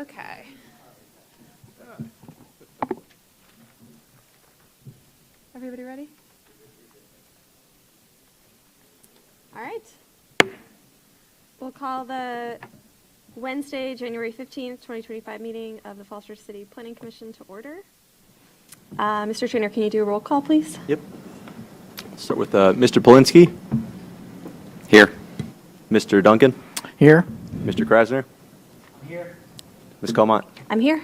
Okay. Everybody ready? All right. We'll call the Wednesday, January 15th, 2025 meeting of the Falls Church City Planning Commission to order. Mr. Trainer, can you do a roll call, please? Yep. Start with Mr. Polinsky. Here. Mr. Duncan. Here. Mr. Krasner. Here. Ms. Comont. I'm here.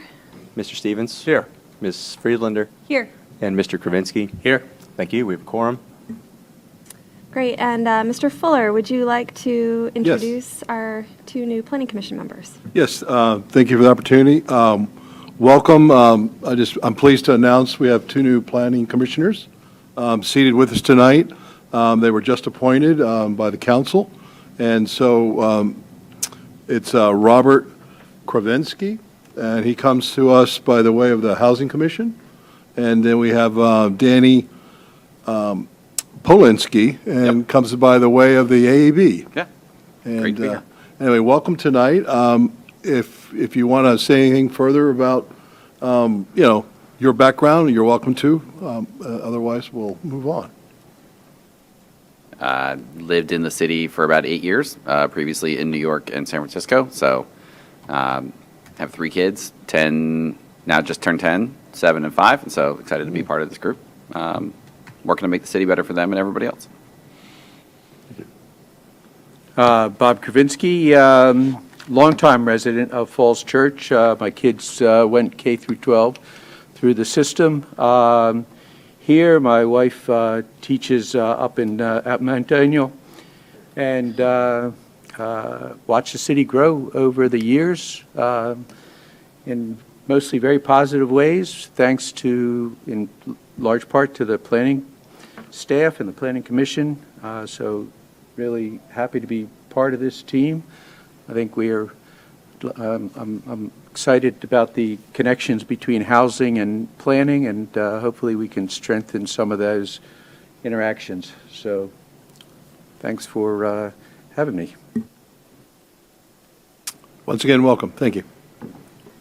Mr. Stevens. Here. Ms. Friedlander. Here. And Mr. Kravinsky. Here. Thank you. We have a quorum. Great. And Mr. Fuller, would you like to introduce our two new Planning Commission members? Yes, thank you for the opportunity. Welcome. I'm pleased to announce we have two new planning commissioners seated with us tonight. They were just appointed by the council. And so it's Robert Kravinsky, and he comes to us by the way of the Housing Commission. And then we have Danny Polinsky, and comes by the way of the AAB. Yeah. And Great to be here. anyway, welcome tonight. If you want to say anything further about, your background, you're welcome to. Otherwise, we'll move on. Lived in the city for about 8 years, previously in New York and San Francisco. So have 3 kids, 10, now just turned 10, 7 and 5. And so excited to be part of this group. Working to make the city better for them and everybody else. Bob Kravinsky, longtime resident of Falls Church. My kids went K through 12 through the system. Here, my wife teaches up at Mount Daniel, and watched the city grow over the years in mostly very positive ways, thanks to, in large part, to the planning staff and the planning commission. So really happy to be part of this team. I think we are, I'm excited about the connections between housing and planning, and hopefully we can strengthen some of those interactions. So thanks for having me. Once again, welcome. Thank you.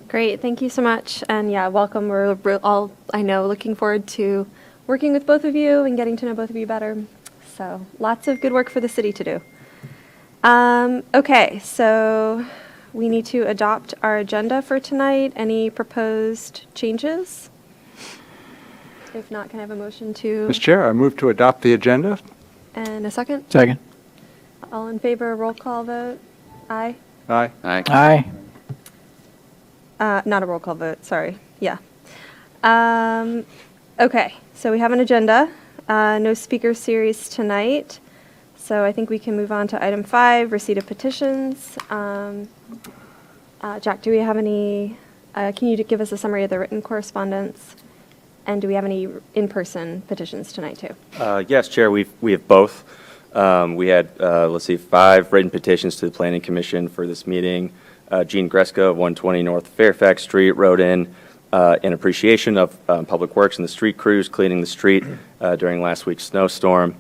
Great. Thank you so much. And yeah, welcome. We're all, I know, looking forward to working with both of you and getting to know both of you better. So lots of good work for the city to do. Okay, so we need to adopt our agenda for tonight. Any proposed changes? If not, can I have a motion to? Mr. Chair, I move to adopt the agenda. And a second? Second. All in favor, roll call vote? Aye? Aye. Aye. Aye. Not a roll call vote, sorry. Yeah. Okay, so we have an agenda. No speaker series tonight. So I think we can move on to item 5, receipt of petitions. Jack, do we have any, can you give us a summary of the written correspondence? And do we have any in-person petitions tonight too? Yes, Chair, we have both. We had, 5 written petitions to the Planning Commission for this meeting. Gene Gresko of 120 North Fairfax Street wrote in appreciation of Public Works and the street crews cleaning the street during last week's snowstorm.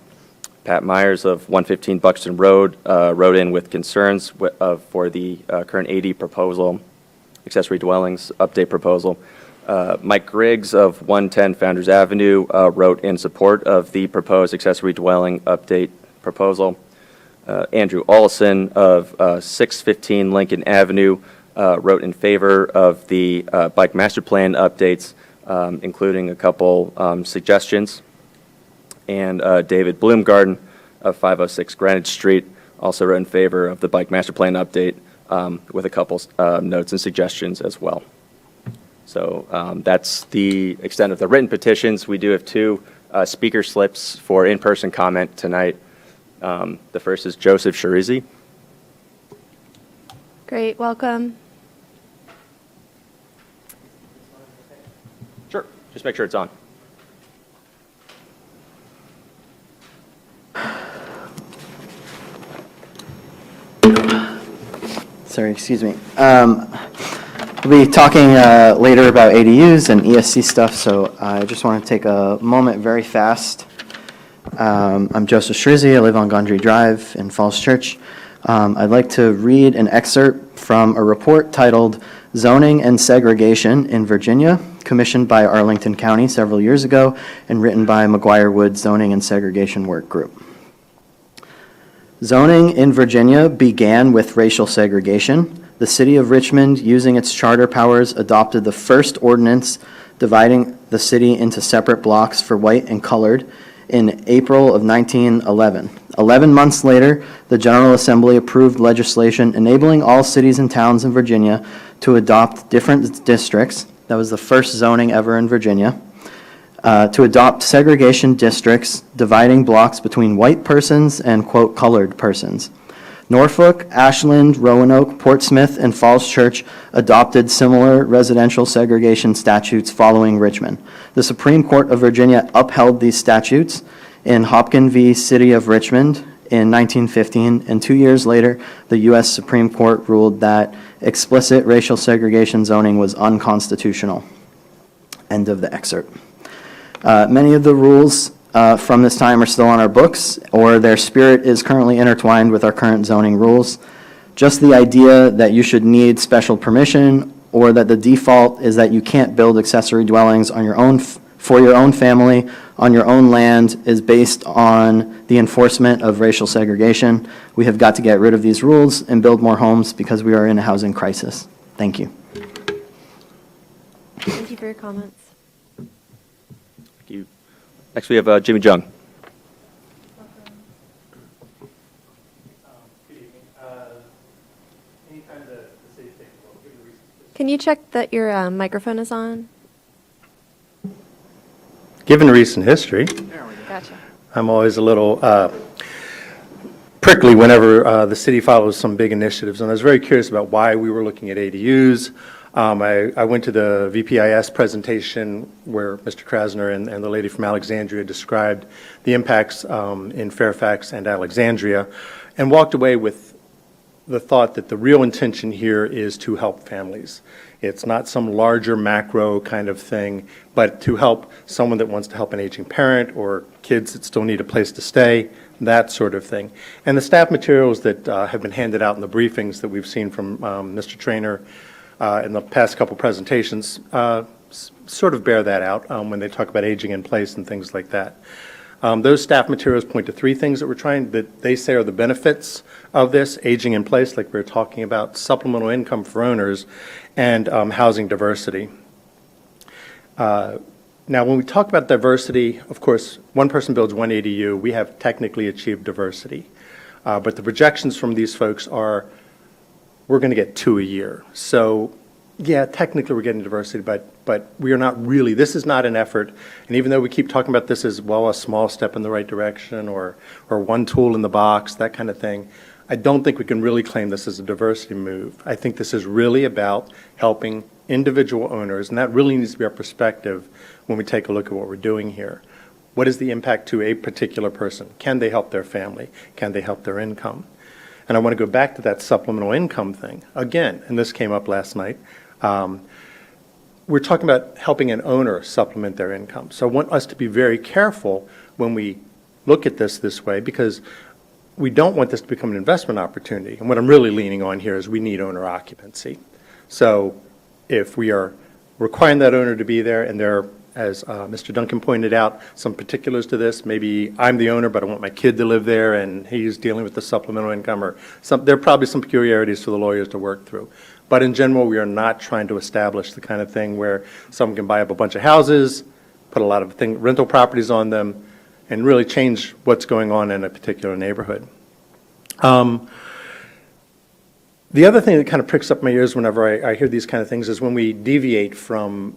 Pat Myers of 115 Buxton Road wrote in with concerns for the current AD proposal, accessory dwellings update proposal. Mike Griggs of 110 Founders Avenue wrote in support of the proposed accessory dwelling update proposal. Andrew Olson of 615 Lincoln Avenue wrote in favor of the bike master plan updates, including a couple suggestions. And David Bloomgarden of 506 Greenwich Street also wrote in favor of the bike master plan update with a couple notes and suggestions as well. So that's the extent of the written petitions. We do have 2 speaker slips for in-person comment tonight. The first is Joseph Sharizi. Great, welcome. Sure. Just make sure it's on. Sorry, excuse me. We'll be talking later about ADUs and ESC stuff, so I just want to take a moment very fast. I'm Joseph Shrizzi. I live on Gondry Drive in Falls Church. I'd like to read an excerpt from a report titled Zoning and Segregation in Virginia, commissioned by Arlington County several years ago and written by McGuire Wood Zoning and Segregation Work Group. Zoning in Virginia began with racial segregation. The city of Richmond, using its charter powers, adopted the first ordinance dividing the city into separate blocks for white and colored in April of 1911. 11 months later, the General Assembly approved legislation enabling all cities and towns in Virginia to adopt different districts. That was the first zoning ever in Virginia. To adopt segregation districts dividing blocks between white persons and, quote, colored persons. Norfolk, Ashland, Roanoke, Portsmouth, and Falls Church adopted similar residential segregation statutes following Richmond. The Supreme Court of Virginia upheld these statutes in Hopkins v. City of Richmond in 1915, and 2 years later, the U.S. Supreme Court ruled that explicit racial segregation zoning was unconstitutional. End of the excerpt. Many of the rules from this time are still on our books, or their spirit is currently intertwined with our current zoning rules. Just the idea that you should need special permission, or that the default is that you can't build accessory dwellings on your own for your own family on your own land, is based on the enforcement of racial segregation. We have got to get rid of these rules and build more homes because we are in a housing crisis. Thank you. Thank you for your comments. Thank you. Next, we have Jimmy Jung. Can you check that your microphone is on? Given recent history, Gotcha. I'm always a little prickly whenever the city follows some big initiatives, and I was very curious about why we were looking at ADUs. I went to the VPIS presentation where Mr. Krasner and the lady from Alexandria described the impacts in Fairfax and Alexandria, and walked away with the thought that the real intention here is to help families. It's not some larger macro kind of thing, but to help someone that wants to help an aging parent or kids that still need a place to stay, that sort of thing. And the staff materials that have been handed out in the briefings that we've seen from Mr. Traynor in the past couple presentations sort of bear that out when they talk about aging in place and things like that. Those staff materials point to three things that they say are the benefits of this: aging in place, like we were talking about, supplemental income for owners, and housing diversity. Now, when we talk about diversity, of course, one person builds one ADU, we have technically achieved diversity. But the projections from these folks are, we're going to get 2 a year. So, yeah, technically we're getting diversity, but we are not really. This is not an effort. And even though we keep talking about this as, well, a small step in the right direction or one tool in the box, that kind of thing, I don't think we can really claim this as a diversity move. I think this is really about helping individual owners, and that really needs to be our perspective when we take a look at what we're doing here. What is the impact to a particular person? Can they help their family? Can they help their income? And I want to go back to that supplemental income thing again, and this came up last night. We're talking about helping an owner supplement their income. So I want us to be very careful when we look at this way, because we don't want this to become an investment opportunity. And what I'm really leaning on here is we need owner occupancy. So if we are requiring that owner to be there, and there are, as Mr. Duncan pointed out, some particulars to this, maybe I'm the owner, but I want my kid to live there, and he's dealing with the supplemental income, or there are probably some peculiarities for the lawyers to work through. But in general, we are not trying to establish the kind of thing where someone can buy up a bunch of houses, put a lot of rental properties on them, and really change what's going on in a particular neighborhood. The other thing that kind of pricks up my ears whenever I hear these kind of things is when we deviate from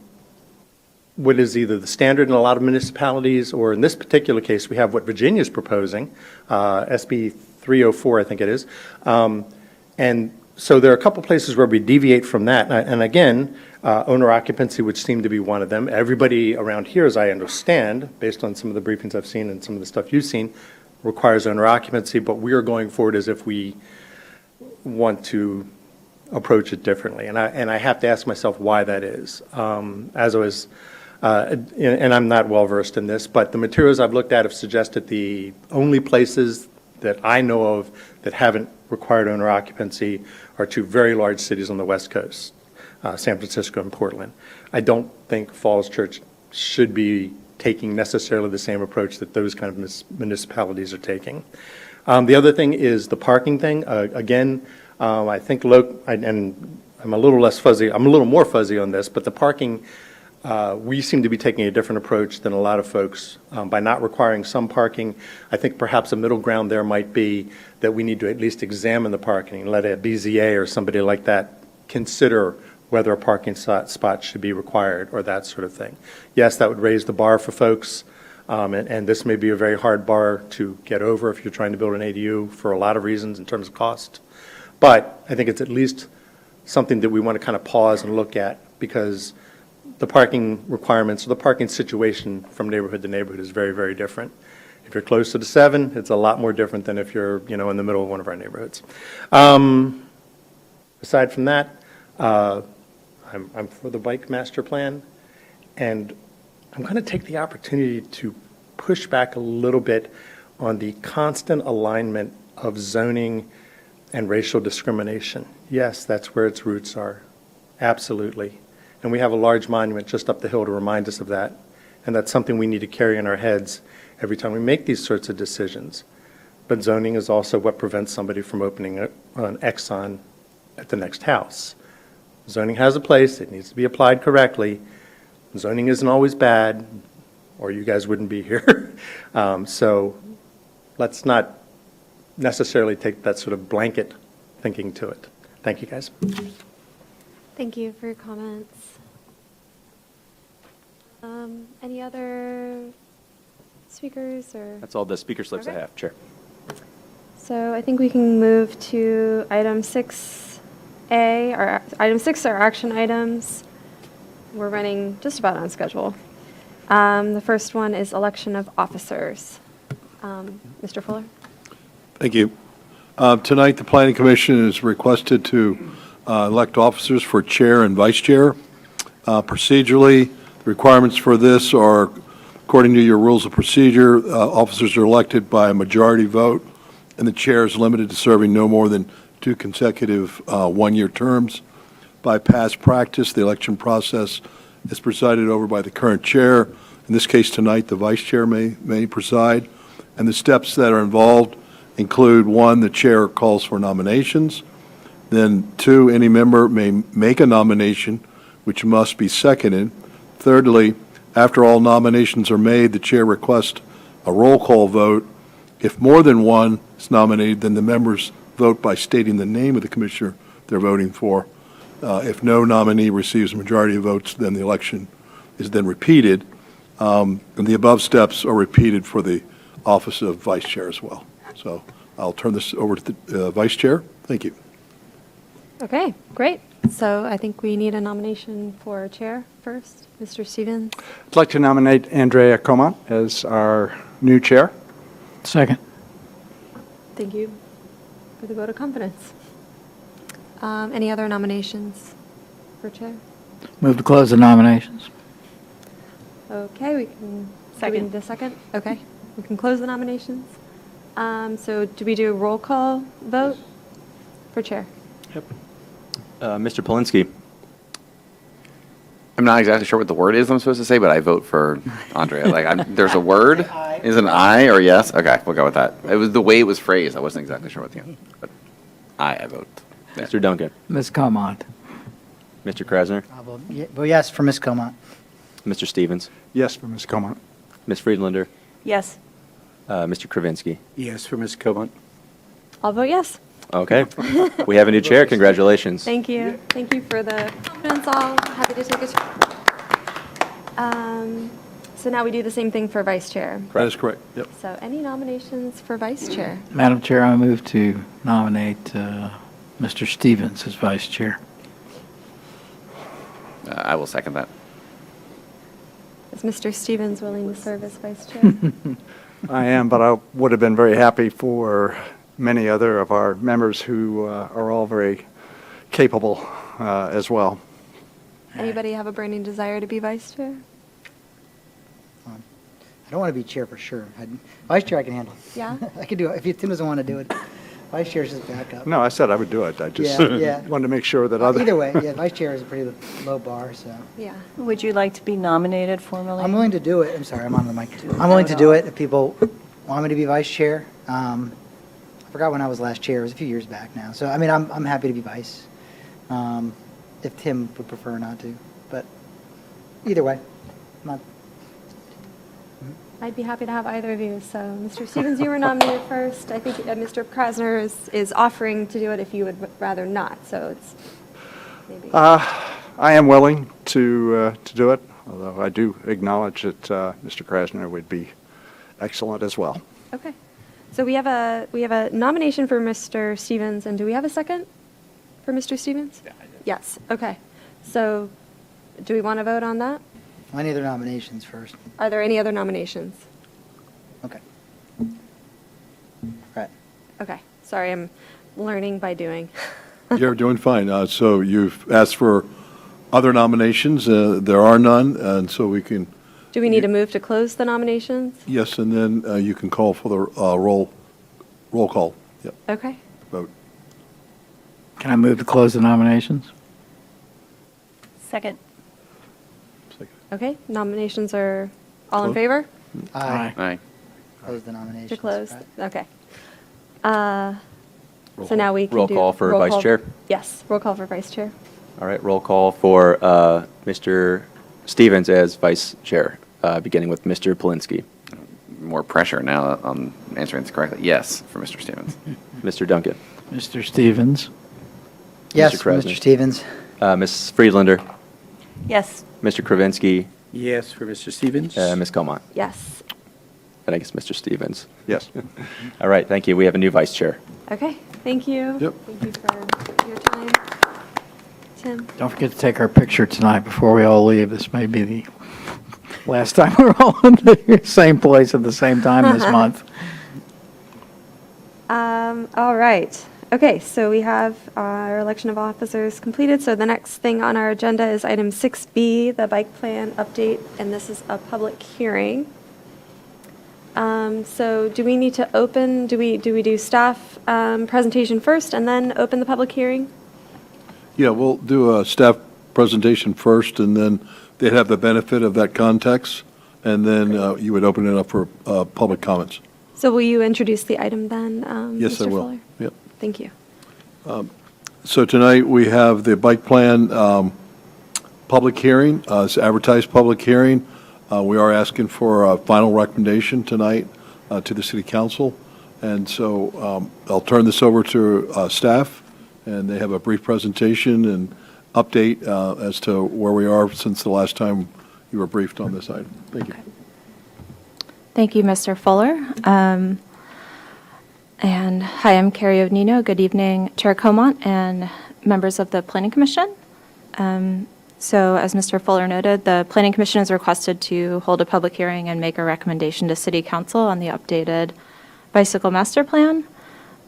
what is either the standard in a lot of municipalities, or in this particular case, we have what Virginia's proposing, SB 304, I think it is. And so there are a couple places where we deviate from that. And again, owner occupancy would seem to be one of them. Everybody around here, as I understand, based on some of the briefings I've seen and some of the stuff you've seen, requires owner occupancy, but we are going forward as if we want to approach it differently. And I have to ask myself why that is. As I was, and I'm not well versed in this, but the materials I've looked at have suggested the only places that I know of that haven't required owner occupancy are two very large cities on the West Coast, San Francisco and Portland. I don't think Falls Church should be taking necessarily the same approach that those kind of municipalities are taking. The other thing is the parking thing. Again, I think, and I'm a little less fuzzy, I'm a little more fuzzy on this, but the parking, we seem to be taking a different approach than a lot of folks. By not requiring some parking, I think perhaps a middle ground there might be that we need to at least examine the parking and let a BZA or somebody like that consider whether a parking spot should be required or that sort of thing. Yes, that would raise the bar for folks, and this may be a very hard bar to get over if you're trying to build an ADU for a lot of reasons in terms of cost. But I think it's at least something that we want to kind of pause and look at, because the parking requirements or the parking situation from neighborhood to neighborhood is very, very different. If you're close to the 7, it's a lot more different than if you're, in the middle of one of our neighborhoods. Aside from that, I'm for the bike master plan, and I'm going to take the opportunity to push back a little bit on the constant alignment of zoning and racial discrimination. Yes, that's where its roots are, absolutely. And we have a large monument just up the hill to remind us of that, and that's something we need to carry in our heads every time we make these sorts of decisions. But zoning is also what prevents somebody from opening an Exxon at the next house. Zoning has a place, it needs to be applied correctly. Zoning isn't always bad, or you guys wouldn't be here. So let's not necessarily take that sort of blanket thinking to it. Thank you, guys. Thank you for your comments. Any other speakers or? That's all the speaker slips I Okay. have, Chair. So I think we can move to item 6A, or item 6 are action items. We're running just about on schedule. The first one is election of officers. Mr. Fuller? Thank you. Tonight, the Planning Commission is requested to elect officers for chair and vice chair. Procedurally, the requirements for this are, according to your rules of procedure, officers are elected by a majority vote, and the chair is limited to serving no more than 2 consecutive one-year terms. By past practice, the election process is presided over by the current chair. In this case tonight, the vice chair may preside. And the steps that are involved include, 1, the chair calls for nominations. Then 2, any member may make a nomination, which must be seconded. Thirdly, after all nominations are made, the chair requests a roll call vote. If more than one is nominated, then the members vote by stating the name of the commissioner they're voting for. If no nominee receives a majority of votes, then the election is then repeated. And the above steps are repeated for the office of vice chair as well. So I'll turn this over to the vice chair. Thank you. Okay, great. So I think we need a nomination for chair first. Mr. Stevens? I'd like to nominate Andrea Comont as our new chair. Second. Thank you for the vote of confidence. Any other nominations for chair? Move to close the nominations. Okay, we can. Second. Do we need a second? Okay, we can close the nominations. So do we do a roll call vote for chair? Mr. Polinsky? I'm not exactly sure what the word is I'm supposed to say, but I vote for Andrea. There's a word. Is it an I or yes? Okay, we'll go with that. It was the way it was phrased. I wasn't exactly sure what the answer, but I vote. Yeah. Mr. Duncan? Ms. Comont. Mr. Krasner? I'll vote yes for Ms. Comont. Mr. Stevens? Yes for Ms. Comont. Ms. Friedlander? Yes. Mr. Kravinsky? Yes for Ms. Comont. I'll vote yes. Okay. We have a new chair. Congratulations. Thank you. Thank you for the confidence. All happy to take a chair. So now we do the same thing for vice chair. That is correct. Yep. So any nominations for vice chair? Madam Chair, I move to nominate Mr. Stevens as vice chair. I will second that. Is Mr. Stevens willing to serve as vice chair? I am, but I would have been very happy for many other of our members who are all very capable as well. Anybody have a burning desire to be vice chair? I don't want to be chair for sure. Vice chair I can handle. Yeah? I can do it. If Tim doesn't want to do it. Vice chair is just backup. No, I said I would do it. I just Yeah. wanted to make sure that other. Either way, yeah, vice chair is a pretty low bar, so. Yeah. Would you like to be nominated formally? I'm willing to do it. I'm sorry, I'm on the mic. I'm willing to do it if people want me to be vice chair. I forgot when I was last chair. It was a few years back now. So, I mean, I'm happy to be vice. If Tim would prefer not to, but either way, I'm not. I'd be happy to have either of you. So, Mr. Stevens, you were nominated first. I think Mr. Krasner is offering to do it if you would rather not. So it's maybe. I am willing to do it, although I do acknowledge that Mr. Krasner would be excellent as well. Okay. So we have a nomination for Mr. Stevens, and do we have a second for Mr. Stevens? Yeah, I do. Yes. Okay. So do we want to vote on that? Any other nominations first? Are there any other nominations? Okay. Right. Okay. Sorry, I'm learning by doing. You're doing fine. So you've asked for other nominations. There are none, and so we can, Do we need to move to close the nominations? yes, and then you can call for the roll call. Yep, Okay. vote. Can I move to close the nominations? Second. Okay. Nominations are all in Close. favor? Aye. Aye. Close the nominations. To close? right. Okay. Roll So now call. we can Roll do. call for roll vice call- chair? Yes, roll call for vice chair. All right, roll call for Mr. Stevens as vice chair, beginning with Mr. Polinsky. More pressure now on answering this correctly. Yes, for Mr. Stevens. Mr. Duncan. Mr. Stevens? Yes, Krasner. Mr. Stevens. Ms. Friedlander. Yes. Mr. Kravinsky. Yes, for Mr. Stevens. Ms. Comont. Yes. And I guess Mr. Stevens. Yes. All right, thank you. We have a new vice chair. Okay, thank you. Yep. Thank you for your time. Tim? Don't forget to take our picture tonight before we all leave. This may be the last time we're all in the same place at the same time this month. All right. Okay, so we have our election of officers completed. So the next thing on our agenda is item 6B, the bike plan update, and this is a public hearing. So do we need to open, do we do staff presentation first and then open the public hearing? Yeah, we'll do a staff presentation first, and then they'd have the benefit of that context, and then you would open it up for public comments. So will you introduce the item then, Yes, I Mr. will. Fuller? Yep. Thank you. So tonight, we have the bike plan public hearing. It's advertised public hearing. We are asking for a final recommendation tonight to the city council. And so I'll turn this over to staff, and they have a brief presentation and update as to where we are since the last time you were briefed on this item. Thank you. Thank you, Mr. Fuller. And hi, I'm Carrie O'Nino. Good evening, Chair Comont and members of the Planning Commission. So as Mr. Fuller noted, the Planning Commission has requested to hold a public hearing and make a recommendation to City Council on the updated bicycle master plan.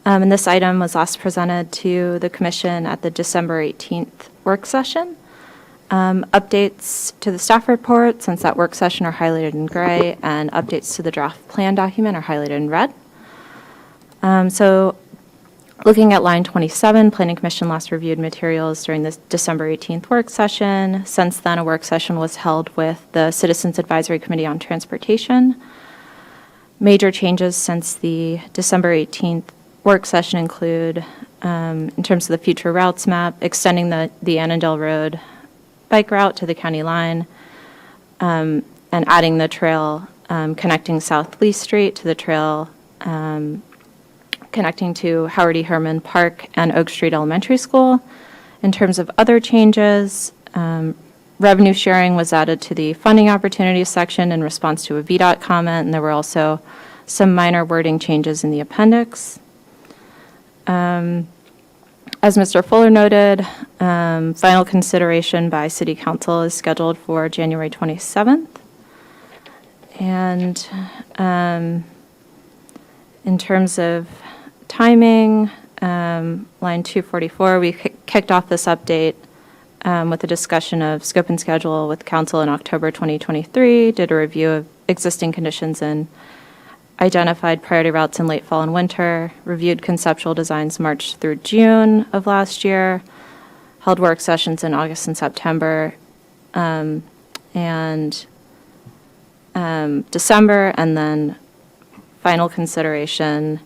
And this item was last presented to the Commission at the December 18th work session. Updates to the staff report since that work session are highlighted in gray, and updates to the draft plan document are highlighted in red. So looking at line 27, Planning Commission last reviewed materials during this December 18th work session. Since then, a work session was held with the Citizens Advisory Committee on Transportation. Major changes since the December 18th work session include, in terms of the future routes map, extending the Annandale Road bike route to the county line, and adding the trail connecting South Lee Street to the trail connecting to Howard E. Herman Park and Oak Street Elementary School. In terms of other changes, revenue sharing was added to the funding opportunities section in response to a VDOT comment, and there were also some minor wording changes in the appendix. As Mr. Fuller noted, final consideration by City Council is scheduled for January 27th. And in terms of timing, line 244, we kicked off this update with a discussion of scope and schedule with Council in October 2023, did a review of existing conditions in identified priority routes in late fall and winter, reviewed conceptual designs March through June of last year, held work sessions in August and September, and December, and then final consideration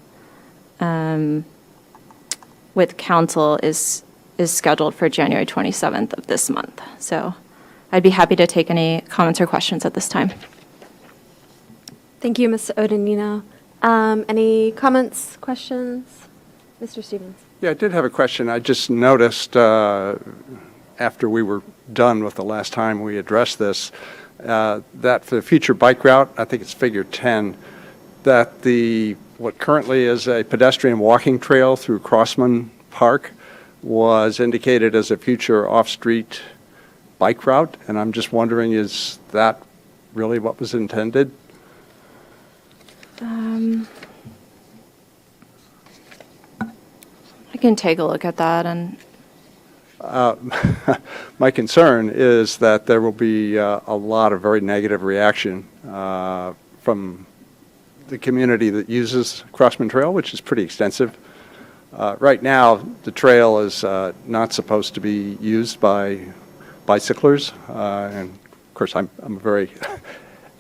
with council is scheduled for January 27th of this month. So I'd be happy to take any comments or questions at this time. Thank you, Ms. Odenino. Any comments, questions? Mr. Stevens? Yeah, I did have a question. I just noticed after we were done with the last time we addressed this, that for the future bike route, I think it's figure 10, that what currently is a pedestrian walking trail through Crossman Park was indicated as a future off-street bike route, and I'm just wondering, is that really what was intended? I can take a look at that and My concern is that there will be a lot of very negative reaction from the community that uses Crossman Trail, which is pretty extensive. Right now, the trail is not supposed to be used by bicyclers, and of course, I'm a very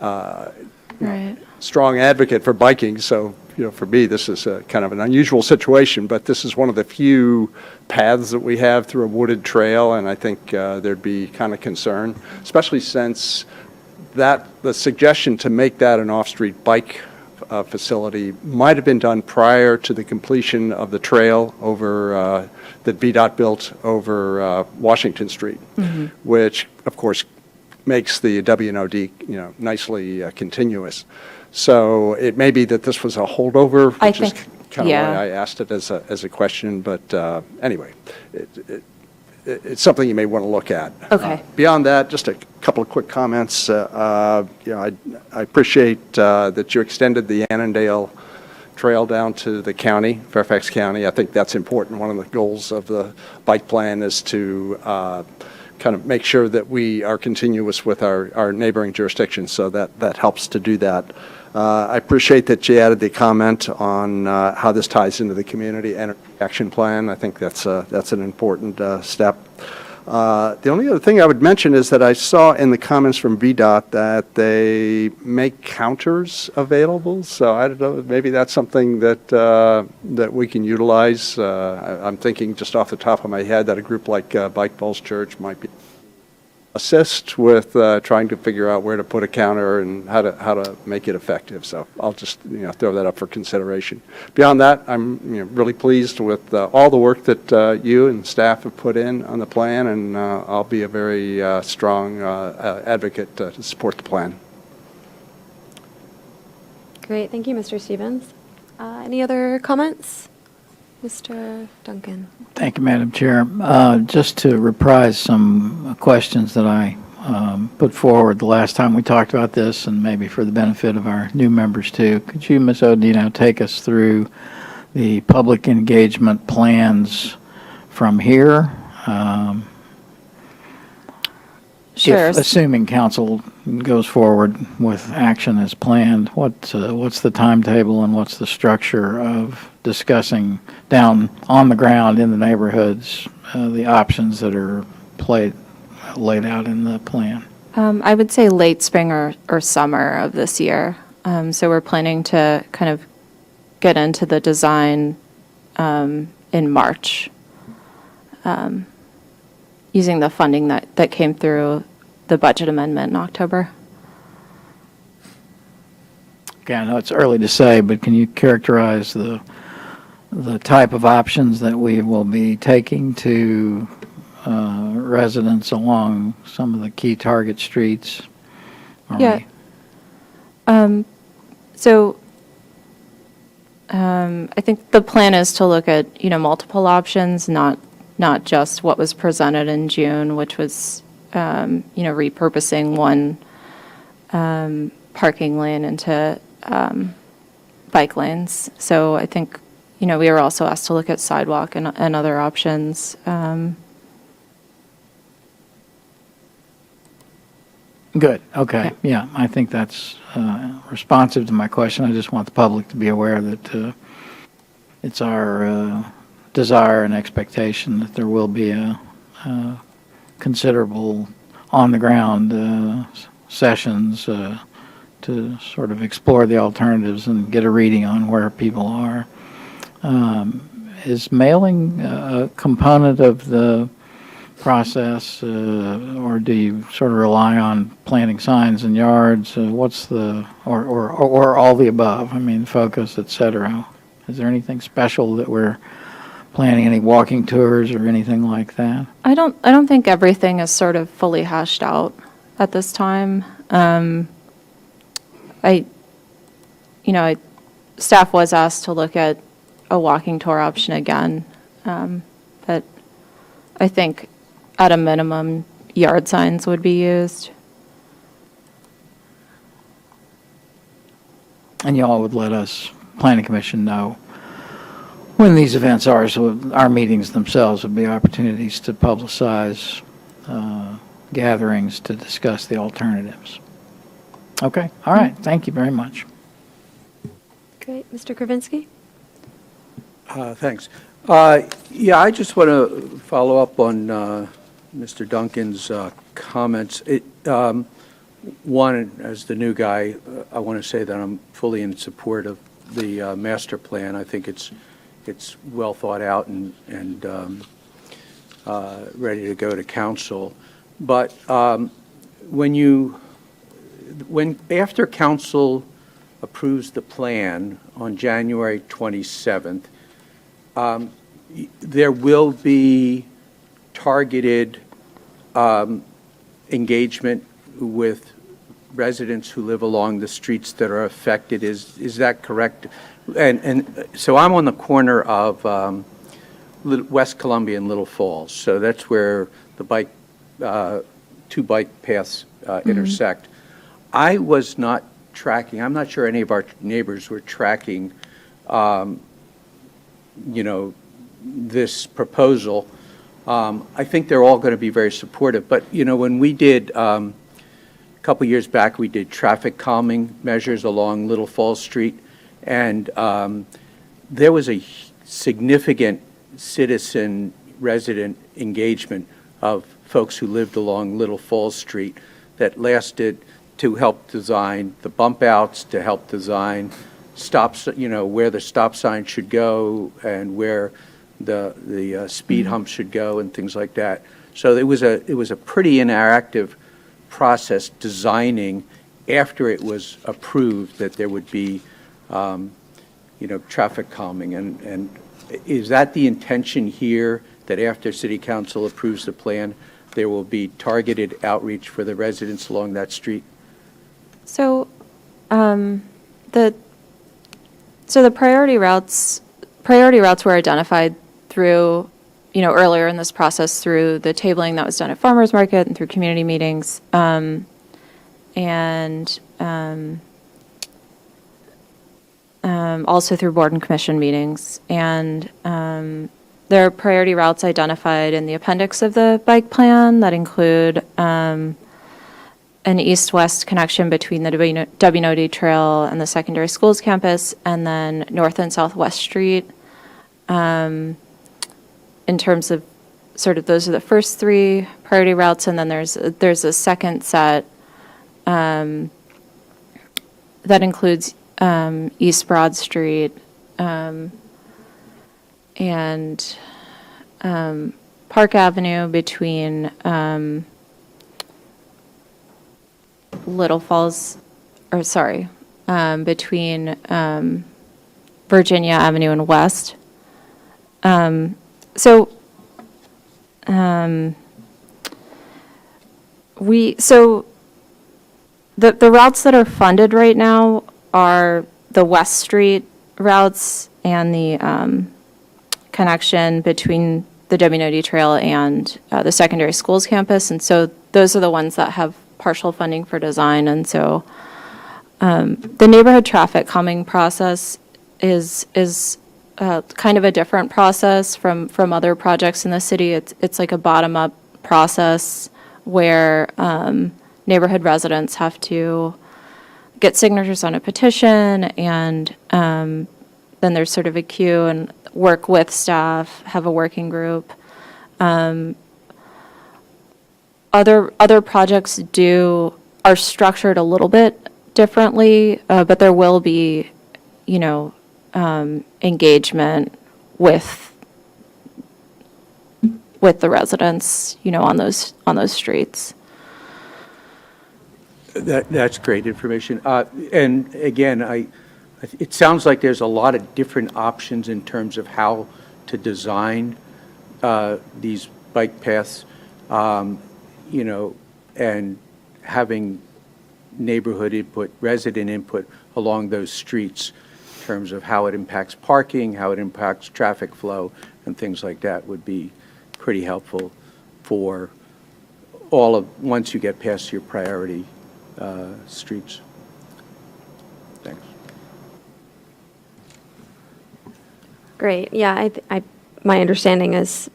right. strong advocate for biking, so for me, this is kind of an unusual situation, but this is one of the few paths that we have through a wooded trail, and I think there'd be kind of concern, especially since the suggestion to make that an off-street bike facility might have been done prior to the completion of the trail over that VDOT built over Washington Street, which, of course, makes the WNOD nicely continuous. So it may be that this was a holdover, which is kind of why I asked it as a question. But anyway, it's something you may want to look at. Okay. Beyond that, just a couple of quick comments. I appreciate that you extended the Annandale Trail down to the county, Fairfax County. I think that's important. One of the goals of the bike plan is to kind of make sure that we are continuous with our neighboring jurisdictions, so that helps to do that. I appreciate that you added the comment on how this ties into the community energy action plan. I think that's an important step. The only other thing I would mention is that I saw in the comments from VDOT that they make counters available. So I don't know, maybe that's something that we can utilize. I'm thinking just off the top of my head that a group like Bike Falls Church might be assist with trying to figure out where to put a counter and how to make it effective. So I'll just throw that up for consideration. Beyond that, I'm really pleased with all the work that you and staff have put in on the plan, and I'll be a very strong advocate to support the plan. Great, thank you, Mr. Stevens. Any other comments? Mr. Duncan. Thank you, Madam Chair. Just to reprise some questions that I put forward the last time we talked about this, and maybe for the benefit of our new members too, could you, Ms. Odino, take us through the public engagement plans from here? Sure. Assuming council goes forward with action as planned, what's the timetable and what's the structure of discussing down on the ground in the neighborhoods the options that are laid out in the plan? I would say late spring or summer of this year. So we're planning to kind of get into the design in March, using the funding that came through the budget amendment in October. Okay, I know it's early to say, but can you characterize the type of options that we will be taking to residents along some of the key target streets? Yeah. So I think the plan is to look at multiple options, not just what was presented in June, which was repurposing one parking lane into bike lanes. So I think we were also asked to look at sidewalk and other options. Good, okay, yeah, I think that's responsive to my question. I just want the public to be aware that it's our desire and expectation that there will be a considerable on-the-ground sessions to sort of explore the alternatives and get a reading on where people are. Is mailing a component of the process, or do you sort of rely on planting signs in yards? What's the, or all the above? I mean, focus, et cetera. Is there anything special that we're planning, any walking tours or anything like that? I don't think everything is sort of fully hashed out at this time. Staff was asked to look at a walking tour option again, but I think at a minimum, yard signs would be used. And y'all would let us, Planning Commission, know when these events are, so our meetings themselves would be opportunities to publicize gatherings to discuss the alternatives. Okay, all right, thank you very much. Great. Mr. Kravinsky? Thanks. Yeah, I just want to follow up on Mr. Duncan's comments. One, as the new guy, I want to say that I'm fully in support of the master plan. I think it's well thought out and ready to go to council. But after council approves the plan on January 27th, there will be targeted engagement with residents who live along the streets that are affected. Is that correct? And so I'm on the corner of West Columbia and Little Falls. So that's where the two bike paths intersect. I was not tracking. I'm not sure any of our neighbors were tracking this proposal. I think they're all going to be very supportive. But, when we did, a couple years back, we did traffic calming measures along Little Falls Street, and there was a significant citizen resident engagement of folks who lived along Little Falls Street that lasted to help design the bump outs, to help design stops, where the stop sign should go and where the speed hump should go and things like that. So it was a pretty interactive process designing after it was approved that there would be traffic calming. And is that the intention here, that after City Council approves the plan, there will be targeted outreach for the residents along that street? So, the priority routes were identified through, earlier in this process through the tabling that was done at Farmers Market and through community meetings, and also through board and commission meetings. And there are priority routes identified in the appendix of the bike plan that include an east-west connection between the WNOD Trail and the secondary schools campus, and then North and Southwest Street. In terms of sort of those are the first three priority routes, and then there's a second set that includes East Broad Street and Park Avenue between between Virginia Avenue and West. The routes that are funded right now are the West Street routes and the connection between the WNOD Trail and the secondary schools campus, and so those are the ones that have partial funding for design. And so the neighborhood traffic calming process is kind of a different process from other projects in the city. It's like a bottom-up process where neighborhood residents have to get signatures on a petition, and then there's sort of a queue, and work with staff, have a working group. Other projects are structured a little bit differently, but there will be, engagement with the residents, on those streets. That's great information. And again, it sounds like there's a lot of different options in terms of how to design these bike paths, and having neighborhood input, resident input along those streets in terms of how it impacts parking, how it impacts traffic flow, and things like that would be pretty helpful for once you get past your priority streets. Thanks. Great. Yeah, my understanding is,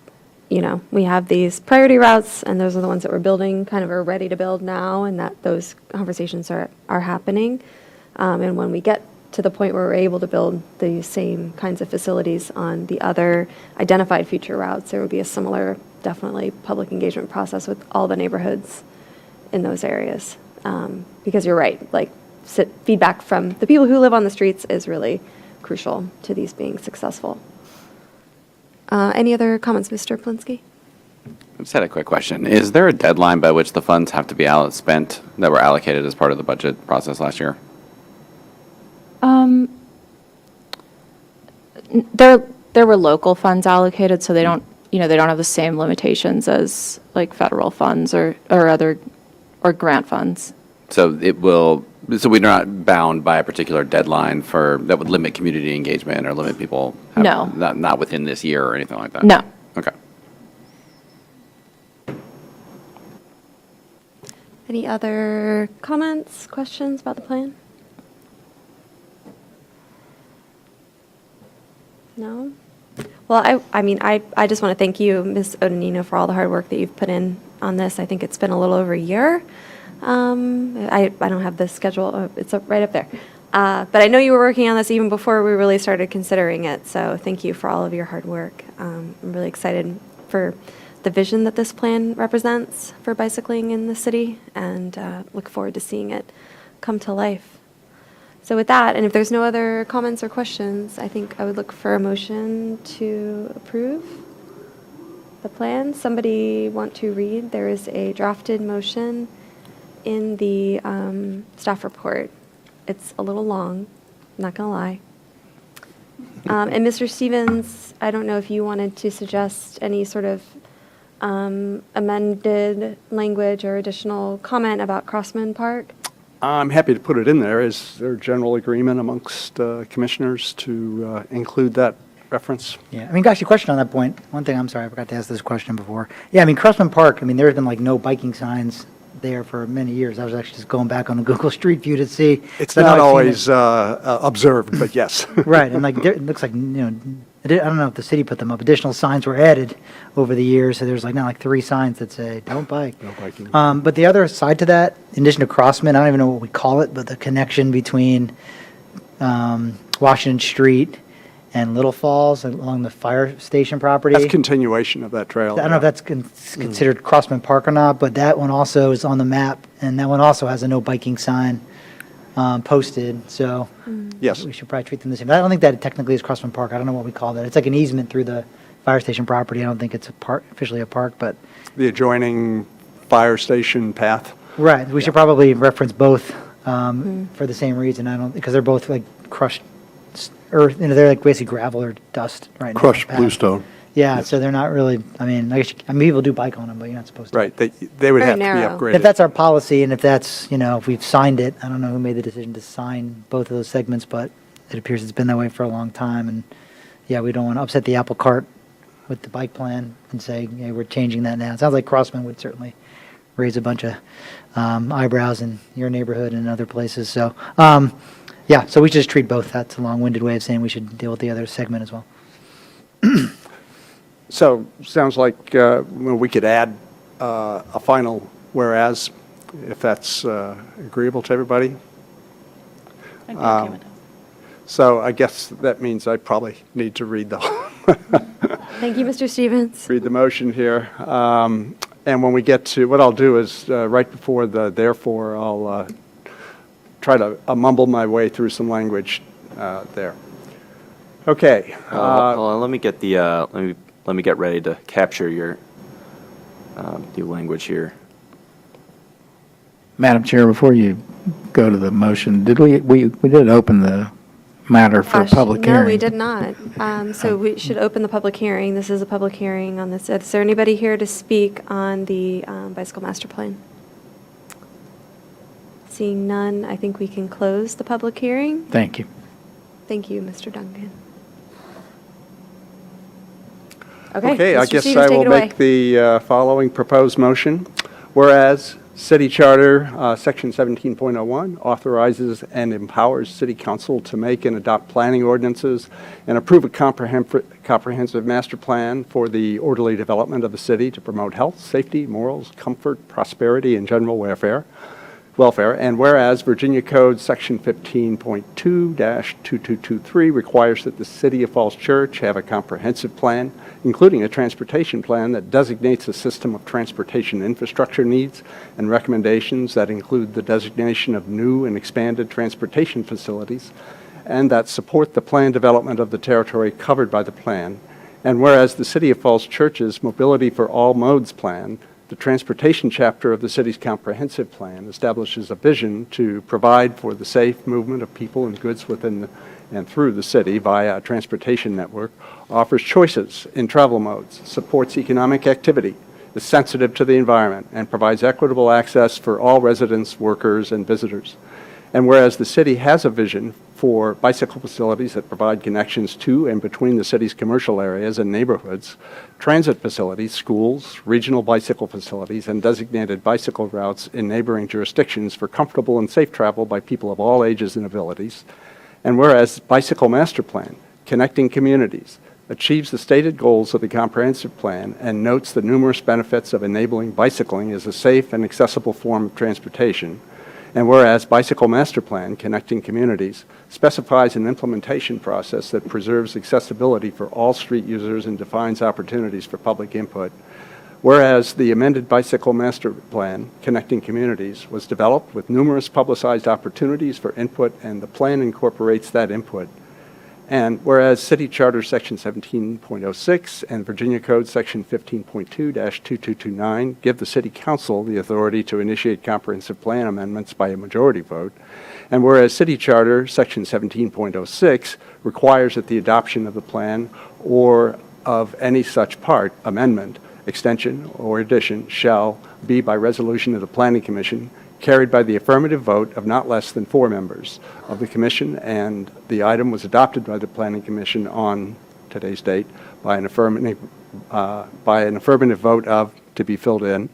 we have these priority routes, and those are the ones that we're building, kind of are ready to build now, and that those conversations are happening. And when we get to the point where we're able to build the same kinds of facilities on the other identified future routes, there will be a similar, definitely, public engagement process with all the neighborhoods in those areas. Because you're right, feedback from the people who live on the streets is really crucial to these being successful. Any other comments, Mr. Polinsky? I just had a quick question. Is there a deadline by which the funds have to be spent that were allocated as part of the budget process last year? There were local funds allocated, so they don't have the same limitations as federal funds or grant funds. So we're not bound by a particular deadline that would limit community engagement or limit people? No. Not within this year or anything like that? No. Okay. Any other comments, questions about the plan? No? Well, I just want to thank you, Ms. Odanino, for all the hard work that you've put in on this. I think it's been a little over a year. I don't have the schedule, it's right up there. But I know you were working on this even before we really started considering it, so thank you for all of your hard work. I'm really excited for the vision that this plan represents for bicycling in the city, and look forward to seeing it come to life. So with that, and if there's no other comments or questions, I think I would look for a motion to approve the plan. Somebody want to read? There is a drafted motion in the staff report. It's a little long, not gonna lie. And Mr. Stevens, I don't know if you wanted to suggest any sort of amended language or additional comment about Crossman Park? I'm happy to put it in there. Is there general agreement amongst commissioners to include that reference? Yeah, actually, question on that point. One thing, I'm sorry, I forgot to ask this question before. Yeah, Crossman Park, there's been no biking signs there for many years. I was actually just going back on the Google Street View to see. It's not always observed, but yes. Right, and it looks like, I don't know if the city put them up. Additional signs were added over the years, so there's now 3 signs that say, don't bike. No biking. But the other side to that, in addition to Crossman, I don't even know what we call it, but the connection between Washington Street and Little Falls along the fire station property. That's continuation of that trail. I don't know if that's considered Crossman Park or not, but that one also is on the map, and that one also has a no biking sign posted, so Yes. we should probably treat them the same. I don't think that technically is Crossman Park. I don't know what we call that. It's like an easement through the fire station property. I don't think it's officially a park, but. The adjoining fire station path. Right, we should probably reference both for the same reason. Because they're both crushed earth, they're basically gravel or dust right now. Crushed bluestone. Yeah, so they're not really, people do bike on them, but you're not supposed to. Right, they would Very have to narrow. be upgraded. If that's our policy, and if that's, if we've signed it, I don't know who made the decision to sign both of those segments, but it appears it's been that way for a long time, and yeah, we don't want to upset the apple cart with the bike plan and say, yeah, we're changing that now. It sounds like Crossman would certainly raise a bunch of eyebrows in your neighborhood and other places, so, yeah, so we should just treat both. That's a long-winded way of saying we should deal with the other segment as well. So, sounds like we could add a final whereas if that's agreeable to everybody. I'd be okay with that. So I guess that means I probably need to read the Thank you, Mr. Stevens. read the motion here. And when we get to, what I'll do is, right before the therefore, I'll try to mumble my way through some language there. Okay. Hold on, let me get the, let me get ready to capture your new language here. Madam Chair, before you go to the motion, did we did open the matter for a Gosh, public hearing? No, we did not. So we should open the public hearing. This is a public hearing on this. Is there anybody here to speak on the bicycle master plan? Seeing none, I think we can close the public hearing. Thank you. Thank you, Mr. Duncan. Okay, I Mr. guess Stevens, I take will it away. make the following proposed motion. Whereas City Charter, Section 17.01, authorizes and empowers City Council to make and adopt planning ordinances and approve a comprehensive master plan for the orderly development of the city to promote health, safety, morals, comfort, prosperity, and general welfare. And whereas Virginia Code Section 15.2-2223 requires that the City of Falls Church have a comprehensive plan, including a transportation plan that designates a system of transportation infrastructure needs and recommendations that include the designation of new and expanded transportation facilities, and that support the planned development of the territory covered by the plan. And whereas the City of Falls Church's Mobility for All Modes plan, the transportation chapter of the city's comprehensive plan, establishes a vision to provide for the safe movement of people and goods within and through the city via a transportation network, offers choices in travel modes, supports economic activity, is sensitive to the environment, and provides equitable access for all residents, workers, and visitors. And whereas the city has a vision for bicycle facilities that provide connections to and between the city's commercial areas and neighborhoods, transit facilities, schools, regional bicycle facilities, and designated bicycle routes in neighboring jurisdictions for comfortable and safe travel by people of all ages and abilities. And whereas Bicycle Master Plan, Connecting Communities, achieves the stated goals of the comprehensive plan and notes the numerous benefits of enabling bicycling as a safe and accessible form of transportation. And whereas Bicycle Master Plan, Connecting Communities, specifies an implementation process that preserves accessibility for all street users and defines opportunities for public input. Whereas the amended Bicycle Master Plan, Connecting Communities, was developed with numerous publicized opportunities for input, and the plan incorporates that input. And whereas City Charter Section 17.06 and Virginia Code Section 15.2-2229 give the City Council the authority to initiate comprehensive plan amendments by a majority vote, and whereas City Charter Section 17.06 requires that the adoption of the plan or of any such part, amendment, extension, or addition shall be by resolution of the Planning Commission, carried by the affirmative vote of not less than 4 members of the commission, and the item was adopted by the Planning Commission on today's date by an affirmative vote of, to be filled in.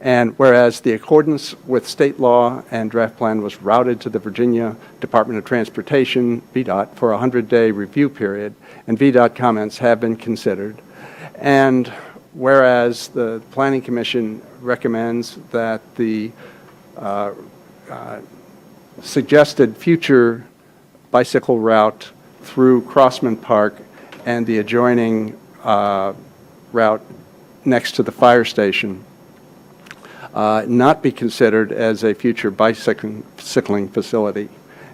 And whereas the accordance with state law and draft plan was routed to the Virginia Department of Transportation, VDOT, for a 100-day review period, and VDOT comments have been considered. And whereas the Planning Commission recommends that the suggested future bicycle route through Crossman Park and the adjoining route next to the fire station not be considered as a future bicycling facility,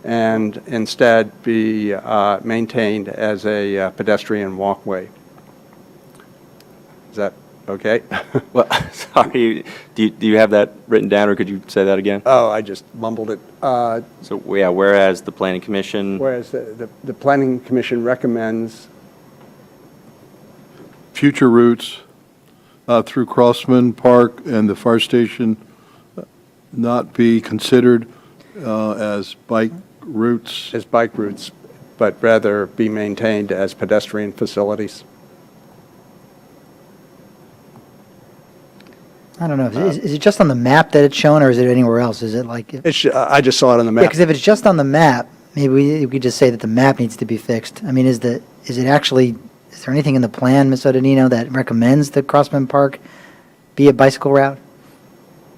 and instead be maintained as a pedestrian walkway. Is that okay? Well, sorry, do you have that written down, or could you say that again? Oh, I just mumbled it. So, yeah, whereas the Planning Commission, Whereas the Planning Commission recommends Future routes through Crossman Park and the fire station not be considered as bike routes. as bike routes, but rather be maintained as pedestrian facilities. I don't know. Is it just on the map that it's shown, or is it anywhere else? Is it like? I just saw it on the Yeah, map. because if it's just on the map, maybe we could just say that the map needs to be fixed. I mean, is there anything in the plan, Ms. Odonino, that recommends that Crossman Park be a bicycle route?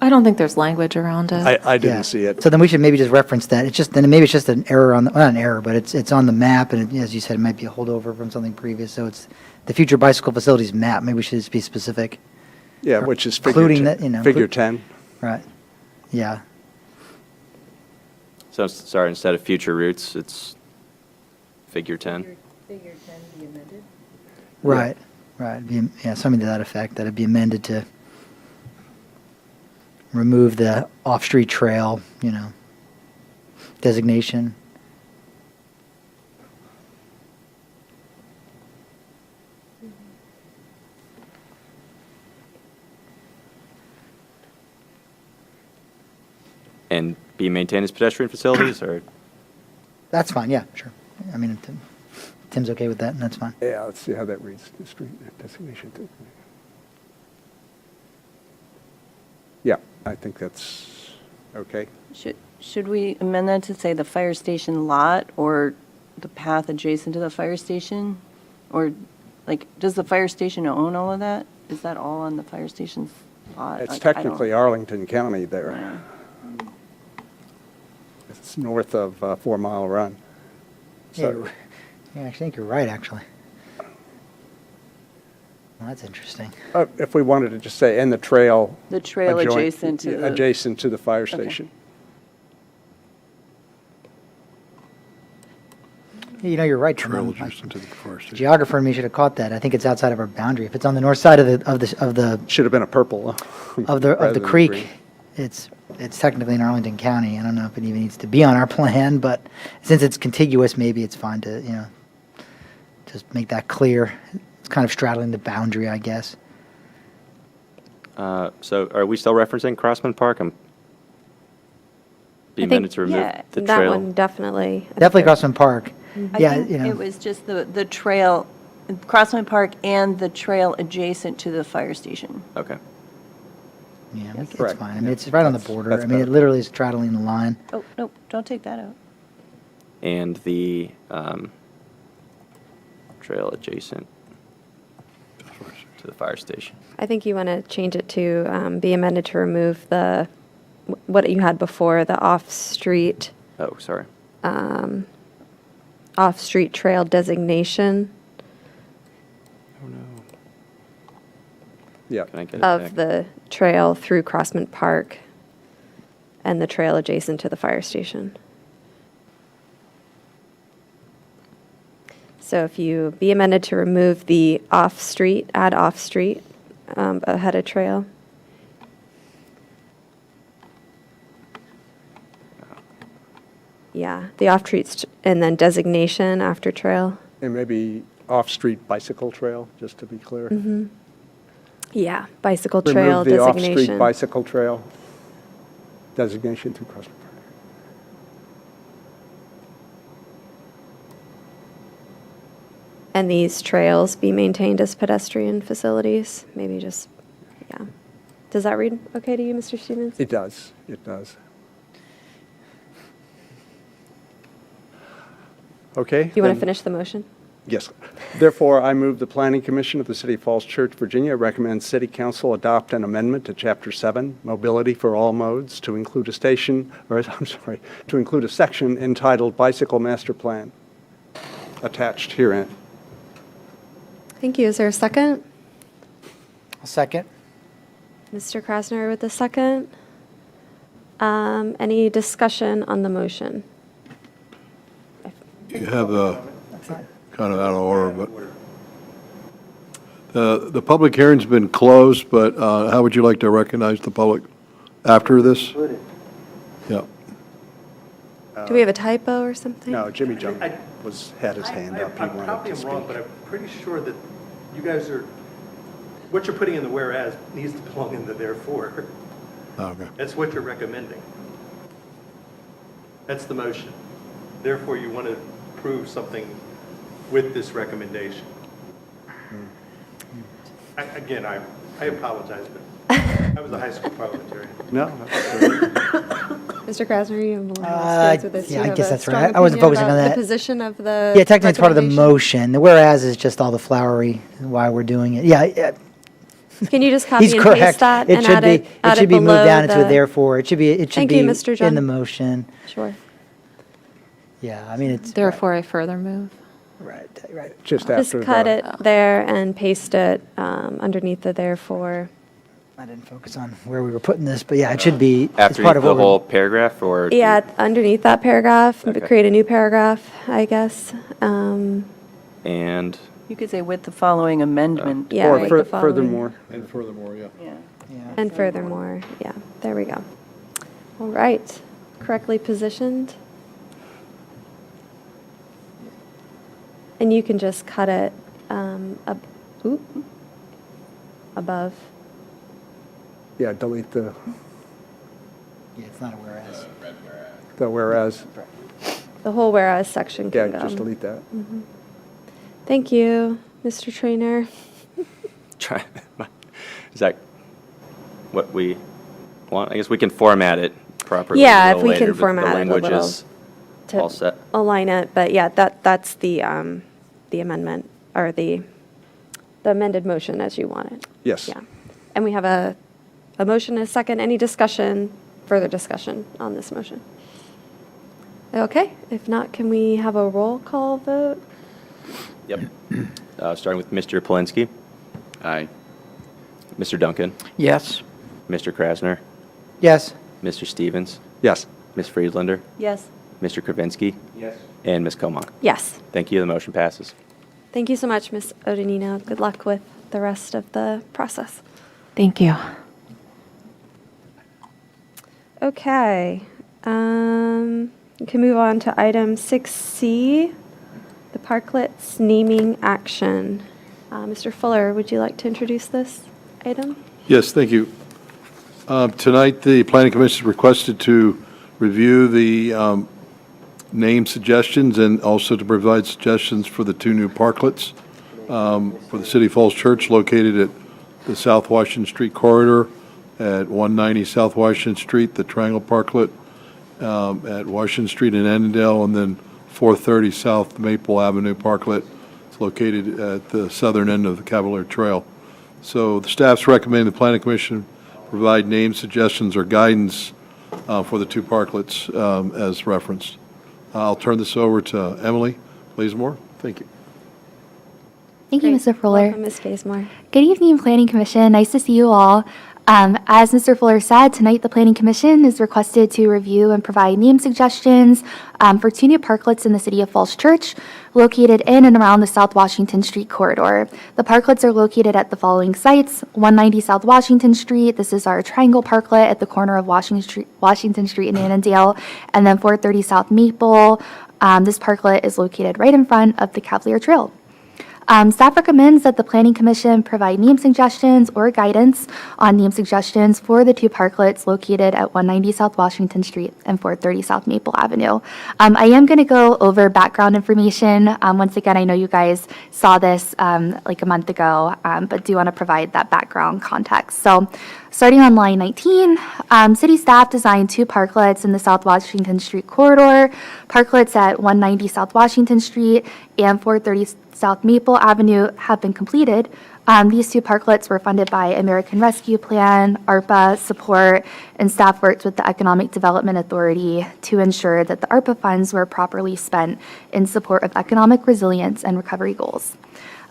I don't think there's language around it. I Yeah. didn't see it. So then we should maybe just reference that. It's just, then maybe it's just an error on, not an error, but it's on the map, and as you said, it might be a holdover from something previous, so it's the future bicycle facilities map, maybe we should just be specific. Yeah, which is Including that, you know, figure 10. Right, yeah. So, sorry, instead of future routes, it's figure 10. Right, right, yeah, something to that effect, that it'd be amended to remove the off-street trail, you know, designation. And be maintained as pedestrian facilities, or? That's fine, yeah, sure. I mean, Tim's okay with that, and that's fine. Yeah, let's see how that reads, the street designation. Yeah, I think that's okay. Should we amend that to say the fire station lot or the path adjacent to the fire station? Or, like, does the fire station own all of that? Is that all on the fire station's lot? It's Like, I don't- technically Arlington County there. Yeah. It's north of 4 Mile Run. Yeah, So, yeah, I think you're right, actually. Well, that's interesting. if we wanted to just say, and the trail. The trail adjacent to the. Adjacent to the fire station. You know, you're right, Tim. Trail I'm- adjacent to the fire station. Geographer in me should have caught that. I think it's outside of our boundary. If it's on the north side of the Should have been a purple. of rather the than creek, green. it's technically in Arlington County. I don't know if it even needs to be on our plan, but since it's contiguous, maybe it's fine to, you know, just make that clear. It's kind of straddling the boundary, I guess. So are we still referencing Crossman Park? Be I think- amended to remove yeah, the That trail? one, definitely. Definitely Crossman Park. I Yeah, think you know. it was just the trail, Crossman Park and the trail adjacent to the fire station. Okay. Yeah, it's Correct. fine. I mean, it's right on the That's- border. that's I mean, it better. literally is straddling the line. Oh, no, don't take that out. And the trail adjacent to the fire station. I think you want to change it to be amended to remove what you had before, the off-street Oh, sorry. off-street trail designation Oh, no. Yeah. Can I get it back? of the trail through Crossman Park and the trail adjacent to the fire station. So if you be amended to remove the off-street, add off-street ahead of trail. Yeah, the off-streets and then designation after trail. And maybe off-street bicycle trail, just to be clear. Yeah, bicycle trail Remove the off-street designation. bicycle trail designation through Crossman Park. And these trails be maintained as pedestrian facilities, maybe just, yeah. Does that read okay to you, Mr. Stevens? It does, it does. Okay? Do you want to then- finish the motion? Yes. Therefore, I move the Planning Commission of the City of Falls Church, Virginia recommends City Council adopt an amendment to Chapter 7, Mobility for All Modes, to include a station, or, I'm sorry, to include a section entitled Bicycle Master Plan, attached herein. Thank you. Is there a second? A second. Mr. Krasner with the second. Any discussion on the motion? You have kind of out of order, but the public hearing's been closed, but how would you like to recognize the public after this? Yeah. Do we have a typo or something? No, Jimmy Junk had his hand up. He I wanted probably to am wrong, speak. but I'm pretty sure that you guys are, what you're putting in the whereas needs to belong in the therefore. Okay. That's what you're recommending. That's the motion. Therefore, you want to prove something with this recommendation. Again, I apologize, but I was a high school parliamentarian. No, that's good. Mr. Krasner, you have a little more experience with this. yeah, You I have guess a that's right. strong I wasn't opinion focusing on about that. The position of the. Yeah, technically it's part of the recommendation? motion. The whereas is just all the flowery, why we're doing it. Yeah, Can you just copy He's and correct. paste that It and should add be, it it should be moved below down into a the- therefore. It should be Thank you, Mr. John. in the motion. Sure. Yeah, I mean, it's. Therefore, I further move. Right, right. Just Just after cut the- it there and paste it underneath the therefore. I didn't focus on where we were putting this, but yeah, it should be, it's After part of the what we're. whole paragraph, or? Yeah, underneath that paragraph, Okay. create a new paragraph, I guess. And, You could say with the following amendment. Yeah, Or like fur- the following. furthermore. And furthermore, yeah. Yeah. Yeah. And furthermore, yeah, there we go. All right, correctly positioned. And you can just cut it above. Yeah, delete the Yeah, it's not a whereas. whereas. The whole whereas section Yeah, can go. just delete that. Thank you, Mr. Trainer. try, is that what we want? I guess we can format it properly. Yeah, a if little we can later, but format it a The language little is all set. Align it, but yeah, that's the amendment, or the amended motion as you want it. Yes. Yeah. And we have a motion and a second. Any discussion, further discussion on this motion? Okay, if not, can we have a roll call vote? Yep. Starting with Mr. Polinsky, Aye. Mr. Duncan, Yes. Mr. Krasner, Yes, Mr. Stevens, Yes. Ms. Friedlander, Yes. Mr. Kravinsky, Yes. and Ms. Comack. Yes. Thank you. The motion passes. Thank you so much, Ms. Odenino. Good luck with the rest of the process. Thank you. Okay, we can move on to item 6C, the parklets naming action. Mr. Fuller, would you like to introduce this item? Yes, thank you. Tonight, the Planning Commission is requested to review the name suggestions and also to provide suggestions for the two new parklets for the City Falls Church located at the South Washington Street corridor at 190 South Washington Street, the Triangle Parklet at Washington Street in Annandale, and then 430 South Maple Avenue Parklet. It's located at the southern end of the Cavalier Trail. So the staff's recommending the Planning Commission provide name suggestions or guidance for the two parklets as referenced. I'll turn this over to Emily Blazemore. Thank you. Thank you, Great. Mr. Fuller. Welcome, Ms. Bazemore. Good evening, Planning Commission. Nice to see you all. As Mr. Fuller said, tonight the Planning Commission is requested to review and provide name suggestions for two new parklets in the City of Falls Church located in and around the South Washington Street corridor. The parklets are located at the following sites: 190 South Washington Street. This is our Triangle Parklet at the corner of Washington Street in Annandale, and then 430 South Maple. This parklet is located right in front of the Cavalier Trail. Staff recommends that the Planning Commission provide name suggestions or guidance on name suggestions for the two parklets located at 190 South Washington Street and 430 South Maple Avenue. I am going to go over background information. Once again, I know you guys saw this like a month ago, but do want to provide that background context. So starting on line 19, city staff designed two parklets in the South Washington Street corridor. Parklets at 190 South Washington Street and 430 South Maple Avenue have been completed. These two parklets were funded by American Rescue Plan, ARPA support, and staff worked with the Economic Development Authority to ensure that the ARPA funds were properly spent in support of economic resilience and recovery goals.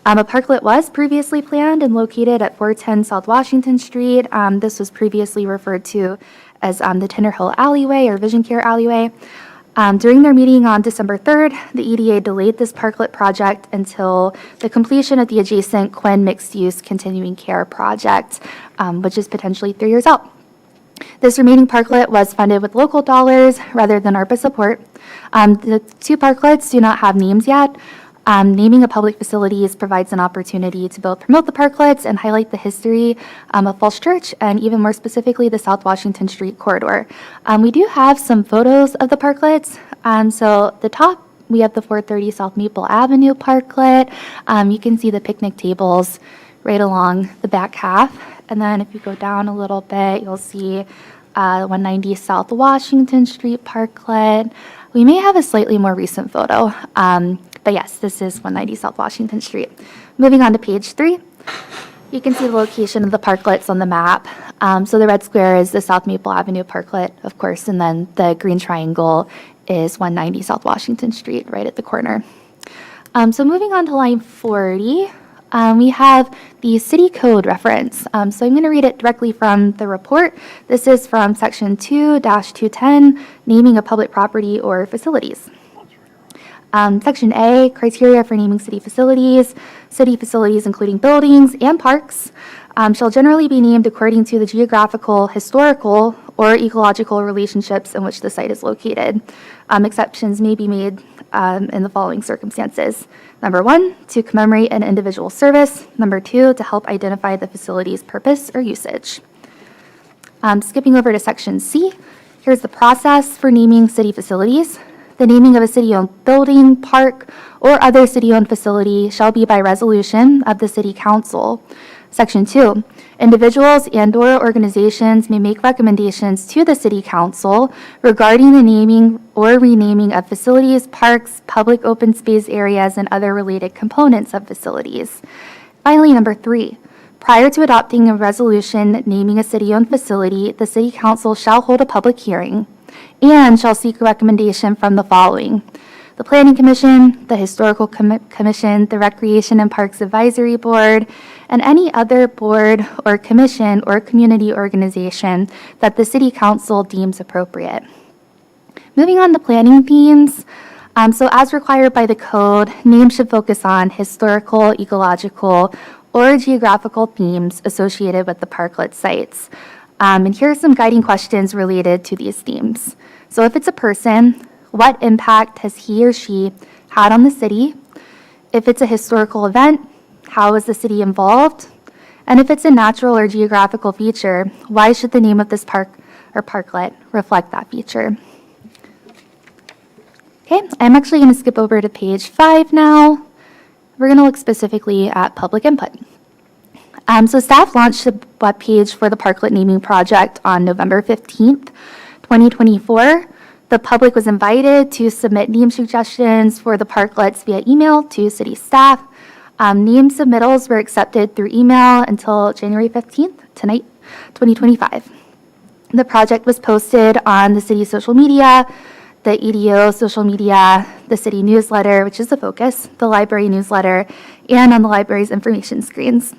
A parklet was previously planned and located at 410 South Washington Street. This was previously referred to as the Tinner Hill Alleyway or Vision Care Alleyway. During their meeting on December 3rd, the EDA delayed this parklet project until the completion of the adjacent Quinn Mixed-Use Continuing Care project, which is potentially 3 years out. This remaining parklet was funded with local dollars rather than ARPA support. The two parklets do not have names yet. Naming a public facilities provides an opportunity to both promote the parklets and highlight the history of Falls Church, and even more specifically, the South Washington Street corridor. We do have some photos of the parklets. So the top, we have the 430 South Maple Avenue parklet. You can see the picnic tables right along the back half. And then if you go down a little bit, you'll see 190 South Washington Street parklet. We may have a slightly more recent photo. But yes, this is 190 South Washington Street. Moving on to page 3. You can see the location of the parklets on the map. So the red square is the South Maple Avenue parklet, of course, and then the green triangle is 190 South Washington Street, right at the corner. So moving on to line 40, we have the city code reference. So I'm going to read it directly from the report. This is from section 2-210, naming of public property or facilities. Section A, criteria for naming city facilities. City facilities, including buildings and parks, shall generally be named according to the geographical, historical, or ecological relationships in which the site is located. Exceptions may be made in the following circumstances. Number 1, to commemorate an individual service. Number 2, to help identify the facility's purpose or usage. Skipping over to section C, here's the process for naming city facilities. The naming of a city-owned building, park, or other city-owned facility shall be by resolution of the city council. Section 2, individuals and/or organizations may make recommendations to the city council regarding the naming or renaming of facilities, parks, public open space areas, and other related components of facilities. Finally, number 3, prior to adopting a resolution naming a city-owned facility, the city council shall hold a public hearing and shall seek a recommendation from the following: the Planning Commission, the Historical Commission, the Recreation and Parks Advisory Board, and any other board or commission or community organization that the City Council deems appropriate. Moving on to planning themes. So as required by the code, names should focus on historical, ecological, or geographical themes associated with the parklet sites. And here are some guiding questions related to these themes. So if it's a person, what impact has he or she had on the city? If it's a historical event, how is the city involved? And if it's a natural or geographical feature, why should the name of this park or parklet reflect that feature? Okay, I'm actually going to skip over to page 5 now. We're going to look specifically at public input. So staff launched a webpage for the parklet naming project on November 15th, 2024. The public was invited to submit name suggestions for the parklets via email to city staff. Name submittals were accepted through email until January 15th, tonight, 2025. The project was posted on the city social media, the EDO social media, the city newsletter, which is the focus, the library newsletter, and on the library's information screens.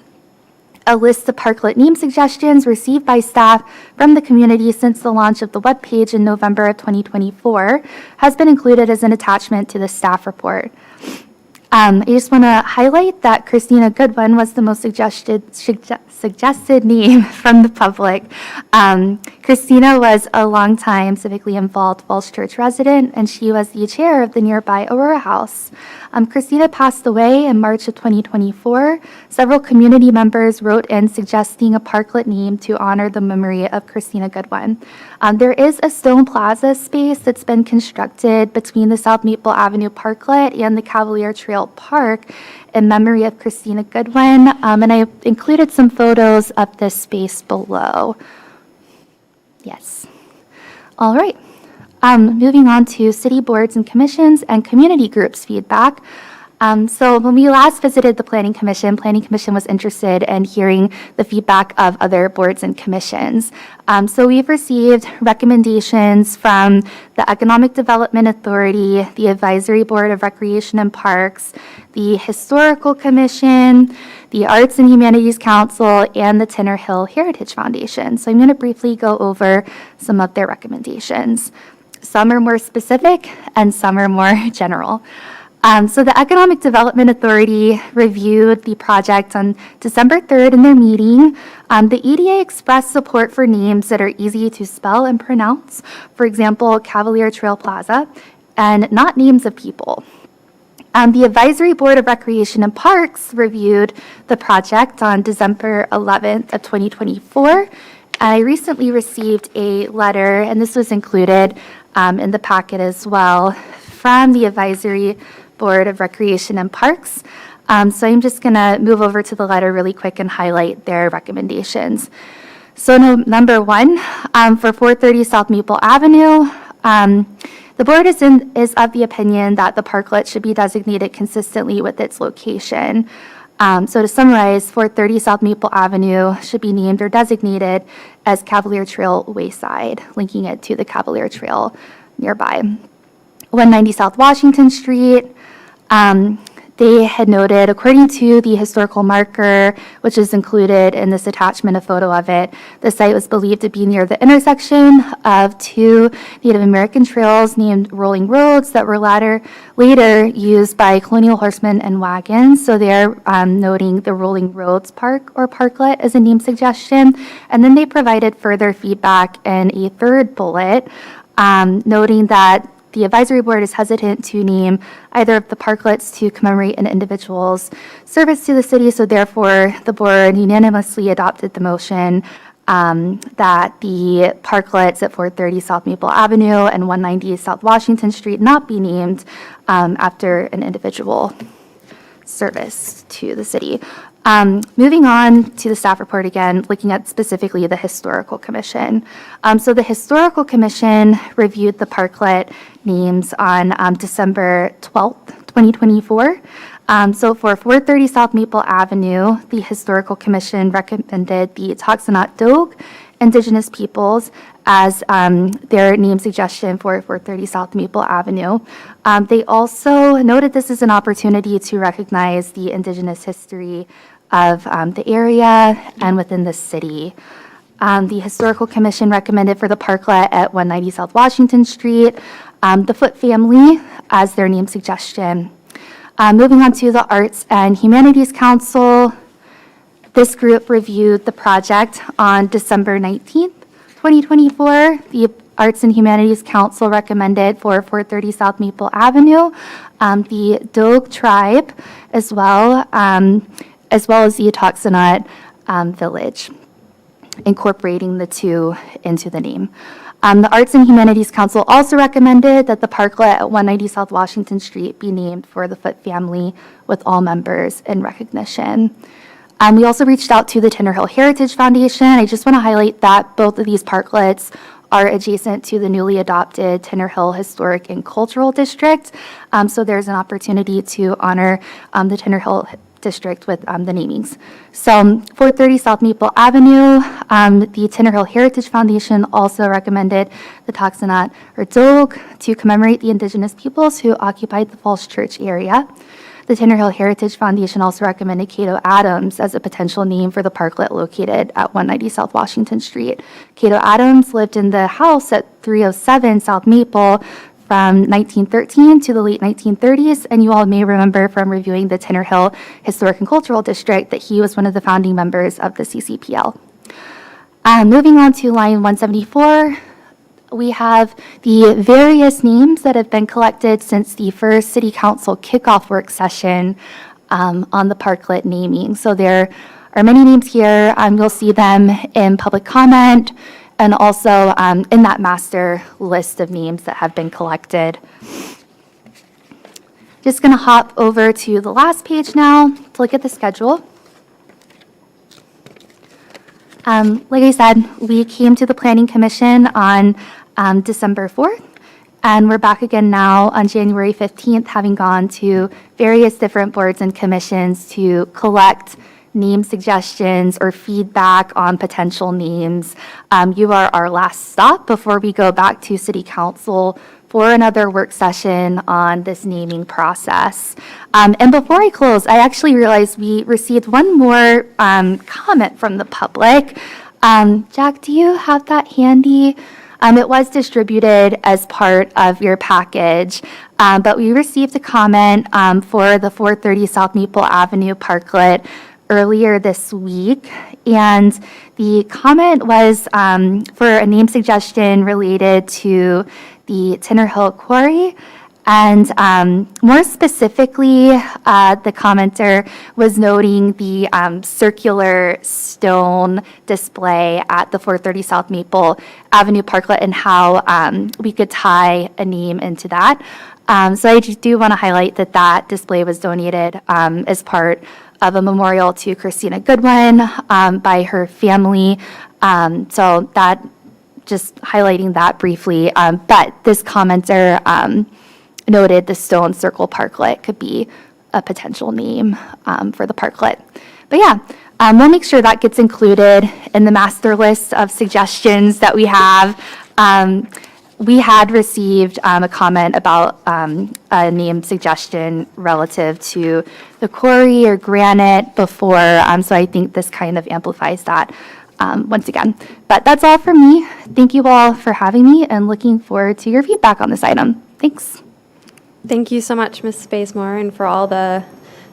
A list of parklet name suggestions received by staff from the community since the launch of the webpage in November of 2024 has been included as an attachment to the staff report. I just want to highlight that Christina Goodwin was the most suggested name from the public. Christina was a longtime civically involved Falls Church resident, and she was the chair of the nearby Aurora House. Christina passed away in March of 2024. Several community members wrote in suggesting a parklet name to honor the memory of Christina Goodwin. There is a stone plaza space that's been constructed between the South Maple Avenue parklet and the Cavalier Trail Park in memory of Christina Goodwin, and I included some photos of this space below. Yes. All right. Moving on to city boards and commissions and community groups feedback. So when we last visited the Planning Commission was interested in hearing the feedback of other boards and commissions. So we've received recommendations from the Economic Development Authority, the Advisory Board of Recreation and Parks, the Historical Commission, the Arts and Humanities Council, and the Tinner Hill Heritage Foundation. So I'm going to briefly go over some of their recommendations. Some are more specific and some are more general. So the Economic Development Authority reviewed the project on December 3rd in their meeting. The EDA expressed support for names that are easy to spell and pronounce, for example, Cavalier Trail Plaza, and not names of people. The Advisory Board of Recreation and Parks reviewed the project on December 11th of 2024. I recently received a letter, and this was included in the packet as well, from the Advisory Board of Recreation and Parks. So I'm just going to move over to the letter really quick and highlight their recommendations. So number 1, for 430 South Maple Avenue, the board is of the opinion that the parklet should be designated consistently with its location. So to summarize, 430 South Maple Avenue should be named or designated as Cavalier Trail Wayside, linking it to the Cavalier Trail nearby. 190 South Washington Street, they had noted, according to the historical marker, which is included in this attachment, a photo of it, the site was believed to be near the intersection of two Native American trails named Rolling Roads that were later used by colonial horsemen and wagons. So they're noting the Rolling Roads Park or parklet as a name suggestion. And then they provided further feedback in a third bullet, noting that the advisory board is hesitant to name either of the parklets to commemorate an individual's service to the city, so therefore the board unanimously adopted the motion that the parklets at 430 South Maple Avenue and 190 South Washington Street not be named after an individual service to the city. Moving on to the staff report again, looking at specifically the Historical Commission. So the Historical Commission reviewed the parklet names on December 12th, 2024. So for 430 South Maple Avenue, the Historical Commission recommended the Toxinot Dogue Indigenous Peoples as their name suggestion for 430 South Maple Avenue. They also noted this as an opportunity to recognize the Indigenous history of the area and within the city. The Historical Commission recommended for the parklet at 190 South Washington Street, the Foote family as their name suggestion. Moving on to the Arts and Humanities Council, this group reviewed the project on December 19th, 2024. The Arts and Humanities Council recommended for 430 South Maple Avenue, the Dogue tribe, as well as the Atoxinot village, incorporating the two into the name. The Arts and Humanities Council also recommended that the parklet at 190 South Washington Street be named for the Foote family with all members in recognition. We also reached out to the Tinner Hill Heritage Foundation. I just want to highlight that both of these parklets are adjacent to the newly adopted Tinner Hill Historic and Cultural District. So there's an opportunity to honor the Tinner Hill District with the namings. So 430 South Maple Avenue, the Tinner Hill Heritage Foundation also recommended the Toxinot or Dogue to commemorate the Indigenous peoples who occupied the Falls Church area. The Tinner Hill Heritage Foundation also recommended Cato Adams as a potential name for the parklet located at 190 South Washington Street. Cato Adams lived in the house at 307 South Maple from 1913 to the late 1930s, and you all may remember from reviewing the Tinner Hill Historic and Cultural District that he was one of the founding members of the CCPL. Moving on to line 174, we have the various names that have been collected since the first City Council kickoff work session on the parklet naming. So there are many names here. You'll see them in public comment and also in that master list of names that have been collected. Just going to hop over to the last page now to look at the schedule. Like I said, we came to the Planning Commission on December 4th, and we're back again now on January 15th, having gone to various different boards and commissions to collect name suggestions or feedback on potential names. You are our last stop before we go back to City Council for another work session on this naming process. And before I close, I actually realized we received one more comment from the public. Jack, do you have that handy? It was distributed as part of your package, but we received a comment for the 430 South Maple Avenue parklet earlier this week, and the comment was for a name suggestion related to the Tinner Hill Quarry. And more specifically, the commenter was noting the circular stone display at the 430 South Maple Avenue parklet and how we could tie a name into that. So I just do want to highlight that that display was donated as part of a memorial to Christina Goodwin by her family. So that, just highlighting that briefly. But this commenter noted the stone circle parklet could be a potential name for the parklet. But yeah, we'll make sure that gets included in the master list of suggestions that we have. We had received a comment about a name suggestion relative to the quarry or granite before, so I think this kind of amplifies that once again. But that's all from me. Thank you all for having me and looking forward to your feedback on this item. Thanks. Thank you so much, Ms. Bazemore, and for all the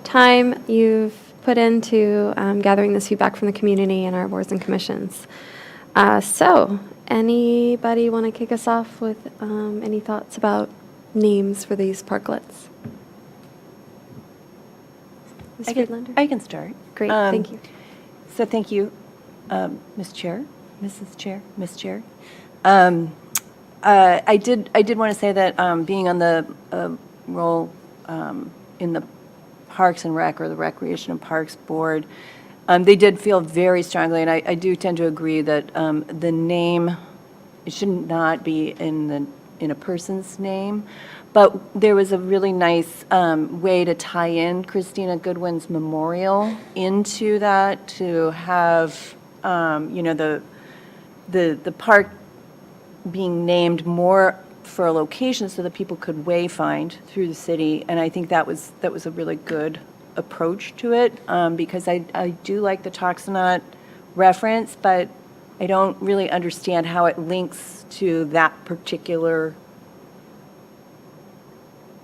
time you've put into gathering this feedback from the community and our boards and commissions. So, anybody want to kick us off with any thoughts about names for these parklets? Ms. Friedlander? I can start. Great, thank you. So thank you, Ms. Chair, Mrs. Chair, Ms. Chair. I did want to say that being on the role in the Parks and Rec, or the Recreation and Parks Board, they did feel very strongly, and I do tend to agree that the name should not be in a person's name. But there was a really nice way to tie in Christina Goodwin's memorial into that, to have the park being named more for a location so that people could wayfind through the city. And I think that was a really good approach to it, because I do like the Toxinot reference, but I don't really understand how it links to that particular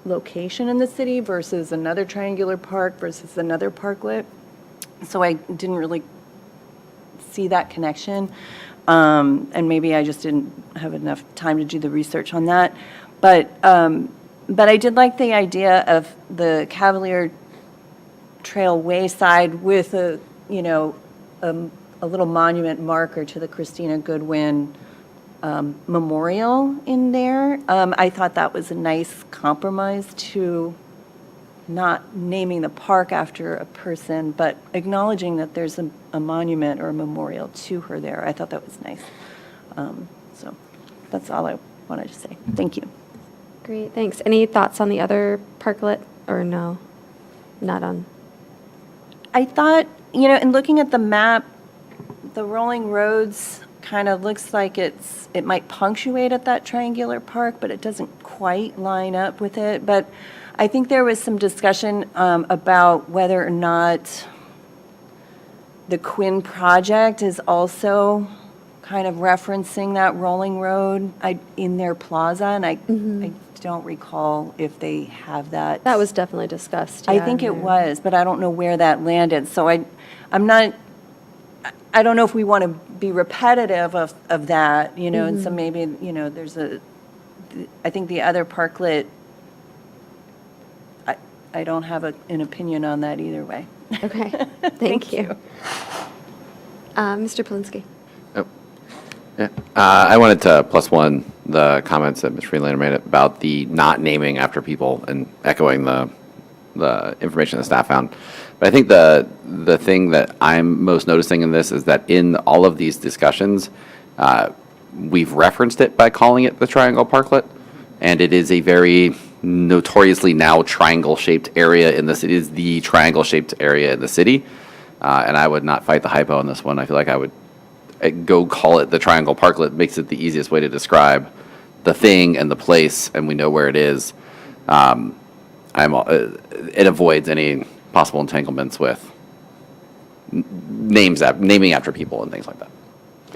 location in the city versus another triangular park versus another parklet. So I didn't really see that connection. And maybe I just didn't have enough time to do the research on that. But I did like the idea of the Cavalier Trail wayside with a little monument marker to the Christina Goodwin memorial in there. I thought that was a nice compromise to not naming the park after a person, but acknowledging that there's a monument or a memorial to her there. I thought that was nice. So that's all I wanted to say. Thank you. Great, thanks. Any thoughts on the other parklet, or no? Not on? I thought, in looking at the map, the Rolling Roads kind of looks like it might punctuate at that triangular park, but it doesn't quite line up with it. But I think there was some discussion about whether or not the Quinn project is also kind of referencing that Rolling Road in their plaza, and I don't recall if they have that. That was definitely discussed. I think it was, but I don't know where that landed. So I don't know if we want to be repetitive of that, and so maybe, I think the other parklet, I don't have an opinion on that either way. Okay, thank you. Mr. Polinsky. Oh, yeah. I wanted to plus one the comments that Ms. Friedlander made about the not naming after people and echoing the information the staff found. But I think the thing that I'm most noticing in this is that in all of these discussions, we've referenced it by calling it the Triangle Parklet, and it is a very notoriously now triangle-shaped area in the city. It is the triangle-shaped area in the city, and I would not fight the hypo on this one. I feel like I would go call it the Triangle Parklet. Makes it the easiest way to describe the thing and the place, and we know where it is. It avoids any possible entanglements with naming after people and things like that.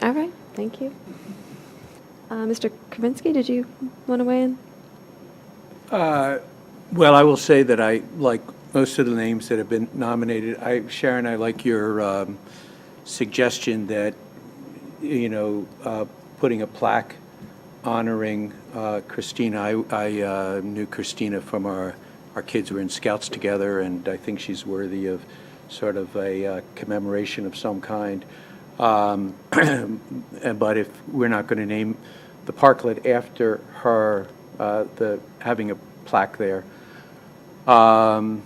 All right, thank you. Mr. Kravinsky, did you want to weigh in? Well, I will say that I like most of the names that have been nominated. Sharon, I like your suggestion that, putting a plaque honoring Christina. I knew Christina from our kids were in Scouts together, and I think she's worthy of sort of a commemoration of some kind. But if we're not going to name the parklet after her, having a plaque there, and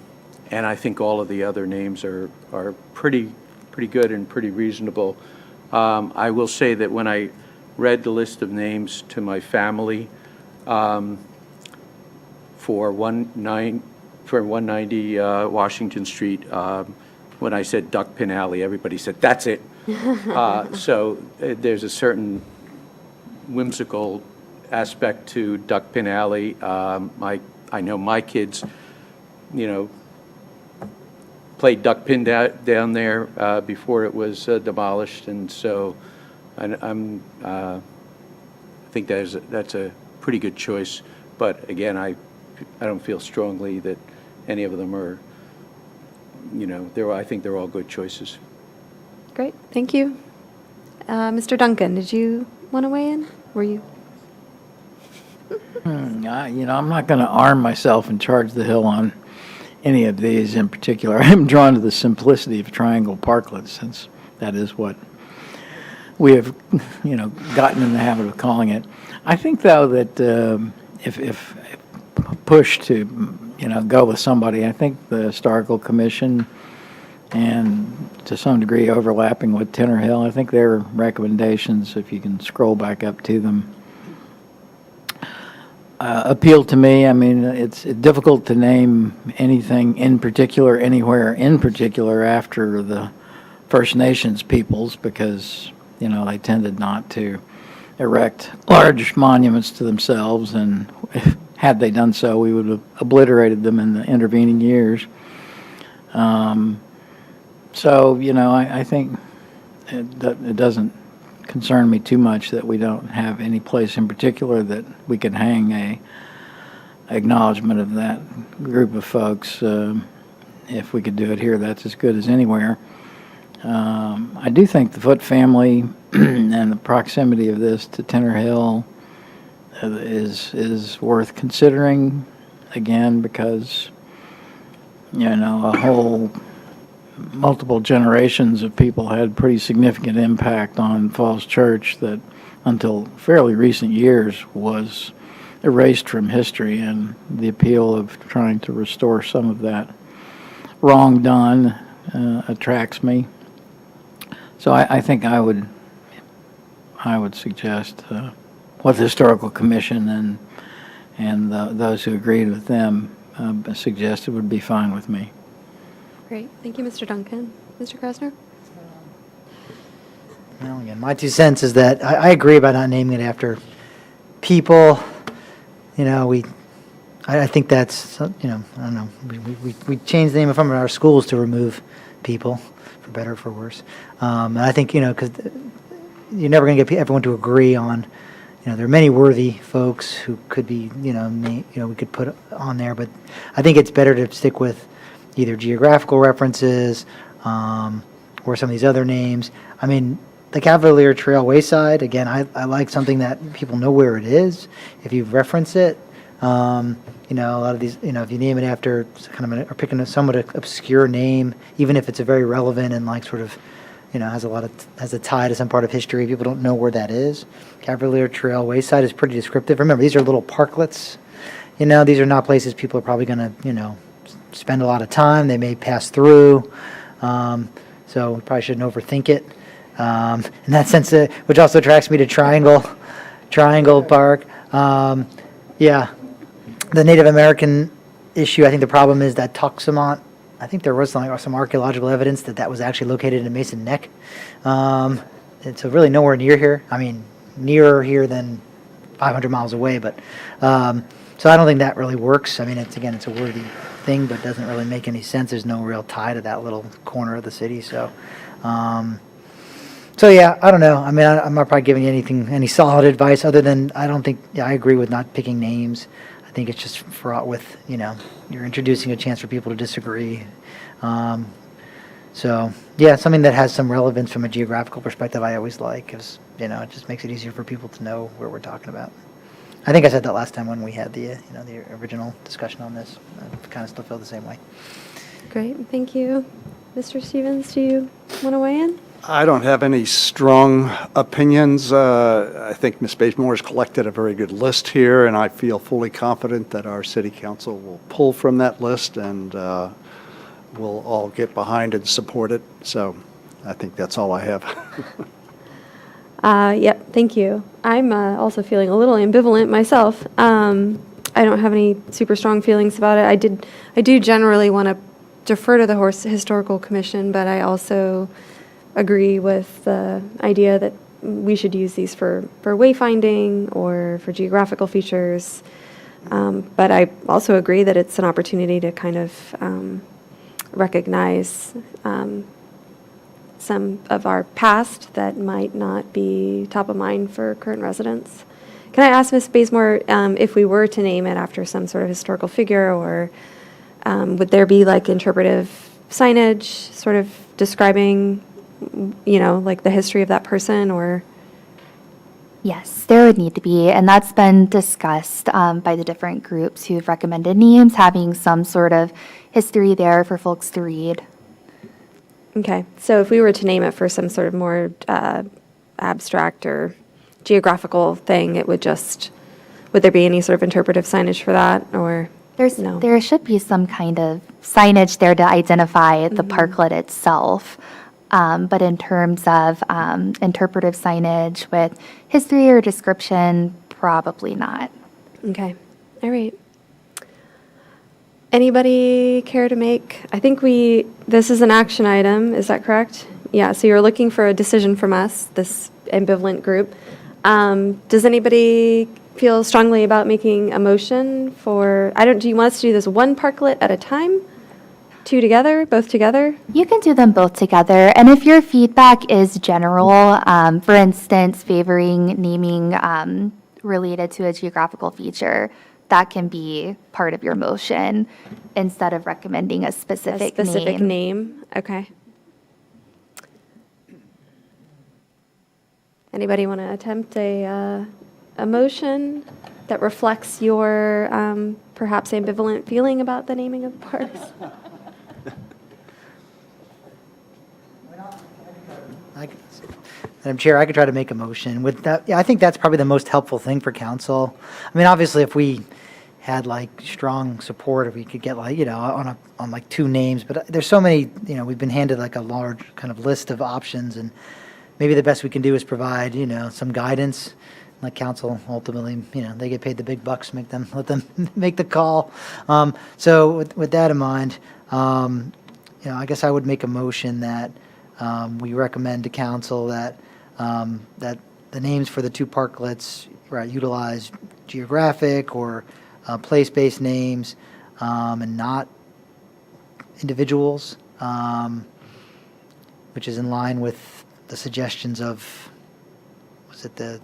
I think all of the other names are pretty good and pretty reasonable. I will say that when I read the list of names to my family for for 190 Washington Street. When I said Duck Pin Alley, everybody said, "That's it." So there's a certain whimsical aspect to Duck Pin Alley. I know my kids, played duck pin down there before it was demolished, and so I think that's a pretty good choice. But again, I don't feel strongly that any of them are, I think they're all good choices. Great, thank you. Mr. Duncan, did you want to weigh in? Were you? I'm not going to arm myself and charge the hill on any of these in particular. I'm drawn to the simplicity of Triangle Parklet, since that is what we have, gotten in the habit of calling it. I think, though, that if pushed to, go with somebody, I think the Historical Commission, and to some degree overlapping with Tenor Hill, I think their recommendations, if you can scroll back up to them, appeal to me. I mean, it's difficult to name anything in particular, anywhere in particular, after the First Nations peoples, because, they tended not to erect large monuments to themselves, and had they done so, we would have obliterated them in the intervening years. So, I think it doesn't concern me too much that we don't have any place in particular that we can hang a acknowledgement of that group of folks. If we could do it here, that's as good as anywhere. I do think the Foote family and the proximity of this to Tenor Hill is worth considering, again, because, a whole multiple generations of people had pretty significant impact on Falls Church that until fairly recent years was erased from history, and the appeal of trying to restore some of that wrong done attracts me. So I think I would suggest what the Historical Commission and those who agreed with them suggested would be fine with me. Great, thank you, Mr. Duncan. Mr. Krasner? Well, again, my 2 cents is that I agree about not naming it after people. I think that's, I don't know, we changed the name of some of our schools to remove people, for better or for worse. And I think, because you're never going to get everyone to agree on, there are many worthy folks who could be, we could put on there, but I think it's better to stick with either geographical references or some of these other names. I mean, the Cavalier Trail Wayside, again, I like something that people know where it is. If you reference it, a lot of these, if you name it after kind of or picking a somewhat obscure name, even if it's a very relevant and like sort of, has a tie to some part of history, people don't know where that is. Cavalier Trail Wayside is pretty descriptive. Remember, these are little parklets. These are not places people are probably going to, spend a lot of time. They may pass through. So we probably shouldn't overthink it. In that sense, which also attracts me to Triangle Park. Yeah, the Native American issue, I think the problem is that Tuxamont, I think there was some archaeological evidence that was actually located in Mason Neck. And so really nowhere near here. I mean, nearer here than 500 miles away, but so I don't think that really works. I mean, it's a worthy thing, but doesn't really make any sense. There's no real tie to that little corner of the city. So, yeah, I don't know. I mean, I'm not probably giving you any solid advice other than I don't think, I agree with not picking names. I think it's just fraught with, you're introducing a chance for people to disagree. So, yeah, something that has some relevance from a geographical perspective I always like, because, it just makes it easier for people to know where we're talking about. I think I said that last time when we had the original discussion on this. I kind of still feel the same way. Great, thank you. Mr. Stevens, do you want to weigh in? I don't have any strong opinions. I think Ms. Bazemore has collected a very good list here, and I feel fully confident that our city council will pull from that list, and we'll all get behind and support it. So I think that's all I have. Yep, thank you. I'm also feeling a little ambivalent myself. I don't have any super strong feelings about it. I do generally want to defer to the Historical Commission, but I also agree with the idea that we should use these for wayfinding or for geographical features. But I also agree that it's an opportunity to kind of recognize some of our past that might not be top of mind for current residents. Can I ask Ms. Bazemore if we were to name it after some sort of historical figure, or would there be like interpretive signage sort of describing, like the history of that person, or? Yes, there would need to be, and that's been discussed by the different groups who've recommended names, having some sort of history there for folks to read. Okay, so if we were to name it for some sort of more abstract or geographical thing, would there be any sort of interpretive signage for that, or no? There should be some kind of signage there to identify the parklet itself. But in terms of interpretive signage with history or description, probably not. Okay, all right. Anybody care to make, I think this is an action item, is that correct? Yeah, so you're looking for a decision from us, this ambivalent group. Does anybody feel strongly about making a motion for, do you want us to do this one parklet at a time? Two together, both together? You can do them both together, and if your feedback is general, for instance, favoring naming related to a geographical feature, that can be part of your motion instead of recommending a specific name. Okay. Anybody want to attempt a motion that reflects your perhaps ambivalent feeling about the naming of parks? Madam Chair, I could try to make a motion with that. Yeah, I think that's probably the most helpful thing for council. I mean, obviously, if we had like strong support, if we could get like, on like two names, but there's so many, we've been handed like a large kind of list of options, and maybe the best we can do is provide, some guidance. Like council, ultimately, they get paid the big bucks, let them make the call. So with that in mind, I guess I would make a motion that we recommend to council that that the names for the two parklets utilize geographic or place-based names and not individuals, which is in line with the suggestions of, was it the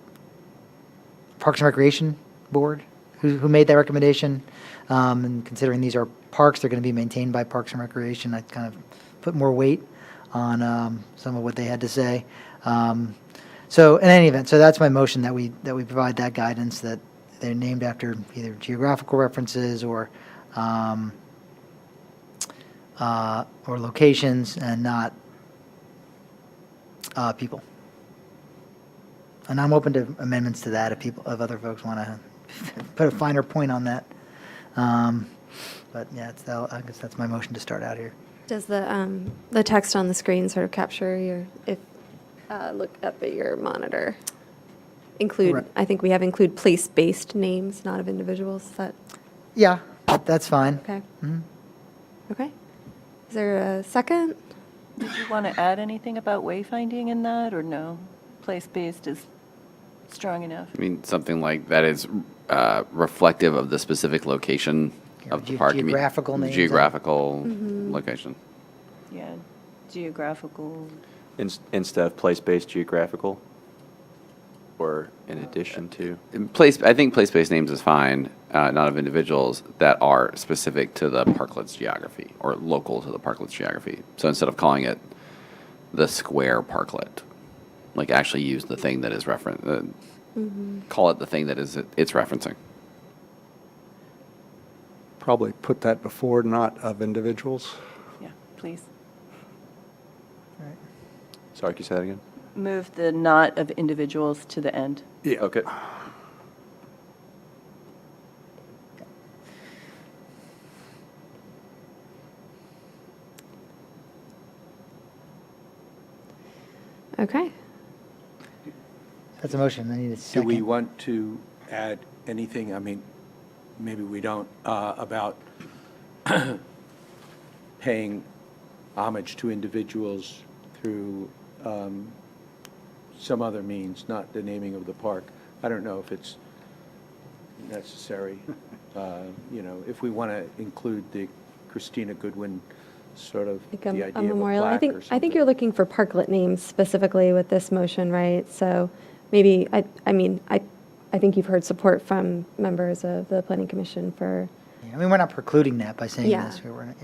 Parks and Recreation Board who made that recommendation? And considering these are parks, they're going to be maintained by Parks and Recreation, I kind of put more weight on some of what they had to say. So in any event, so that's my motion, that we provide that guidance, that they're named after either geographical references or locations and not people. And I'm open to amendments to that if other folks want to put a finer point on that. But yeah, I guess that's my motion to start out here. Does the text on the screen sort of capture look up at your monitor? Right. I think we have include place-based names, not of individuals. Is that Yeah, that's fine. okay? Mhm. Okay. Is there a second? Did you want to add anything about wayfinding in that, or no? Place-based is strong enough. I mean, something like that is reflective of the specific location of the park. I mean, Geographical names. Geographical location. Yeah, geographical. Instead of place-based geographical? Or in addition to? I think place-based names is fine, not of individuals that are specific to the parklet's geography or local to the parklet's geography. So instead of calling it the square parklet, like actually use the thing that is call it the thing that it's referencing. Probably put that before not of individuals. Yeah, please. Sorry, can you say that again? Move the not of individuals to the end. Yeah. Okay. Okay. That's a motion. I need a second. Do we want to add anything? I mean, maybe we don't, about paying homage to individuals through some other means, not the naming of the park. I don't know if it's necessary, if we want to include the Christina Goodwin sort of Like the idea a of a memorial. plaque or I think something. you're looking for parklet names specifically with this motion, right? So maybe, I think you've heard support from members of the Planning Commission for, I mean, we're not precluding that by saying Yeah. this. We're not-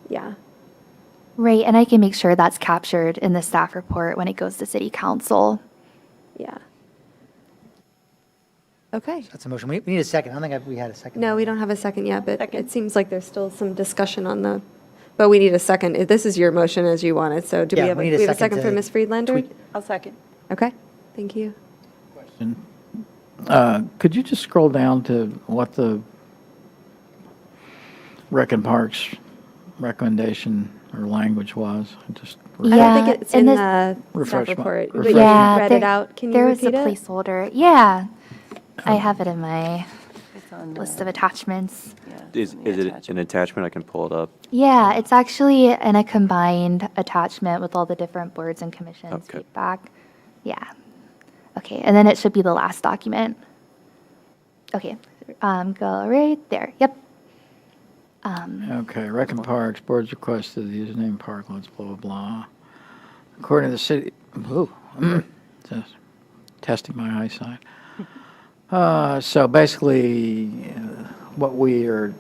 yeah. Right, and I can make sure that's captured in the staff report when it goes to city council. Yeah. Okay. That's a motion. We need a second. I don't think we had a second. No, we don't have a second yet, but it seems like there's still some discussion on but we need a second. This is your motion as you want it, so do we Yeah, have we need we a have a second second for to Ms. Friedlander? tweak. I'll second. Okay, thank you. Could you just scroll down to what the Rec and Parks recommendation or language was? I don't think it's in this- the staff Refresh my- report. But refresh you Yeah, read it out. Can you there was a repeat it? placeholder. Yeah, I have it in my It's on list the- of attachments. yeah, Is in the it an attachment. attachment? I can pull it up. Yeah, it's actually in a combined attachment with all the different boards and commissions Okay. feedback. Yeah. Okay, and then it should be the last document. Okay, go right there. Yep. Okay, Rec and Parks, boards requested the username parklets, blah, blah, blah. According to the city, just testing my eyesight. So basically, what we are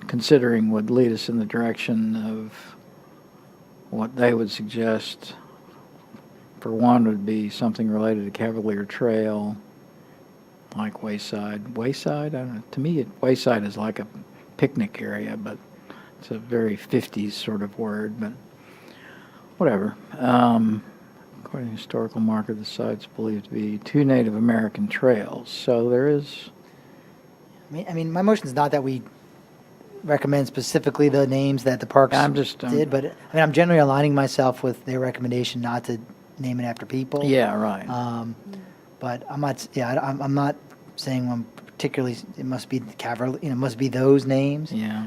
considering would lead us in the direction of what they would suggest. For one, would be something related to Cavalier Trail, like Wayside. Wayside, I don't know, to me, Wayside is like a picnic area, but it's a very 50s sort of word, but whatever. According to historical marker, the site's believed to be 2 Native American trails. So there is, I mean, my motion is not that we recommend specifically the names that the parks I'm just, did, but, I mean, I'm generally aligning myself with their recommendation not to name it after people. yeah, right. But I'm not, I'm not saying one particularly, it must be Cavalier, it must be those names. Yeah.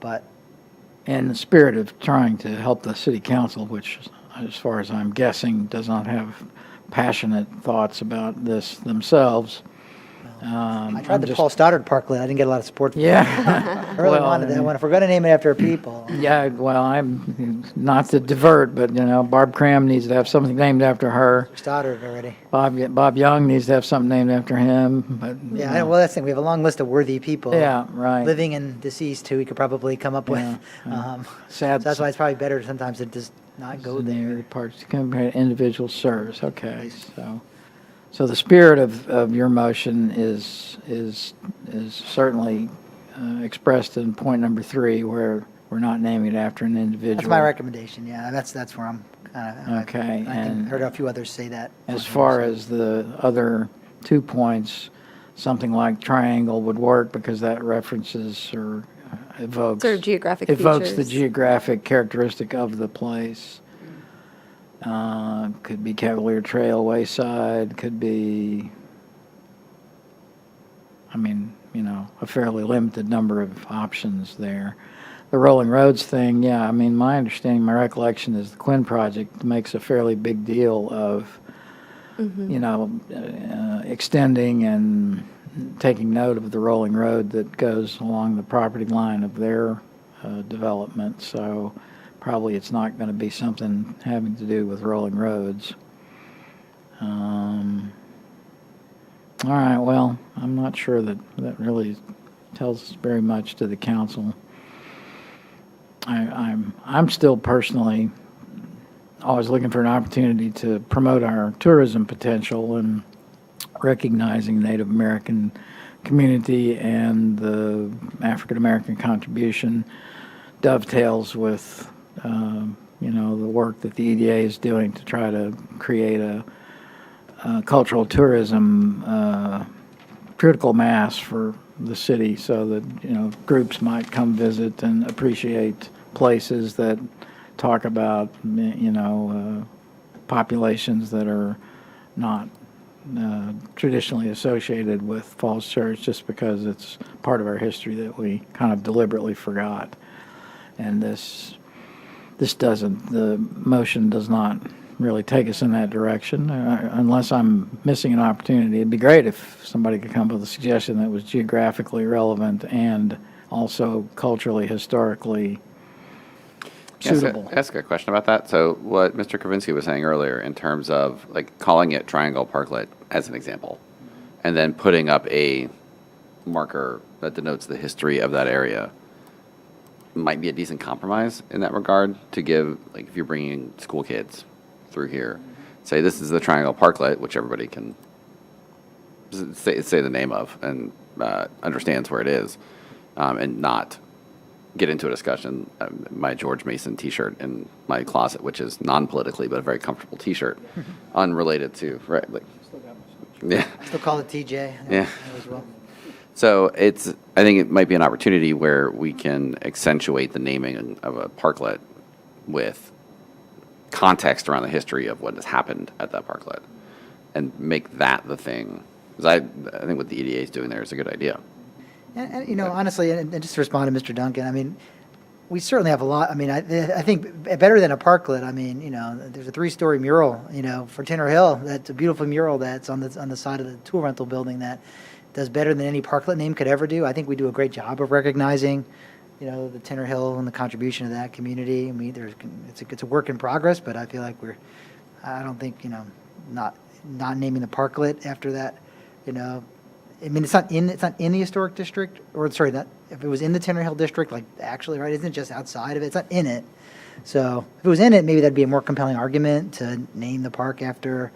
But In the spirit of trying to help the city council, which, as far as I'm guessing, does not have passionate thoughts about this themselves. I tried the Paul Stoddard Parklet. I didn't get a lot of support for Yeah. that. I really Well, wanted that one. If we're going to name it after people. Yeah, well, I'm, not to divert, but, Barb Cram needs to have something named after her. Stoddard already. Bob Young needs to have something named after him, but. Yeah, well, that's the thing. We have a long list of worthy people. Yeah, right. Living and deceased, too, we could probably come up with. Yeah, So Sad. that's why it's probably better sometimes to just not go there. Parts to compare individual service, okay, so the spirit of your motion is certainly expressed in point number 3, where we're not naming it after an individual. That's my recommendation, yeah. That's where I'm kind of. Okay, I and heard a few others say that. As far as the other 2 points, something like triangle would work because that references or evokes. Sort of geographic evokes the features. geographic characteristic of the place. Could be Cavalier Trail, Wayside, could be, a fairly limited number of options there. The Rolling Roads thing, yeah, my understanding, my recollection is the Quinn Project makes a fairly big deal of, extending and taking note of the rolling road that goes along the property line of their development. So probably it's not going to be something having to do with rolling roads. All right, well, I'm not sure that really tells us very much to the council. I'm still personally always looking for an opportunity to promote our tourism potential and recognizing Native American community and the African American contribution dovetails with the work that the EDA is doing to try to create a cultural tourism critical mass for the city, so that groups might come visit and appreciate places that talk about populations that are not traditionally associated with Falls Church, just because it's part of our history that we kind of deliberately forgot. And this doesn't, the motion does not really take us in that direction, unless I'm missing an opportunity. It'd be great if somebody could come up with a suggestion that was geographically relevant and also culturally, historically suitable. Ask a question about that. So what Mr. Kravinsky was saying earlier in terms of like calling it Triangle Parklet as an example, and then putting up a marker that denotes the history of that area might be a decent compromise in that regard to give, like if you're bringing school kids through here, say this is the Triangle Parklet, which everybody can say the name of and understands where it is, and not get into a discussion. My George Mason T-shirt in my closet, which is non-politically but a very comfortable T-shirt, unrelated to right. Like, yeah. I still call it TJ. Yeah. As well. So I think it might be an opportunity where we can accentuate the naming of a parklet with context around the history of what has happened at that parklet, and make that the thing. Because I think what the EDA is doing there is a good idea. And you know, honestly, and just to respond to Mr. Duncan, I mean, we certainly have a lot. I mean, I think better than a parklet. I mean, you know, there's a 3-story mural, you know, for Tinner Hill. That's a beautiful mural that's on the side of the tool rental building that does better than any parklet name could ever do. I think we do a great job of recognizing, you know, the Tinner Hill and the contribution of that community. I mean, it's a work in progress, but I feel like I don't think, you know, not naming the parklet after that, you know. I mean, it's not in the historic district, or sorry, if it was in the Tinner Hill district, like actually, right, isn't it just outside of it? It's not in it. So if it was in it, maybe that'd be a more compelling argument to name the park after,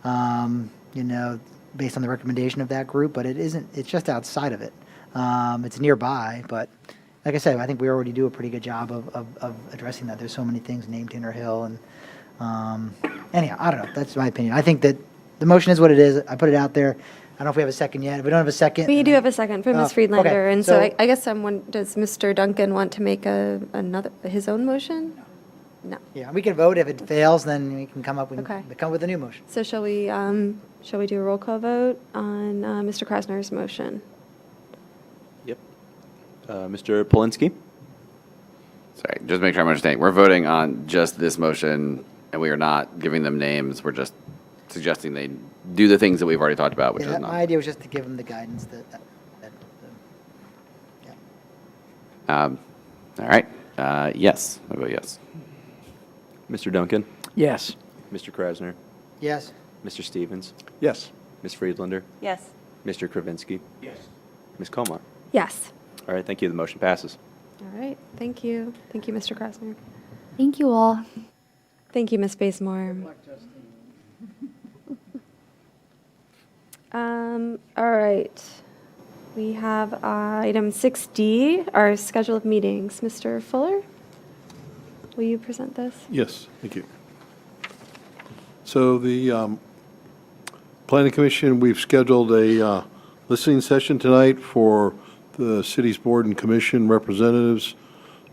you know, based on the recommendation of that group. But it isn't. It's just outside of it. It's nearby, but like I said, I think we already do a pretty good job of addressing that. There's so many things named Tinner Hill, and anyhow, I don't know. That's my opinion. I think that the motion is what it is. I put it out there. I don't know if we have a second yet. If we don't have a second. We do have a second from Ms. Oh, Friedlander, okay. and so So- I guess does Mr. Duncan want to make his own motion? No. Yeah, we can vote. If it fails, then we can come up Okay. with a new motion. So shall we do a roll call vote on Mr. Krasner's motion? Yep. Mr. Polinsky? Sorry, just make sure I'm understanding. We're voting on just this motion, and we are not giving them names. We're just suggesting they do the things that we've already talked about, which Yeah, is my not. idea was just to give them the guidance yeah. All right. Yes. I vote yes. Mr. Duncan? Yes. Mr. Krasner? Yes. Mr. Stevens? Yes. Ms. Friedlander? Yes. Mr. Kravinsky? Yes. Ms. Comont? Yes. All right, thank you. The motion passes. All right. Thank you. Thank you, Mr. Krasner. Thank you all. Thank you, Ms. Bazemore. All right. We have item 6D, our schedule of meetings. Mr. Fuller, will you present this? Yes, thank you. So the Planning Commission, we've scheduled a listening session tonight for the city's board and commission representatives.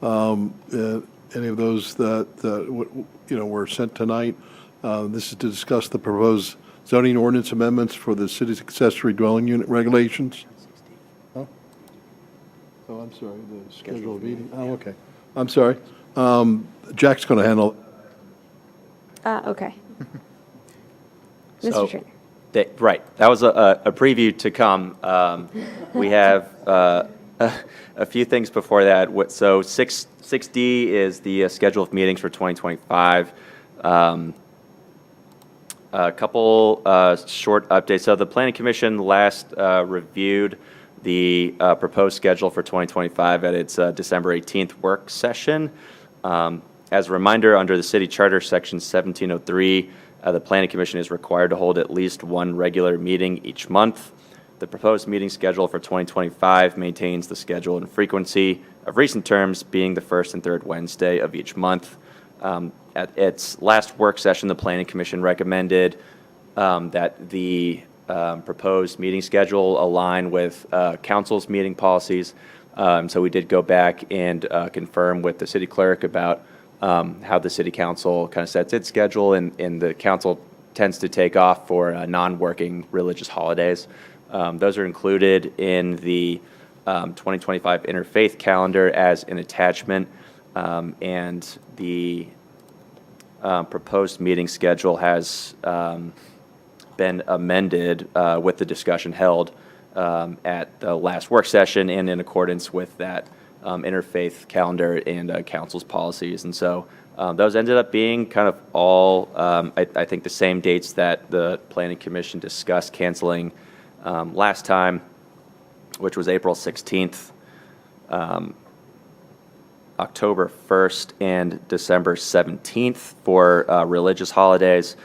Any of those that were sent tonight. This is to discuss the proposed zoning ordinance amendments for the city's accessory dwelling unit regulations. Oh, I'm sorry, the scheduled meeting. Oh, okay. I'm sorry. Jack's going to handle. Okay. So- Mr. Trainer. Right. That was a preview to come. We have a few things before that. So 6D is the schedule of meetings for 2025. A couple short updates. So the Planning Commission last reviewed the proposed schedule for 2025 at its December 18th work session. As a reminder, under the City Charter, Section 1703, the Planning Commission is required to hold at least one regular meeting each month. The proposed meeting schedule for 2025 maintains the schedule and frequency of recent terms, being the first and third Wednesday of each month. At its last work session, the Planning Commission recommended that the proposed meeting schedule align with council's meeting policies. So we did go back and confirm with the city clerk about how the city council kind of sets its schedule, and the council tends to take off for non-working religious holidays. Those are included in the 2025 interfaith calendar as an attachment, and the proposed meeting schedule has been amended with the discussion held at the last work session and in accordance with that interfaith calendar and council's policies. And so those ended up being kind of all, I think, the same dates that the Planning Commission discussed canceling last time, which was April 16th, October 1st, and December 17th for religious holidays.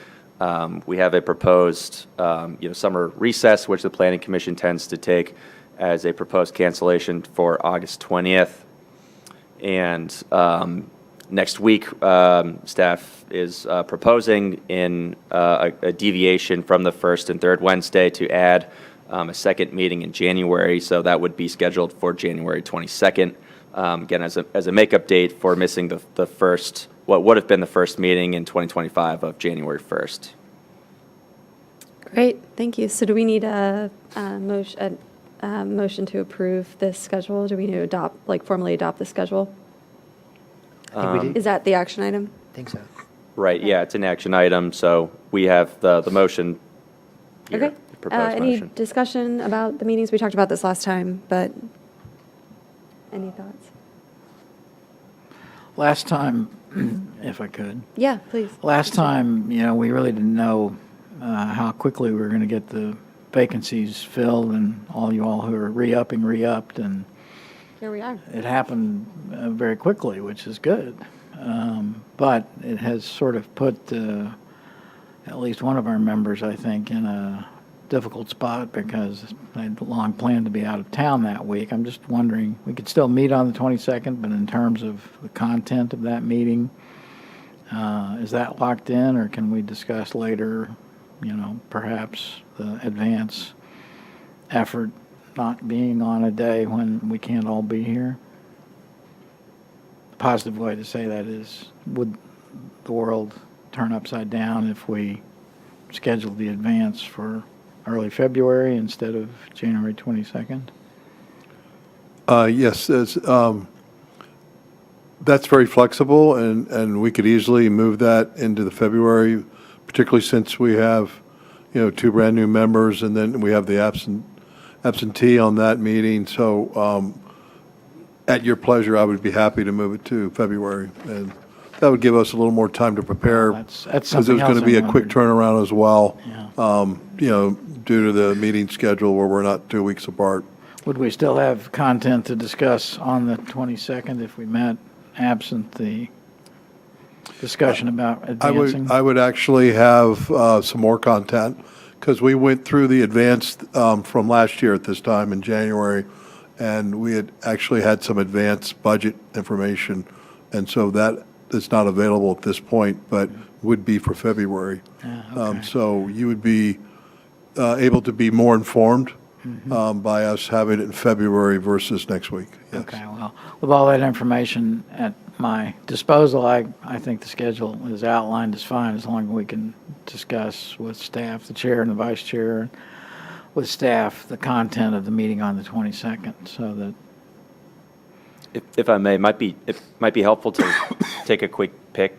We have a proposed, summer recess, which the Planning Commission tends to take as a proposed cancellation for August 20th. And next week, staff is proposing in a deviation from the first and third Wednesday to add a second meeting in January. So that would be scheduled for January 22nd. Again, as a makeup date for missing the first, what would have been the first meeting in 2025 of January 1st. Great, thank you. So do we need a motion to approve this schedule? Do we need to formally adopt the schedule? I think we do. Is that the action item? I think so. Right, yeah, it's an action item, so we have the motion here, Okay. the proposed Any motion. discussion about the meetings? We talked about this last time, but any thoughts? Last time, if I could, Yeah, please. last time, we really didn't know how quickly we were going to get the vacancies filled, and all you all who are re-upped, and Here we are. it happened very quickly, which is good. But it has sort of put at least one of our members, I think, in a difficult spot because I had long planned to be out of town that week. I'm just wondering, we could still meet on the 22nd, but in terms of the content of that meeting, is that locked in, or can we discuss later, perhaps the advance effort not being on a day when we can't all be here? The positive way to say that is, would the world turn upside down if we scheduled the advance for early February instead of January 22nd? Yes, that's very flexible, and we could easily move that into the February, particularly since we have, two brand-new members, and then we have the absentee on that meeting. So at your pleasure, I would be happy to move it to February, and that would give us a little more time to prepare. That's Because something there's else going to be I a quick wondered. turnaround as well, Yeah. due to the meeting schedule where we're not 2 weeks apart. Would we still have content to discuss on the 22nd if we met, absent the discussion about advancing? I would actually have some more content, because we went through the advanced from last year at this time in January, and we had actually had some advanced budget information, and so that is not available at this point, but would be for February. Okay. So you would be able to be more informed by us having it in February versus next week. Yes. Okay, well, with all that information at my disposal, I think the schedule is outlined as fine, as long as we can discuss with staff, the chair and the vice chair, with staff, the content of the meeting on the 22nd, so that, If I may, it might be helpful to take a quick peek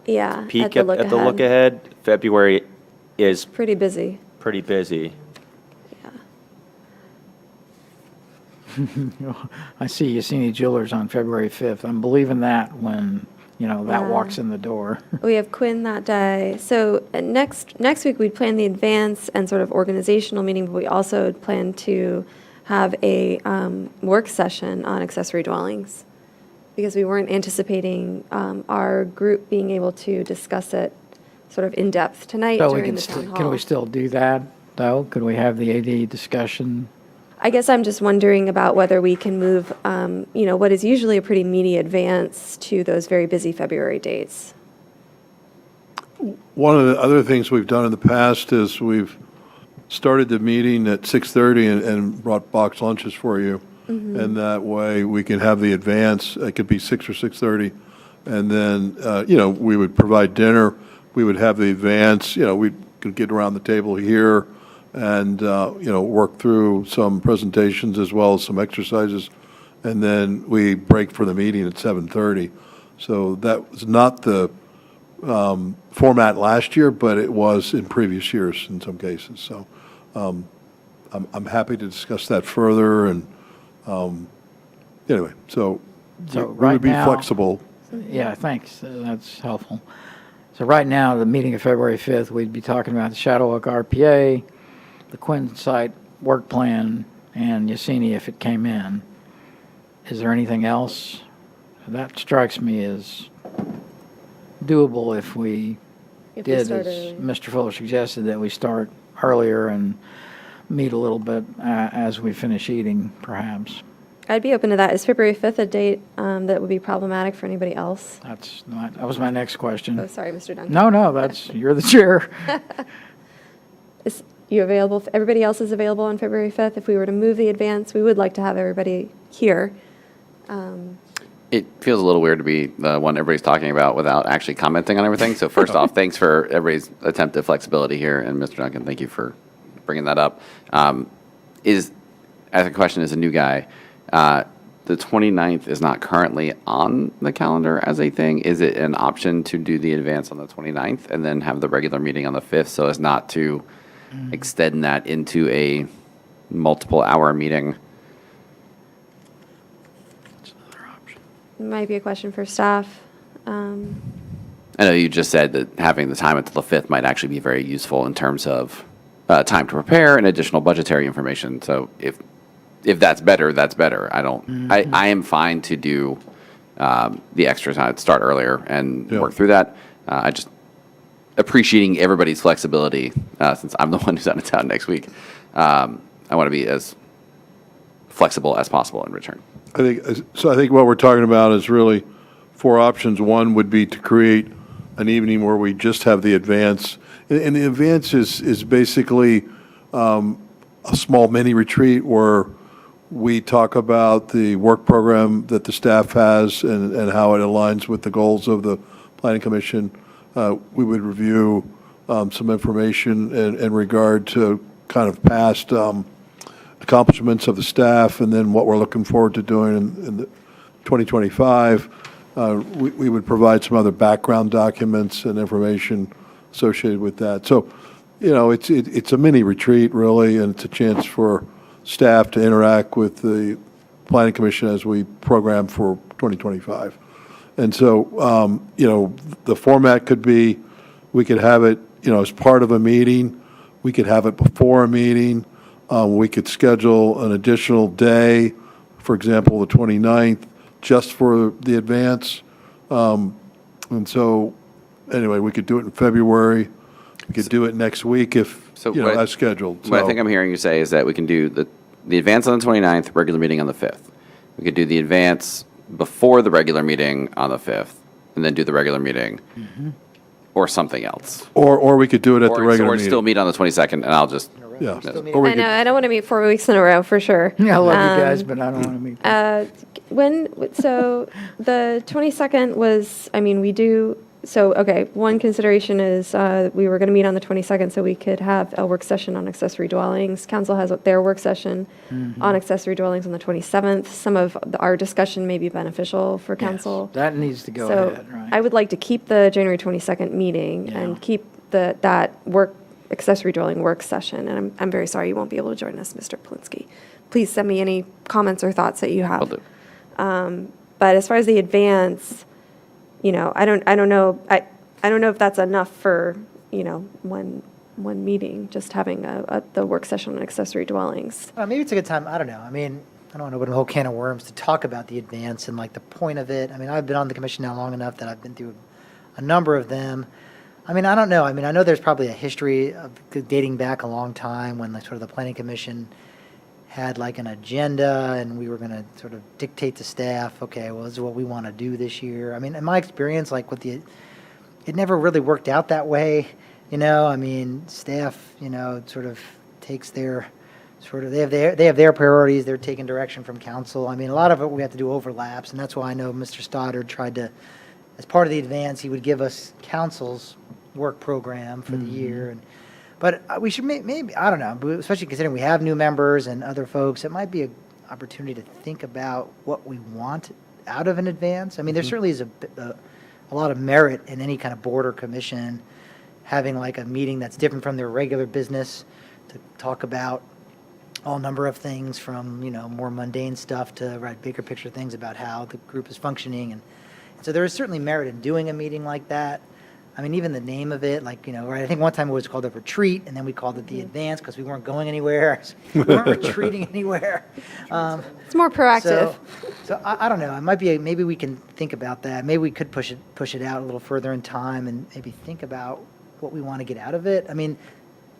Yeah. at the look ahead. February is Pretty busy. pretty busy. Yeah. I see Yassini Jewelers on February 5th. I'm believing that when, that Yeah. walks in the door. We have Quinn that day. So next week, we'd plan the advance and sort of organizational meeting, but we also had planned to have a work session on accessory dwellings, because we weren't anticipating our group being able to discuss it sort of in depth tonight So we during can, the town hall. can we still do that, though? Could we have the AD discussion? I guess I'm just wondering about whether we can move, what is usually a pretty meaty advance to those very busy February dates. One of the other things we've done in the past is we've started the meeting at 6:30 and brought box lunches for you. And that way, we can have the advance, it could be 6 or 6:30. And then, we would provide dinner, we would have the advance, we could get around the table here and, work through some presentations as well as some exercises, and then we break for the meeting at 7:30. So that was not the format last year, but it was in previous years in some cases. So I'm happy to discuss that further, and anyway, so we right would be now- flexible. Yeah, thanks. That's helpful. So right now, the meeting of February 5th, we'd be talking about the Shadow Oak RPA, the Quinn site work plan, and Yesenia if it came in. Is there anything else? That strikes me as doable if we If we did, start as early. Mr. Fuller suggested, that we start earlier and meet a little bit as we finish eating, perhaps. I'd be open to that. Is February 5th a date that would be problematic for anybody else? That was my next question. Oh, sorry, Mr. Duncan. No, you're the chair. Is you available? Everybody else is available on February 5th. If we were to move the advance, we would like to have everybody here. It feels a little weird to be the one everybody's talking about without actually commenting on everything. So first off, thanks for everybody's attempt at flexibility here. And Mr. Duncan, thank you for bringing that up. As a question as a new guy, the 29th is not currently on the calendar as a thing. Is it an option to do the advance on the 29th and then have the regular meeting on the 5th so as not to extend that into a multiple hour meeting? Might be a question for staff. I know you just said that having the time until the 5th might actually be very useful in terms of time to prepare and additional budgetary information. So if that's better, that's better. I am fine to do the extra time, start earlier and work through that. I just appreciating everybody's flexibility since I'm the one who's out of town next week. I want to be as flexible as possible in return. I think what we're talking about is really 4 options. One would be to create an evening where we just have the advance. And the advance is basically a small mini retreat where we talk about the work program that the staff has and how it aligns with the goals of the Planning Commission. We would review some information in regard to kind of past accomplishments of the staff and then what we're looking forward to doing in the 2025. We would provide some other background documents and information associated with that. So, it's a mini retreat really, and it's a chance for staff to interact with the Planning Commission as we program for 2025. And so, the format could be, we could have it, as part of a meeting. We could have it before a meeting. We could schedule an additional day, for example, the 29th, just for the advance. And so, anyway, we could do it in February. We could do it next week if, as scheduled. What I think I'm hearing you say is that we can do the advance on the 29th, regular meeting on the 5th. We could do the advance before the regular meeting on the 5th, and then do the regular meeting, or something else. Or we could do it at the regular Or meeting. still meet on the 22nd, and I'll just. Yeah. meet- Or we I know, could- I don't want to meet 4 weeks in a row, for sure. Yeah, I love you guys, but I don't want to meet. So the 22nd was, one consideration is we were going to meet on the 22nd so we could have a work session on accessory dwellings. Council has their work session on accessory dwellings on the 27th. Some of our discussion may be beneficial for council. Yes, that needs to go So ahead, right? I would like to keep the January 22nd meeting and keep that accessory dwelling work session. And I'm very sorry you won't be able to join us, Mr. Polinsky. Please send me any comments or thoughts that you have. Will do. But as far as the advance, I don't know. I don't know if that's enough for one meeting, just having the work session on accessory dwellings. Maybe it's a good time. I don't know. I don't want to open a whole can of worms to talk about the advance and like the point of it. I've been on the commission now long enough that I've been through a number of them. I don't know. I know there's probably a history of dating back a long time when the Planning Commission had like an agenda and we were going to sort of dictate to staff, okay, well, this is what we want to do this year. In my experience, it never really worked out that way. Staff, sort of takes their they have their priorities. They're taking direction from council. A lot of it we have to do overlaps, and that's why I know Mr. Stoddard tried to, as part of the advance, he would give us council's work program for the year. But we should maybe, I don't know, but especially considering we have new members and other folks, it might be an opportunity to think about what we want out of an advance. I mean, there certainly is a lot of merit in any kind of board or commission having like a meeting that's different from their regular business to talk about all number of things from, more mundane stuff to bigger picture things about how the group is functioning. And so there is certainly merit in doing a meeting like that. I mean, even the name of it, I think one time it was called a retreat, and then we called it the advance because we weren't going anywhere. We weren't retreating anywhere. It's more proactive. So I don't know. It might be maybe we can think about that. Maybe we could push it out a little further in time and maybe think about what we want to get out of it. I mean,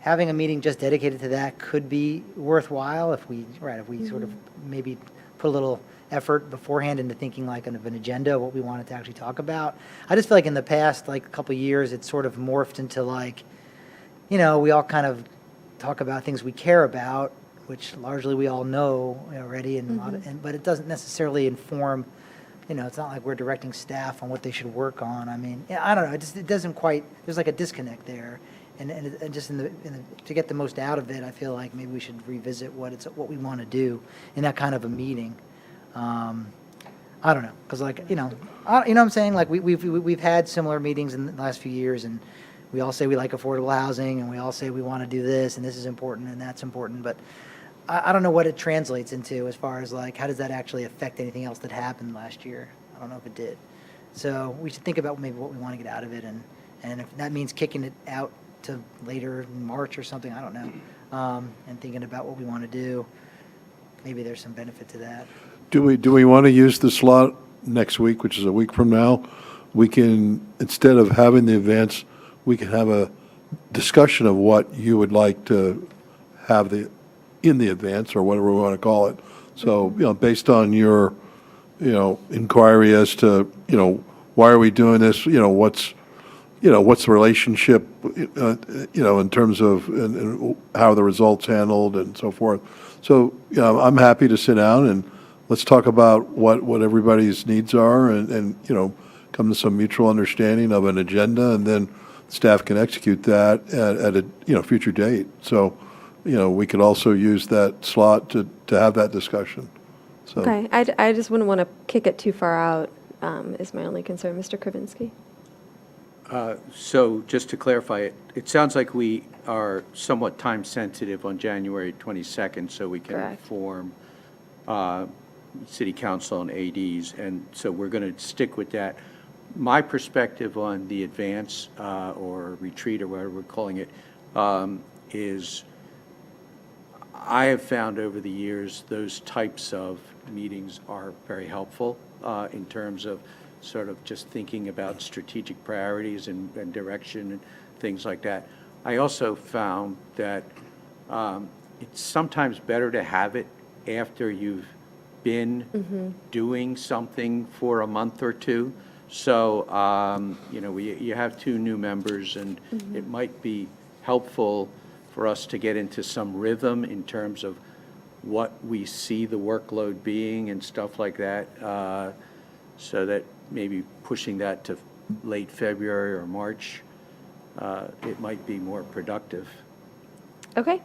having a meeting just dedicated to that could be worthwhile if we sort of maybe put a little effort beforehand into thinking like of an agenda, what we wanted to actually talk about. I just feel like in the past, like a couple of years, it's sort of morphed into we all kind of talk about things we care about, which largely we all know already, but it doesn't necessarily inform. It's not like we're directing staff on what they should work on. I mean, I don't know. It doesn't quite. There's like a disconnect there, and just to get the most out of it, I feel like maybe we should revisit what we want to do in that kind of a meeting. I don't know, because you know what I'm saying? Like we've had similar meetings in the last few years, and we all say we like affordable housing, and we all say we want to do this, and this is important, and that's important, but I don't know what it translates into as far as how does that actually affect anything else that happened last year? I don't know if it did. So we should think about maybe what we want to get out of it, and if that means kicking it out to later in March or something, I don't know, and thinking about what we want to do. Maybe there's some benefit to that. Do we want to use the slot next week, which is a week from now? We can, instead of having the advance, we can have a discussion of what you would like to have in the advance, or whatever we want to call it. So, based on your, inquiry as to, why are we doing this? What's the relationship, in terms of and how the results handled and so forth. So, I'm happy to sit down and let's talk about what everybody's needs are and come to some mutual understanding of an agenda, and then staff can execute that at a, future date. So, we could also use that slot to have that discussion. So. Okay, I just wouldn't want to kick it too far out, is my only concern. Mr. Kravinsky? So just to clarify, it sounds like we are somewhat time-sensitive on January 22nd, so we can Correct. inform City Council and ADs, and so we're going to stick with that. My perspective on the advance or retreat or whatever we're calling it is I have found over the years those types of meetings are very helpful in terms of sort of just thinking about strategic priorities and direction and things like that. I also found that it's sometimes better to have it after you've been doing something for a month or two. So, you have two new members, and it might be helpful for us to get into some rhythm in terms of what we see the workload being and stuff like that, so that maybe pushing that to late February or March, it might be more productive. Okay.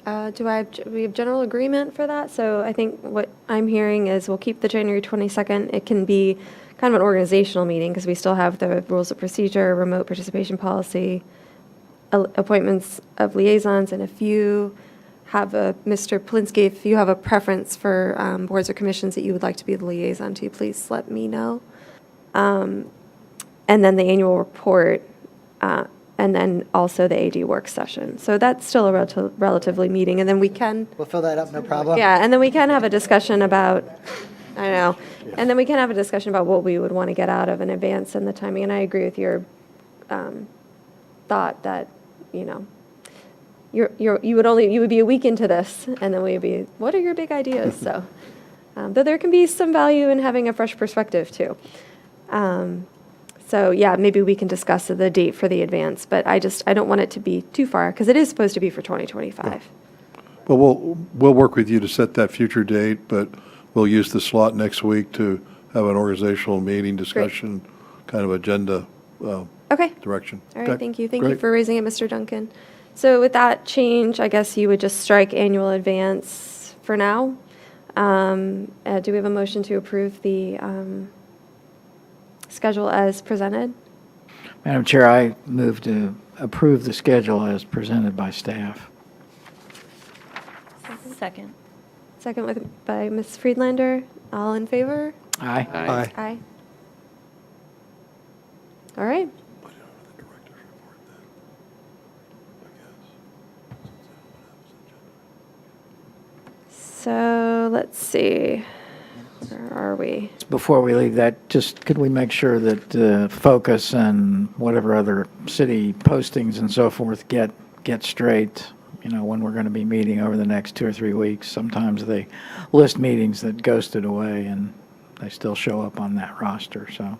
We have general agreement for that? So I think what I'm hearing is we'll keep the January 22nd. It can be kind of an organizational meeting because we still have the rules of procedure, remote participation policy, appointments of liaisons, and if you have Mr. Polinsky, if you have a preference for boards or commissions that you would like to be the liaison to, please let me know. And then the annual report, and then also the AD work session. So that's still a relatively meeting, and then we can... We'll fill that up, no problem. Yeah, and then we can have a discussion about, I know, and then we can have a discussion about what we would want to get out of an advance and the timing, and I agree with your thought that, you would be a week into this, and then we'd be, what are your big ideas? So, though there can be some value in having a fresh perspective too. So yeah, maybe we can discuss the date for the advance, but I don't want it to be too far because it is supposed to be for 2025. Well, we'll work with you to set that future date, but we'll use the slot next week to have an organizational meeting discussion, kind of agenda. Okay. direction. All right, Okay, thank you. Thank you great. for raising it, Mr. Duncan. So with that change, I guess you would just strike annual advance for now. Do we have a motion to approve the schedule as presented? Madam Chair, I move to approve the schedule as presented by staff. Second. Second by Ms. Friedlander. All in favor? Aye. Aye. Aye. All right. So let's see. Where are we? Before we leave that, just could we make sure that focus and whatever other city postings and so forth get straight, when we're going to be meeting over the next 2 or 3 weeks. Sometimes they list meetings that ghosted away and they still show up on that roster, so.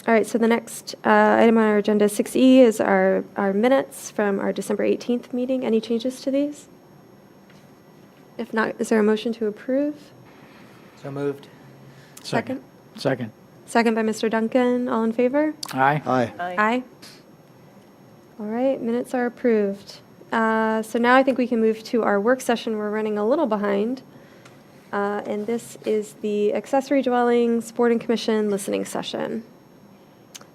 All right, so the next item on our agenda, 6E, is our minutes from our December 18th meeting. Any changes to these? If not, is there a motion to approve? So moved. Second? Second. Second by Mr. Duncan. All in favor? Aye. Aye. Aye. All right, minutes are approved. So now I think we can move to our work session. We're running a little behind. And this is the Accessory Dwellings Board and Commission listening session.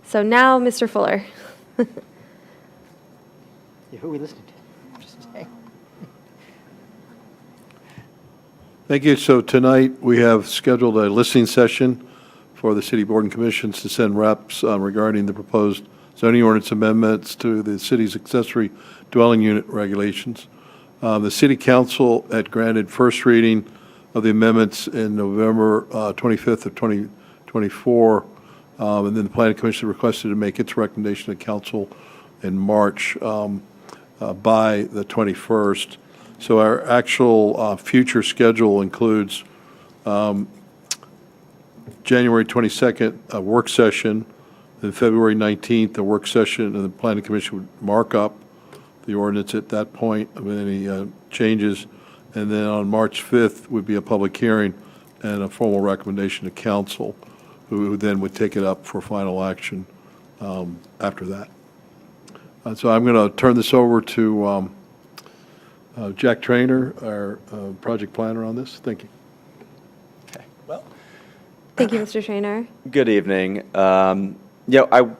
So now, Mr. Fuller. Yeah, who are we listening to? Just saying. Thank you. So tonight, we have scheduled a listening session for the city board and commissions to send reps regarding the proposed zoning ordinance amendments to the city's accessory dwelling unit regulations. The city council had granted first reading of the amendments in November 25th of 2024, and then the planning commission requested to make its recommendation to council in March by the 21st. So our actual future schedule includes January 22nd, a work session, then February 19th, a work session, and the planning commission would mark up the ordinance at that point of any changes. And then on March 5th would be a public hearing and a formal recommendation to council, who then would take it up for final action after that. So I'm going to turn this over to Jack Trainer, our project planner on this. Thank you. Thank you, Mr. Trainer. Good evening. I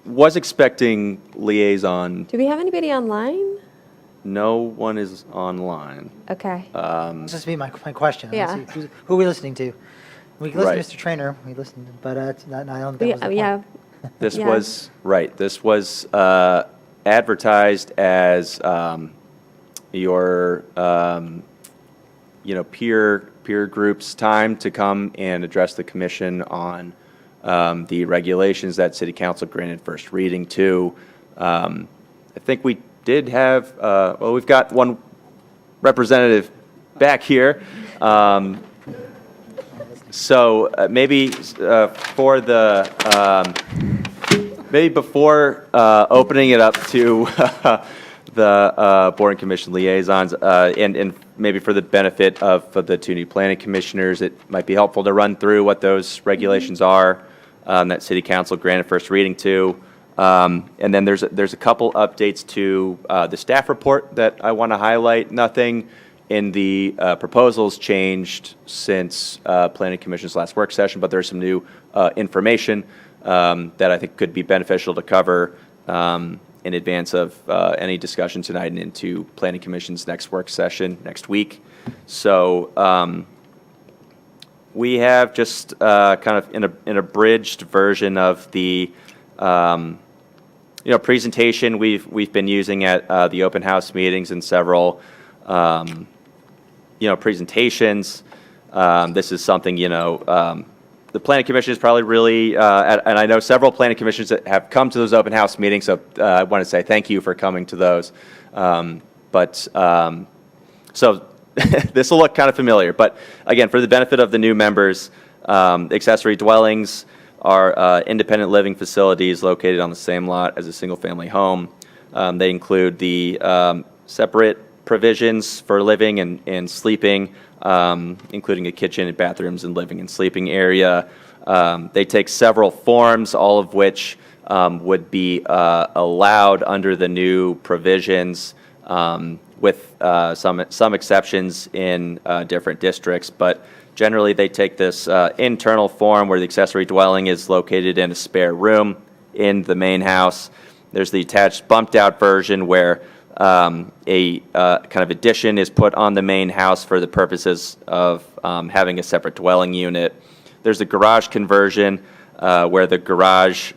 was expecting liaison. Do we have anybody online? No one is online. Okay. This is be my question. Yeah. Let's see, who are we listening to? We can listen Right. to Mr. Trainer. We listened, but I don't think that was the point. Yeah. This Yeah. was, right, this was advertised as your, peer group's time to come and address the commission on the regulations that city council granted first reading to. I think we did have, we've got one representative back here. So maybe for the, maybe before opening it up to the board and commission liaisons, and maybe for the benefit of the two new planning commissioners, it might be helpful to run through what those regulations are that city council granted first reading to. And then there's a couple updates to the staff report that I want to highlight. Nothing in the proposals changed since planning commission's last work session, but there's some new information that I think could be beneficial to cover in advance of any discussion tonight and into planning commission's next work session next week. So we have just kind of an abridged version of the presentation we've been using at the open house meetings and several presentations. This is something the planning commission is probably really, and I know several planning commissions that have come to those open house meetings, so I want to say thank you for coming to those. So this will look kind of familiar, but again, for the benefit of the new members, accessory dwellings are independent living facilities located on the same lot as a single-family home. They include the separate provisions for living and sleeping, including a kitchen and bathrooms and living and sleeping area, They take several forms, all of which would be allowed under the new provisions, with some exceptions in different districts. But generally, they take this internal form where the accessory dwelling is located in a spare room in the main house. There's the attached bumped-out version where a kind of addition is put on the main house for the purposes of having a separate dwelling unit. There's a garage conversion where the garage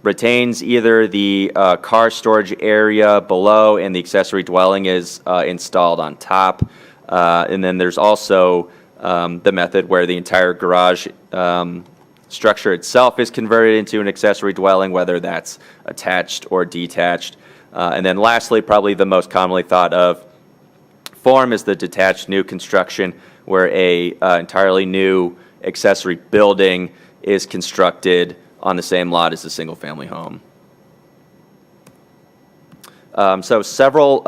retains either the car storage area below and the accessory dwelling is installed on top. And then there's also the method where the entire garage structure itself is converted into an accessory dwelling, whether that's attached or detached. And then lastly, probably the most commonly thought of form is the detached new construction, where a entirely new accessory building is constructed on the same lot as a single-family home. So several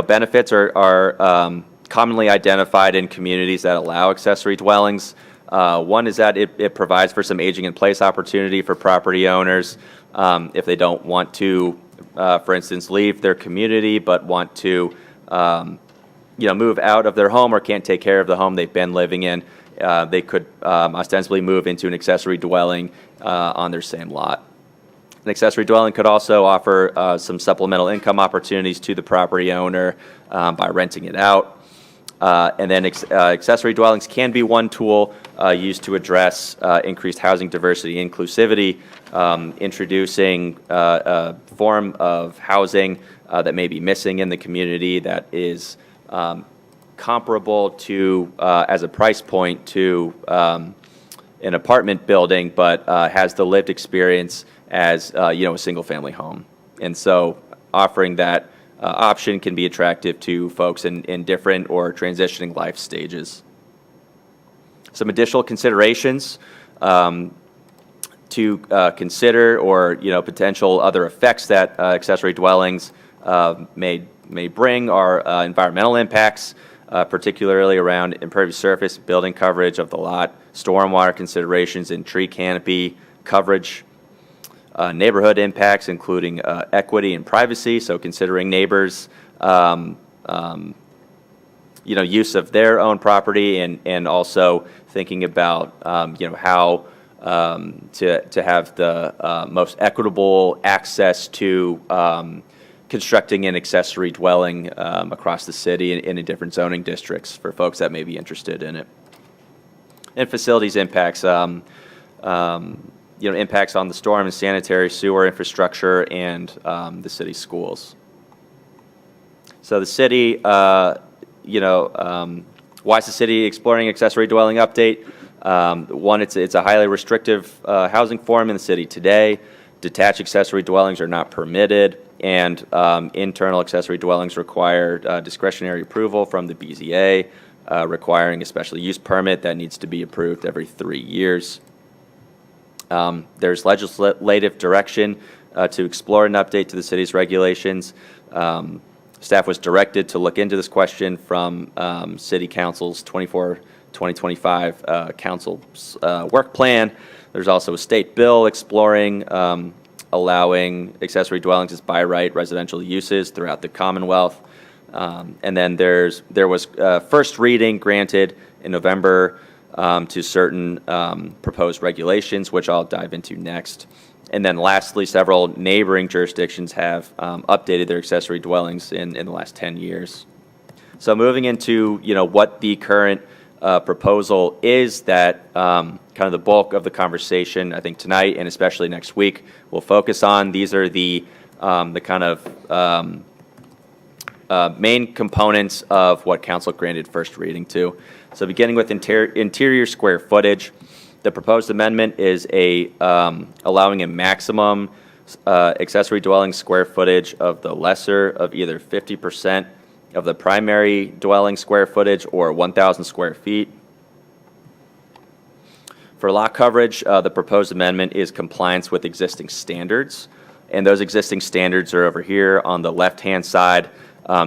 benefits are commonly identified in communities that allow accessory dwellings. One is that it provides for some aging in place opportunity for property owners if they don't want to, for instance, leave their community but want to move out of their home or can't take care of the home they've been living in. They could ostensibly move into an accessory dwelling on their same lot. An accessory dwelling could also offer some supplemental income opportunities to the property owner by renting it out. And then accessory dwellings can be one tool used to address increased housing diversity and inclusivity, introducing a form of housing that may be missing in the community that is comparable to, as a price point, to an apartment building, but has the lived experience as a single-family home. And so offering that option can be attractive to folks in different or transitioning life stages. Some additional considerations to consider, or potential other effects that accessory dwellings may bring are environmental impacts, particularly around impervious surface, building coverage of the lot, stormwater considerations, and tree canopy coverage. Neighborhood impacts, including equity and privacy, so considering neighbors' use of their own property, and also thinking about how to have the most equitable access to constructing an accessory dwelling across the city in different zoning districts for folks that may be interested in it. And facilities impacts. Impacts on the storm and sanitary sewer infrastructure and the city schools. So the city, why is the city exploring accessory dwelling update? One, it's a highly restrictive housing form in the city today. Detached accessory dwellings are not permitted, and internal accessory dwellings require discretionary approval from the BZA, requiring a special use permit that needs to be approved every 3 years. There's legislative direction to explore an update to the city's regulations. Staff was directed to look into this question from City Council's 2025 Council's work plan. There's also a state bill exploring allowing accessory dwellings as by right residential uses throughout the Commonwealth. And then there was first reading granted in November to certain proposed regulations, which I'll dive into next. And then lastly, several neighboring jurisdictions have updated their accessory dwellings in the last 10 years. So moving into, what the current proposal is, that kind of the bulk of the conversation, I think tonight and especially next week, we'll focus on. These are the kind of main components of what council granted first reading to. So beginning with interior square footage, the proposed amendment is allowing a maximum accessory dwelling square footage of the lesser of either 50% of the primary dwelling square footage or 1,000 square feet. For lot coverage, the proposed amendment is compliance with existing standards, and those existing standards are over here on the left-hand side.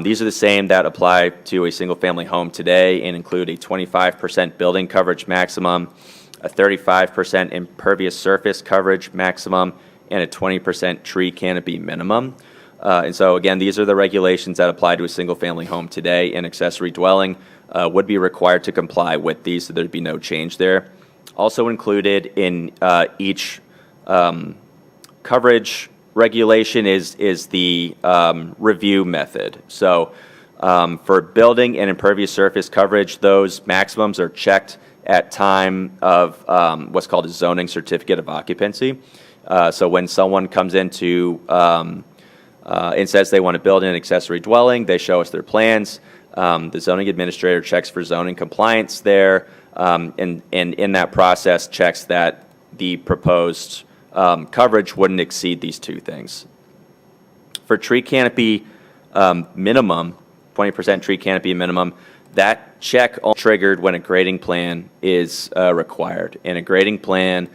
These are the same that apply to a single-family home today and include a 25% building coverage maximum, a 35% impervious surface coverage maximum, and a 20% tree canopy minimum. And so again, these are the regulations that apply to a single-family home today. An accessory dwelling would be required to comply with these, so there'd be no change there. Also included in each coverage regulation is the review method. So for building and impervious surface coverage, those maximums are checked at time of what's called a zoning certificate of occupancy. So when someone comes into and says they want to build an accessory dwelling, they show us their plans. The zoning administrator checks for zoning compliance there, and in that process checks that the proposed coverage wouldn't exceed these two things. For tree canopy minimum, 20% tree canopy minimum, that check only triggered when a grading plan is required. And a grading plan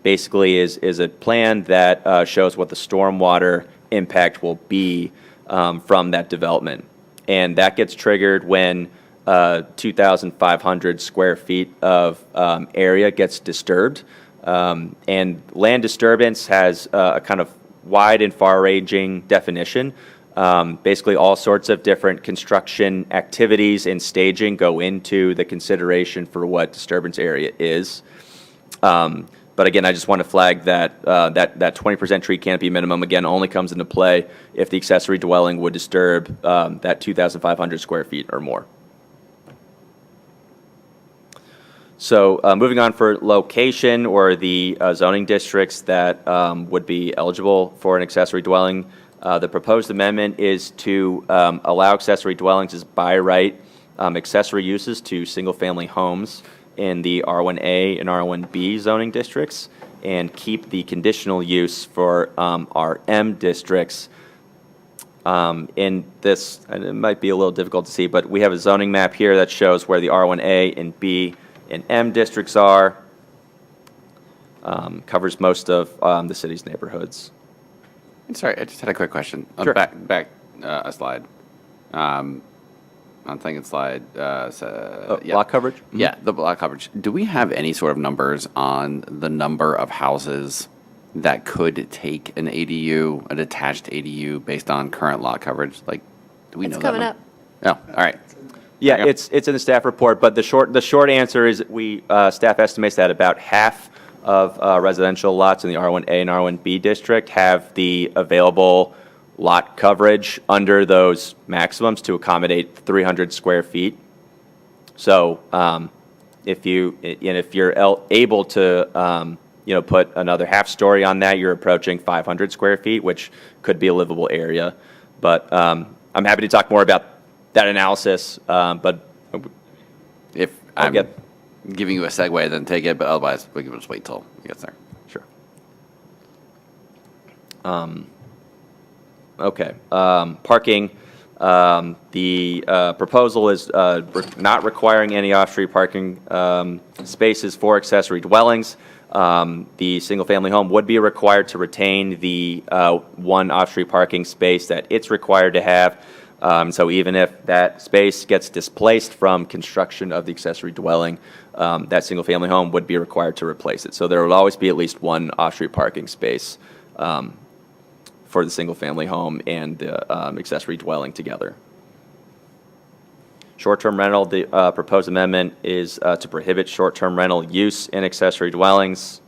basically is a plan that shows what the stormwater impact will be from that development. And that gets triggered when 2,500 square feet of area gets disturbed. And land disturbance has a kind of wide and far-ranging definition. Basically, all sorts of different construction activities and staging go into the consideration for what disturbance area is. But again, I just want to flag that that 20% tree canopy minimum, again, only comes into play if the accessory dwelling would disturb that 2,500 square feet or more. So moving on for location or the zoning districts that would be eligible for an accessory dwelling, the proposed amendment is to allow accessory dwellings as by right accessory uses to single-family homes in the R1A and R1B zoning districts, and keep the conditional use for RM districts. In this, and it might be a little difficult to see, but we have a zoning map here that shows where the R1A and B and M districts are. Covers most of the city's neighborhoods. Sorry, I just had a quick question. Sure. Back a slide. I'm thinking slide. Yeah. Lot coverage? Yeah, the block coverage. Do we have any sort of numbers on the number of houses that could take an ADU, an attached ADU, based on current lot coverage? Like, do we know that? It's coming up. Oh, all right. Yeah, There you go. it's in the staff report, but the short answer is staff estimates that about half of residential lots in the R1A and R1B district have the available lot coverage under those maximums to accommodate 300 square feet. So if you're able to put another half story on that, you're approaching 500 square feet, which could be a livable area. But I'm happy to talk more about that analysis. But If I'm giving you a segue, then take it, but otherwise we can just wait till it gets there. Sure. Okay. Parking. The proposal is not requiring any off-street parking spaces for accessory dwellings. The single-family home would be required to retain the one off-street parking space that it's required to have. So even if that space gets displaced from construction of the accessory dwelling, that single-family home would be required to replace it. So there would always be at least one off-street parking space for the single-family home and the accessory dwelling together. Short-term rental, the proposed amendment is to prohibit short-term rental use in accessory dwellings.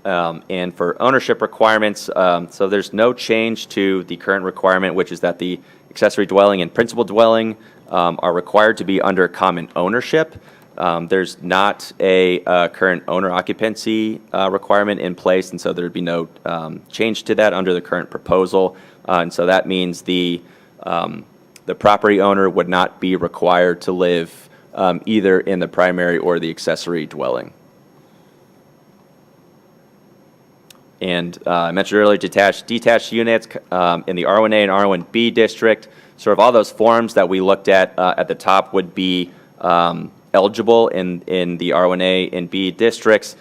And for ownership requirements, so there's no change to the current requirement, which is that the accessory dwelling and principal dwelling are required to be under common ownership. There's not a current owner occupancy requirement in place, and so there'd be no change to that under the current proposal. And so that means the property owner would not be required to live either in the primary or the accessory dwelling. And I mentioned earlier, detached units in the R1A and R1B district. Sort of all those forms that we looked at the top would be eligible in the R1A and B districts.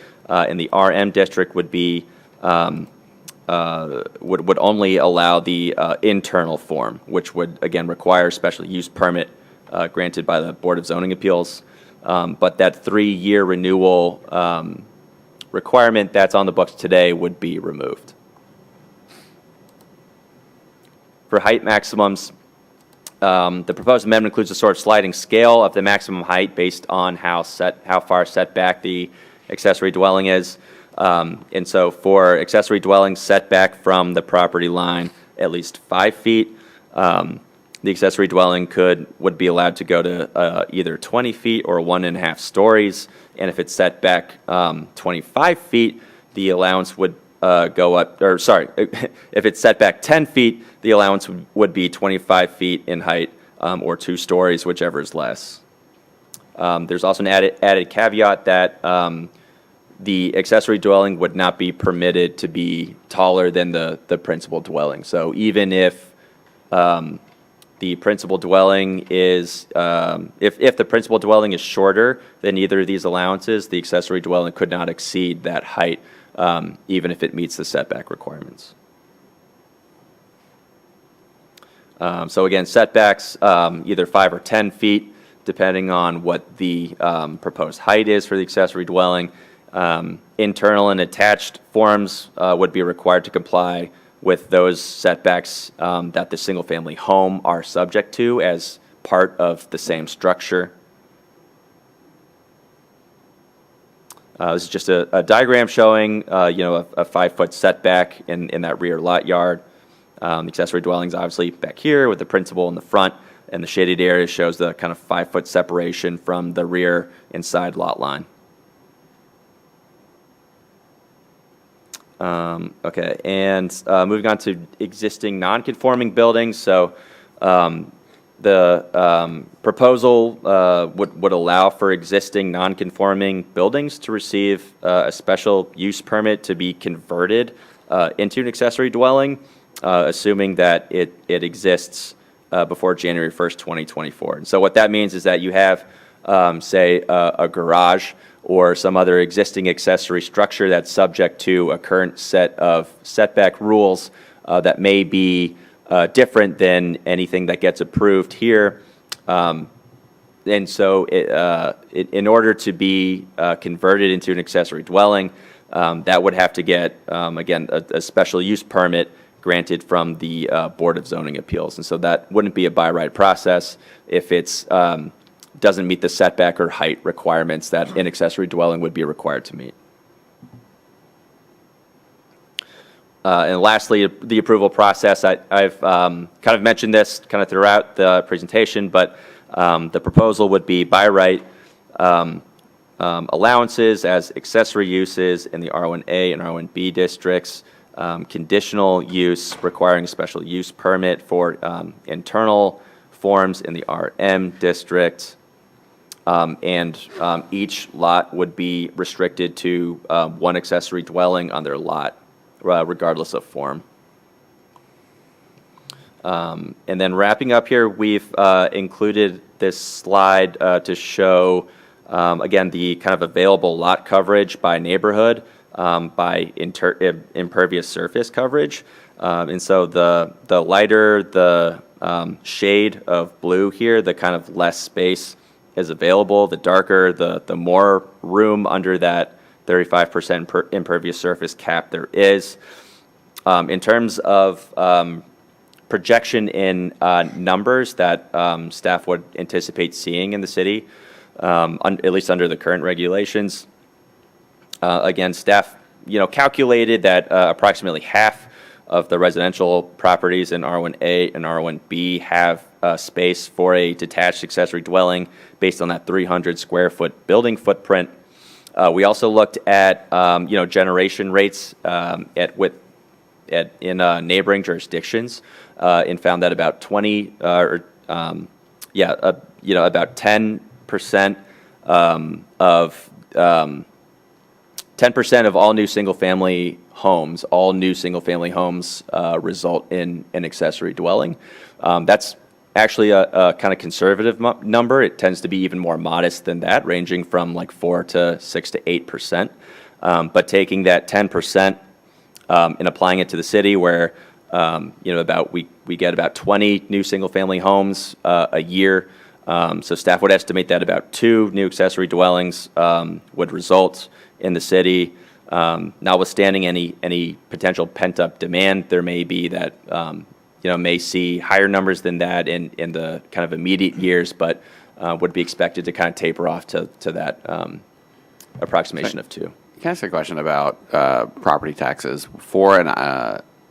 In the RM district would be would only allow the internal form, which would again require special use permit granted by the Board of Zoning Appeals. But that 3-year renewal requirement that's on the books today would be removed. For height maximums, the proposed amendment includes a sort of sliding scale of the maximum height based on how far setback the accessory dwelling is. And so for accessory dwelling setback from the property line at least 5 feet, the accessory dwelling would be allowed to go to either 20 feet or 1.5 stories. And if it's set back 25 feet, the allowance would go up, or sorry, if it's set back 10 feet, the allowance would be 25 feet in height or 2 stories, whichever is less. There's also an added caveat that the accessory dwelling would not be permitted to be taller than the principal dwelling. So even if the principal dwelling is, if the principal dwelling is shorter than either of these allowances, the accessory dwelling could not exceed that height, even if it meets the setback requirements. So again, setbacks, either 5 or 10 feet, depending on what the proposed height is for the accessory dwelling. Internal and attached forms would be required to comply with those setbacks that the single-family home are subject to as part of the same structure. This is just a diagram showing, a 5-foot setback in that rear lot yard. The accessory dwelling's obviously back here with the principal in the front, and the shaded area shows the kind of 5-foot separation from the rear and side lot line. Okay, and moving on to existing non-conforming buildings. So the proposal would allow for existing non-conforming buildings to receive a special use permit to be converted into an accessory dwelling, assuming that it exists before January 1st, 2024. And so what that means is that you have, say, a garage or some other existing accessory structure that's subject to a current set of setback rules that may be different than anything that gets approved here. And so in order to be converted into an accessory dwelling, that would have to get, again, a special use permit granted from the Board of Zoning Appeals. And so that wouldn't be a by right process if it's doesn't meet the setback or height requirements that an accessory dwelling would be required to meet. And lastly, the approval process. I've kind of mentioned this kind of throughout the presentation, but the proposal would be by right allowances as accessory uses in the R1A and R1B districts, conditional use requiring a special use permit for internal forms in the RM district, and each lot would be restricted to one accessory dwelling on their lot, regardless of form. And then wrapping up here, we've included this slide to show, again, the kind of available lot coverage by neighborhood, by impervious surface coverage. And so the lighter the shade of blue here, the kind of less space is available. The darker, the more room under that 35% impervious surface cap there is. In terms of projection in numbers that staff would anticipate seeing in the city, at least under the current regulations, again, staff calculated that approximately half of the residential properties in R1A and R1B have space for a detached accessory dwelling based on that 300 square foot building footprint. We also looked at generation rates in neighboring jurisdictions, and found that about 10% of all new single-family homes, result in an accessory dwelling. That's actually a kind of conservative number. It tends to be even more modest than that, ranging from like 4 to 6 to 8%. But taking that 10% and applying it to the city, where we get about 20 new single-family homes a year, So staff would estimate that about 2 new accessory dwellings would result in the city. Notwithstanding any potential pent-up demand, there may be that, may see higher numbers than that in the kind of immediate years, but would be expected to kind of taper off to that approximation of 2. Can I ask a question about property taxes? For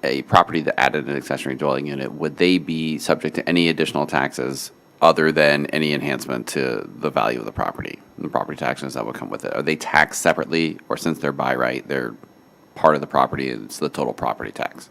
a property that added an accessory dwelling unit, would they be subject to any additional taxes other than any enhancement to the value of the property, and the property taxes that would come with it? Are they taxed separately, or since they're by right, they're part of the property, it's the total property tax?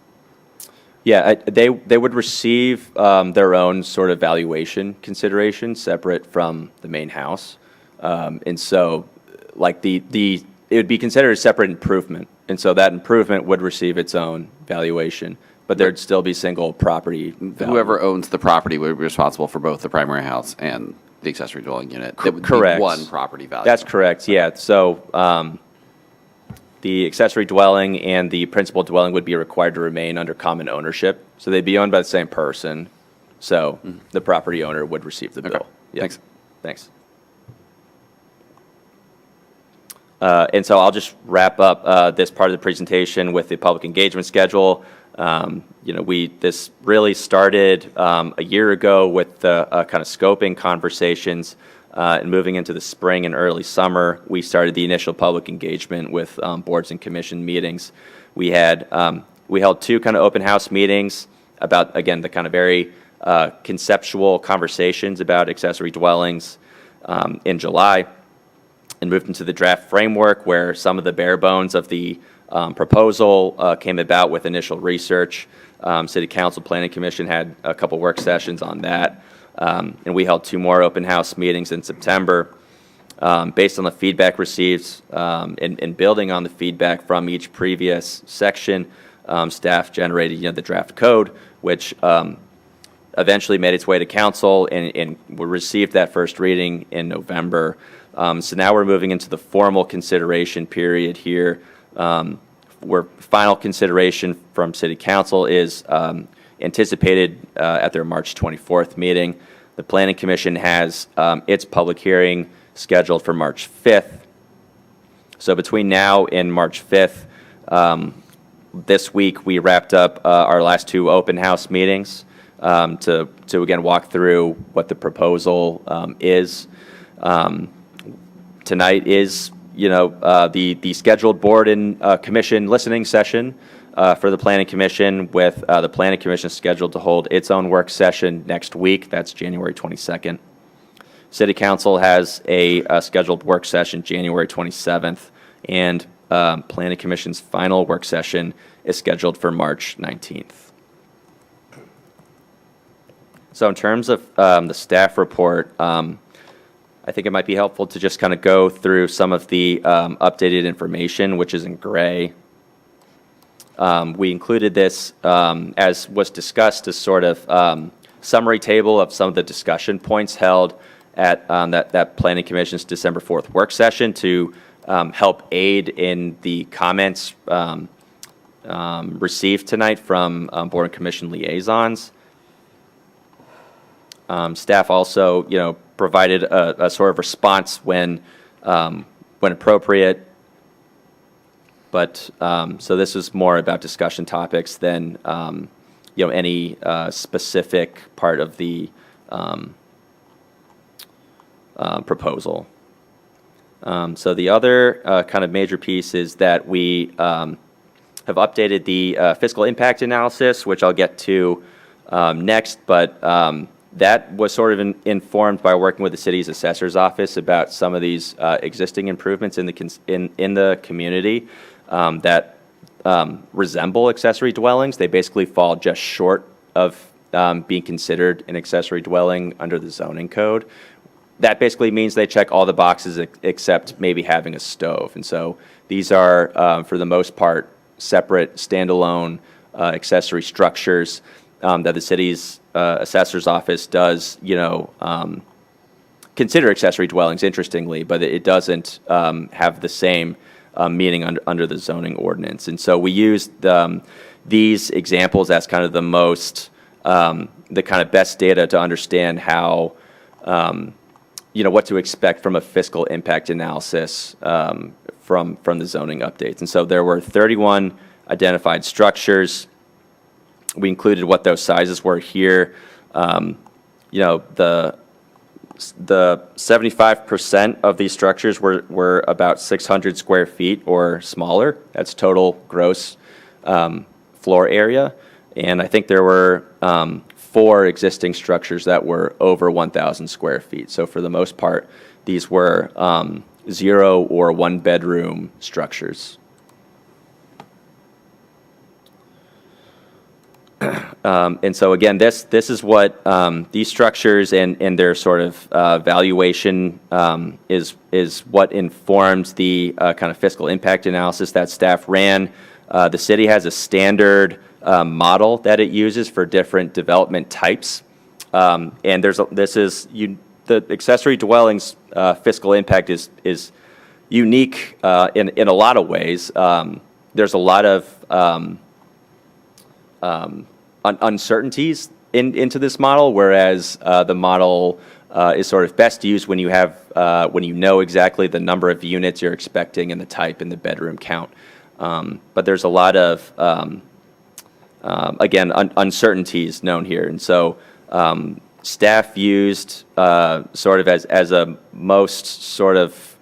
Yeah, they would receive their own sort of valuation consideration separate from the main house. And so, like, it would be considered a separate improvement. And so that improvement would receive its own valuation, but there'd still be single property value. Whoever owns the property would be responsible for both the primary house and the accessory dwelling unit. It would be Correct. one property value. That's correct, yeah. So the accessory dwelling and the principal dwelling would be required to remain under common ownership. So they'd be owned by the same person. So the property owner would receive the bill. Yeah. Thanks. Thanks. And so I'll just wrap up this part of the presentation with the public engagement schedule. This really started a year ago with the kind of scoping conversations, and moving into the spring and early summer, we started the initial public engagement with boards and commission meetings. We held 2 kind of open house meetings about, again, the kind of very conceptual conversations about accessory dwellings in July, and moved into the draft framework where some of the bare bones of the proposal came about with initial research. City Council Planning Commission had a couple work sessions on that, and we held 2 more open house meetings in September. Based on the feedback received and building on the feedback from each previous section, staff generated the draft code, which eventually made its way to council and we received that first reading in November. So now we're moving into the formal consideration period here, where final consideration from City Council is anticipated at their March 24th meeting. The Planning Commission has its public hearing scheduled for March 5th. So between now and March 5th, this week we wrapped up our last 2 open house meetings to again walk through what the proposal is. Tonight is, the scheduled board and commission listening session for the Planning Commission, with the Planning Commission scheduled to hold its own work session next week. That's January 22nd. City Council has a scheduled work session January 27th, and Planning Commission's final work session is scheduled for March 19th. So in terms of the staff report, I think it might be helpful to just kind of go through some of the updated information, which is in gray. We included this, as was discussed, as sort of summary table of some of the discussion points held at that Planning Commission's December 4th work session to help aid in the comments received tonight from Board and Commission liaisons. Staff also, provided a sort of response when appropriate. But so this is more about discussion topics than any specific part of the proposal. So the other kind of major piece is that we have updated the fiscal impact analysis, which I'll get to next, but that was sort of informed by working with the city's assessor's office about some of these existing improvements in the community that resemble accessory dwellings. They basically fall just short of being considered an accessory dwelling under the zoning code. That basically means they check all the boxes except maybe having a stove. And so these are, for the most part, separate, standalone accessory structures that the city's assessor's office does, consider accessory dwellings, interestingly, but it doesn't have the same meaning under the zoning ordinance. And so we used these examples as kind of the most, the kind of best data to understand how what to expect from a fiscal impact analysis from the zoning updates. And so there were 31 identified structures. We included what those sizes were here. The 75% of these structures were about 600 square feet or smaller. That's total gross floor area. And I think there were 4 existing structures that were over 1,000 square feet. So for the most part, these were 0 or 1 bedroom structures. And so again, this is what these structures and their sort of valuation is what informs the kind of fiscal impact analysis that staff ran. The city has a standard model that it uses for different development types, and the accessory dwellings fiscal impact is unique in a lot of ways. There's a lot of uncertainties into this model, whereas the model is sort of best used when you know exactly the number of units you're expecting and the type and the bedroom count. But there's a lot of again uncertainties known here, and so staff used sort of as a most sort of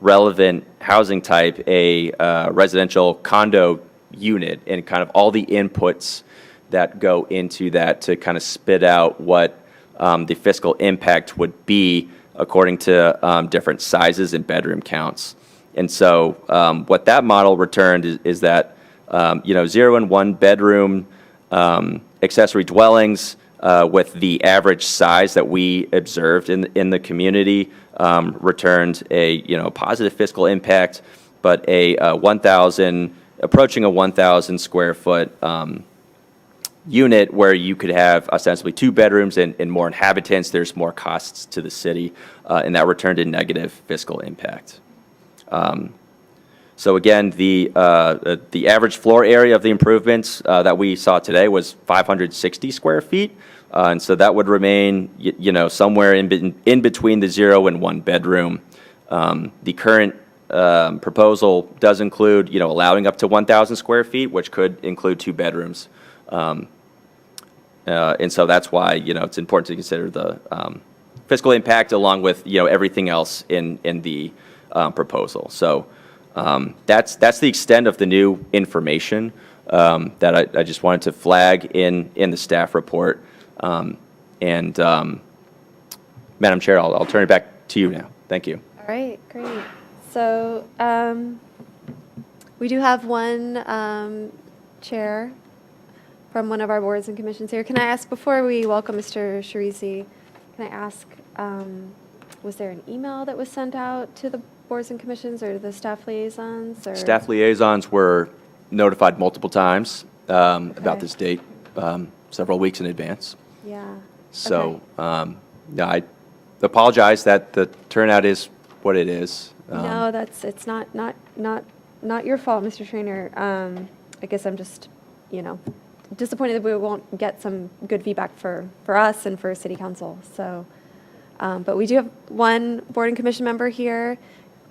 relevant housing type a residential condo unit, and kind of all the inputs that go into that to kind of spit out what the fiscal impact would be according to different sizes and bedroom counts. And so what that model returned is that 0 and 1 bedroom accessory dwellings with the average size that we observed in the community returned a positive fiscal impact, but approaching a 1,000 square foot unit where you could have ostensibly 2 bedrooms and more inhabitants, there's more costs to the city, and that returned a negative fiscal impact. So again, the average floor area of the improvements that we saw today was 560 square feet, and so that would remain somewhere in between the 0 and 1 bedroom. The current proposal does include allowing up to 1,000 square feet, which could include 2 bedrooms. And so that's why it's important to consider the fiscal impact along with everything else in the proposal. So that's the extent of the new information that I just wanted to flag in the staff report. And Madam Chair, I'll turn it back to you now. Thank you. All right, great. So we do have one chair from one of our boards and commissions here. Can I ask, before we welcome Mr. Sharizi, can I ask, was there an email that was sent out to the boards and commissions or to the staff liaisons? Or? Staff liaisons were notified multiple times about this date, several weeks in advance. Yeah. So I apologize that the turnout is what it is. No, it's not your fault, Mr. Trainer. I guess I'm just, disappointed that we won't get some good feedback for us and for City Council. So, but we do have one board and commission member here.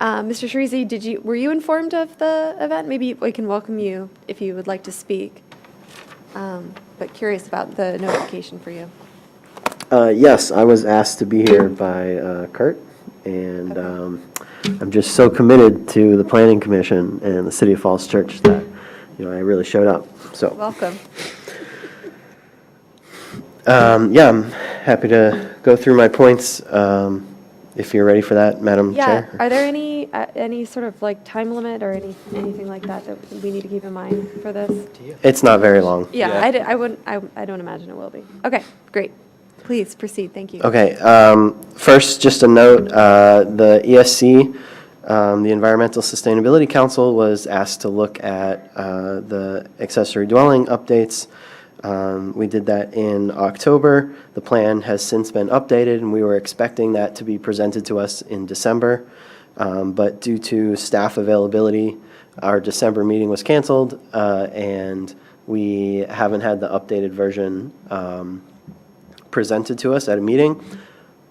Mr. Sharizi, were you informed of the event? Maybe we can welcome you if you would like to speak. But curious about the notification for you. Yes, I was asked to be here by Kurt, and I'm just so committed to the Planning Commission and the City of Falls Church that I really showed up. So welcome. I'm happy to go through my points if you're ready for that, Madam Chair. Are there any sort of like time limit or anything like that we need to keep in mind for this? It's not very long. Yeah. I don't imagine it will be. Okay, great. Please proceed. Thank you. Okay. First, just a note, the ESC, the Environmental Sustainability Council, was asked to look at the accessory dwelling updates. We did that in October. The plan has since been updated, and we were expecting that to be presented to us in December. But due to staff availability, our December meeting was canceled, and we haven't had the updated version presented to us at a meeting.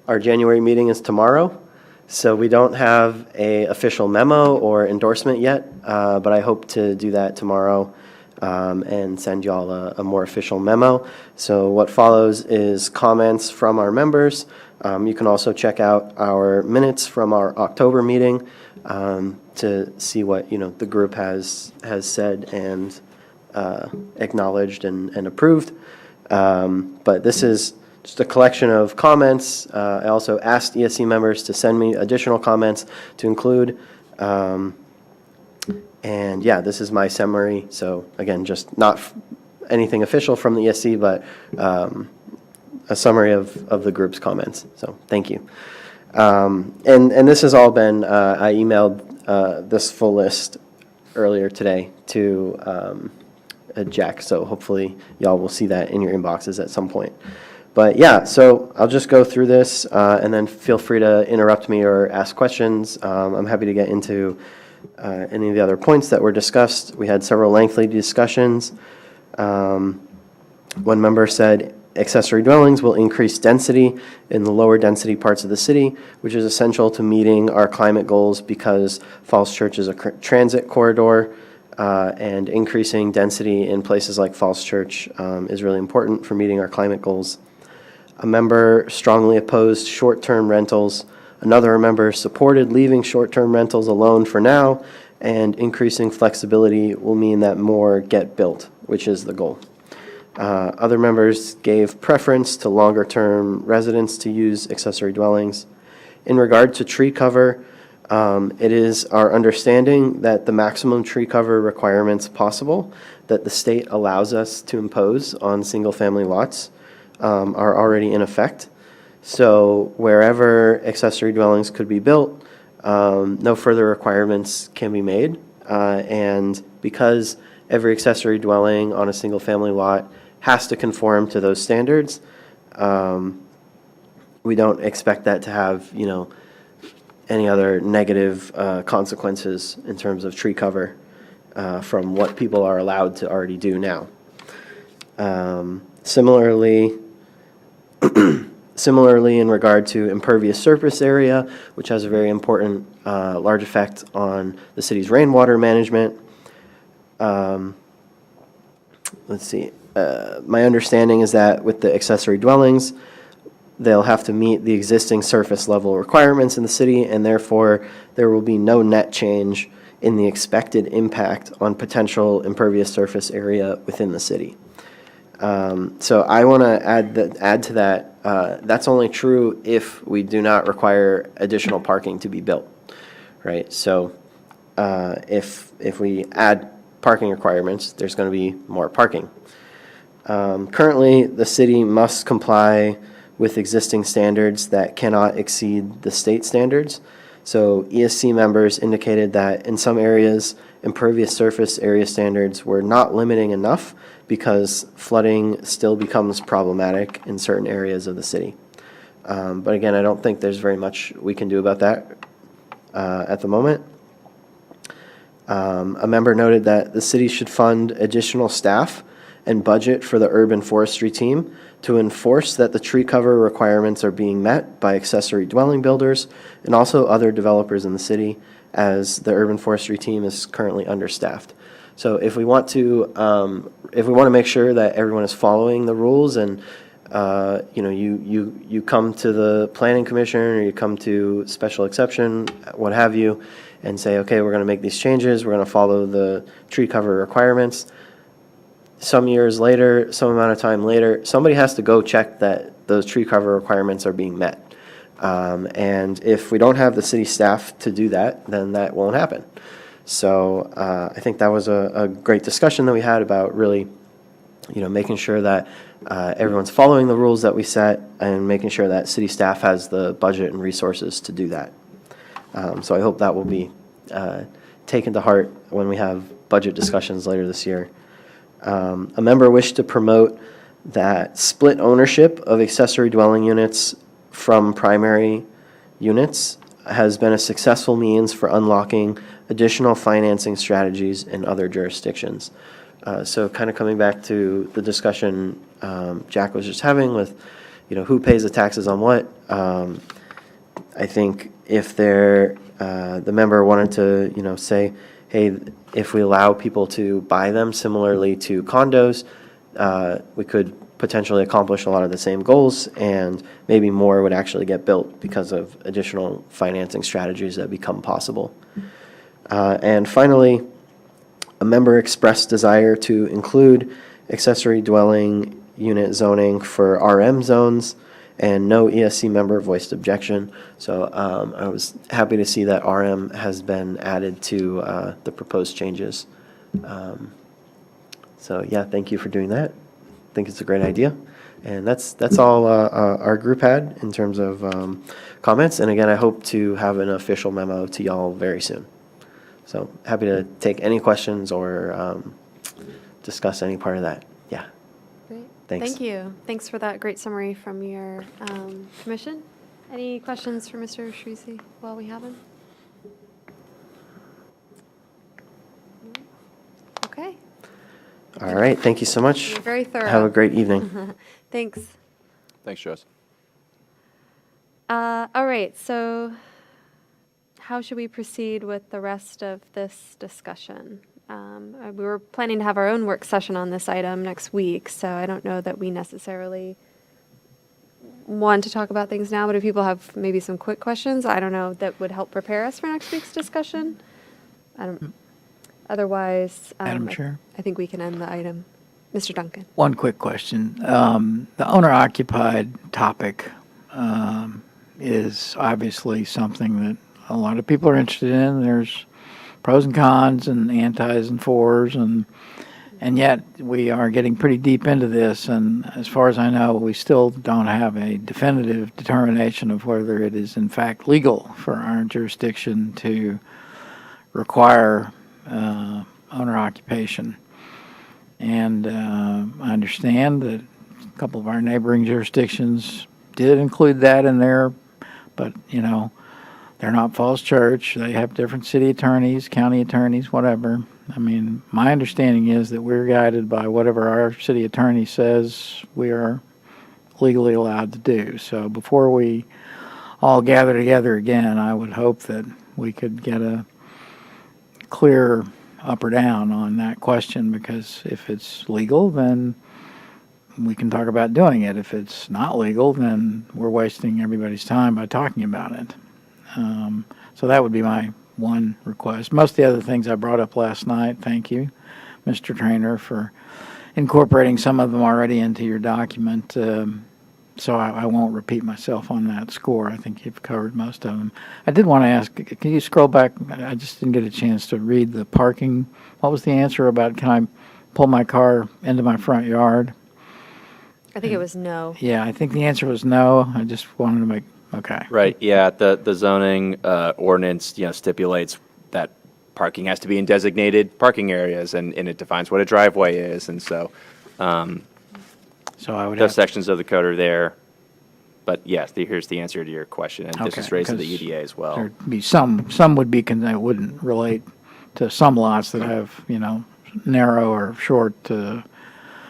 Our January meeting is tomorrow, so we don't have a official memo or endorsement yet, but I hope to do that tomorrow and send y'all a more official memo. So what follows is comments from our members. You can also check out our minutes from our October meeting to see what, the group has said and acknowledged and approved. But this is just a collection of comments. I also asked ESC members to send me additional comments to include. And yeah, this is my summary. So again, just not anything official from the ESC, but a summary of the group's comments. So thank you. And this has all been, I emailed this full list earlier today to Jack, so hopefully y'all will see that in your inboxes at some point. But yeah, so I'll just go through this and then feel free to interrupt me or ask questions. I'm happy to get into any of the other points that were discussed. We had several lengthy discussions. One member said accessory dwellings will increase density in the lower density parts of the city, which is essential to meeting our climate goals because Falls Church is a transit corridor, and increasing density in places like Falls Church is really important for meeting our climate goals. A member strongly opposed short-term rentals. Another member supported leaving short-term rentals alone for now, and increasing flexibility will mean that more get built, which is the goal. Other members gave preference to longer-term residents to use accessory dwellings. In regard to tree cover, it is our understanding that the maximum tree cover requirements possible that the state allows us to impose on single-family lots are already in effect. So wherever accessory dwellings could be built, no further requirements can be made. And because every accessory dwelling on a single-family lot has to conform to those standards, we don't expect that to have, any other negative consequences in terms of tree cover from what people are allowed to already do now. Similarly, in regard to impervious surface area, which has a very important large effect on the city's rainwater management. Let's see. My understanding is that with the accessory dwellings, they'll have to meet the existing surface level requirements in the city, and therefore there will be no net change in the expected impact on potential impervious surface area within the city. So I want to add to that. That's only true if we do not require additional parking to be built, right? So if we add parking requirements, there's going to be more parking. Currently, the city must comply with existing standards that cannot exceed the state standards. So ESC members indicated that in some areas, impervious surface area standards were not limiting enough because flooding still becomes problematic in certain areas of the city. But again, I don't think there's very much we can do about that at the moment. A member noted that the city should fund additional staff and budget for the urban forestry team to enforce that the tree cover requirements are being met by accessory dwelling builders and also other developers in the city, as the urban forestry team is currently understaffed. So if we want to make sure that everyone is following the rules, and you come to the planning commission or you come to special exception, what have you, and say, okay, we're going to make these changes, we're going to follow the tree cover requirements. Some years later, some amount of time later, somebody has to go check that those tree cover requirements are being met. And if we don't have the city staff to do that, then that won't happen. So I think that was a great discussion that we had about really, making sure that everyone's following the rules that we set and making sure that city staff has the budget and resources to do that. So I hope that will be taken to heart when we have budget discussions later this year. A member wished to promote that split ownership of accessory dwelling units from primary units has been a successful means for unlocking additional financing strategies in other jurisdictions. So kind of coming back to the discussion Jack was just having with, who pays the taxes on what. I think if the member wanted to, say, hey, if we allow people to buy them similarly to condos, we could potentially accomplish a lot of the same goals, and maybe more would actually get built because of additional financing strategies that become possible. And finally, a member expressed desire to include accessory dwelling unit zoning for RM zones, and no ESC member voiced objection. So I was happy to see that RM has been added to the proposed changes. So yeah, thank you for doing that. I think it's a great idea. And that's all our group had in terms of comments. And again, I hope to have an official memo to y'all very soon. So happy to take any questions or discuss any part of that. Yeah. Great. Thanks. Thank you. Thanks for that great summary from your commission. Any questions for Mr. Shreese while we have him? Okay. All right. Thank you so much. You're very thorough. Have a great evening. Thanks. Thanks, Joyce. All right, so how should we proceed with the rest of this discussion? We were planning to have our own work session on this item next week, so I don't know that we necessarily want to talk about things now, but if people have maybe some quick questions, I don't know, that would help prepare us for next week's discussion. Otherwise, Madam Chair? I think we can end the item. Mr. Duncan. One quick question. The owner-occupied topic is obviously something that a lot of people are interested in. There's pros and cons and antis and fors, and yet we are getting pretty deep into this, and as far as I know, we still don't have a definitive determination of whether it is in fact legal for our jurisdiction to require owner occupation. And I understand that a couple of our neighboring jurisdictions did include that in there, but, they're not Falls Church. They have different city attorneys, county attorneys, whatever. I mean, my understanding is that we're guided by whatever our city attorney says we are legally allowed to do. So before we all gather together again, I would hope that we could get a clear up or down on that question, because if it's legal, then we can talk about doing it. If it's not legal, then we're wasting everybody's time by talking about it. So that would be my one request. Most of the other things I brought up last night, thank you, Mr. Trainer, for incorporating some of them already into your document. So I won't repeat myself on that score. I think you've covered most of them. I did want to ask, can you scroll back? I just didn't get a chance to read the parking. What was the answer about, can I pull my car into my front yard? I think it was no. Yeah, I think the answer was no. I just wanted to make, okay. Right, yeah, the zoning ordinance, stipulates that parking has to be in designated parking areas, and it defines what a driveway is, and so So I would those have, sections of the code are there. But yes, here's the answer to your question, and this Okay, is raised to the because EDA as well. there'd be some would be, that wouldn't relate to some lots that have, narrow or short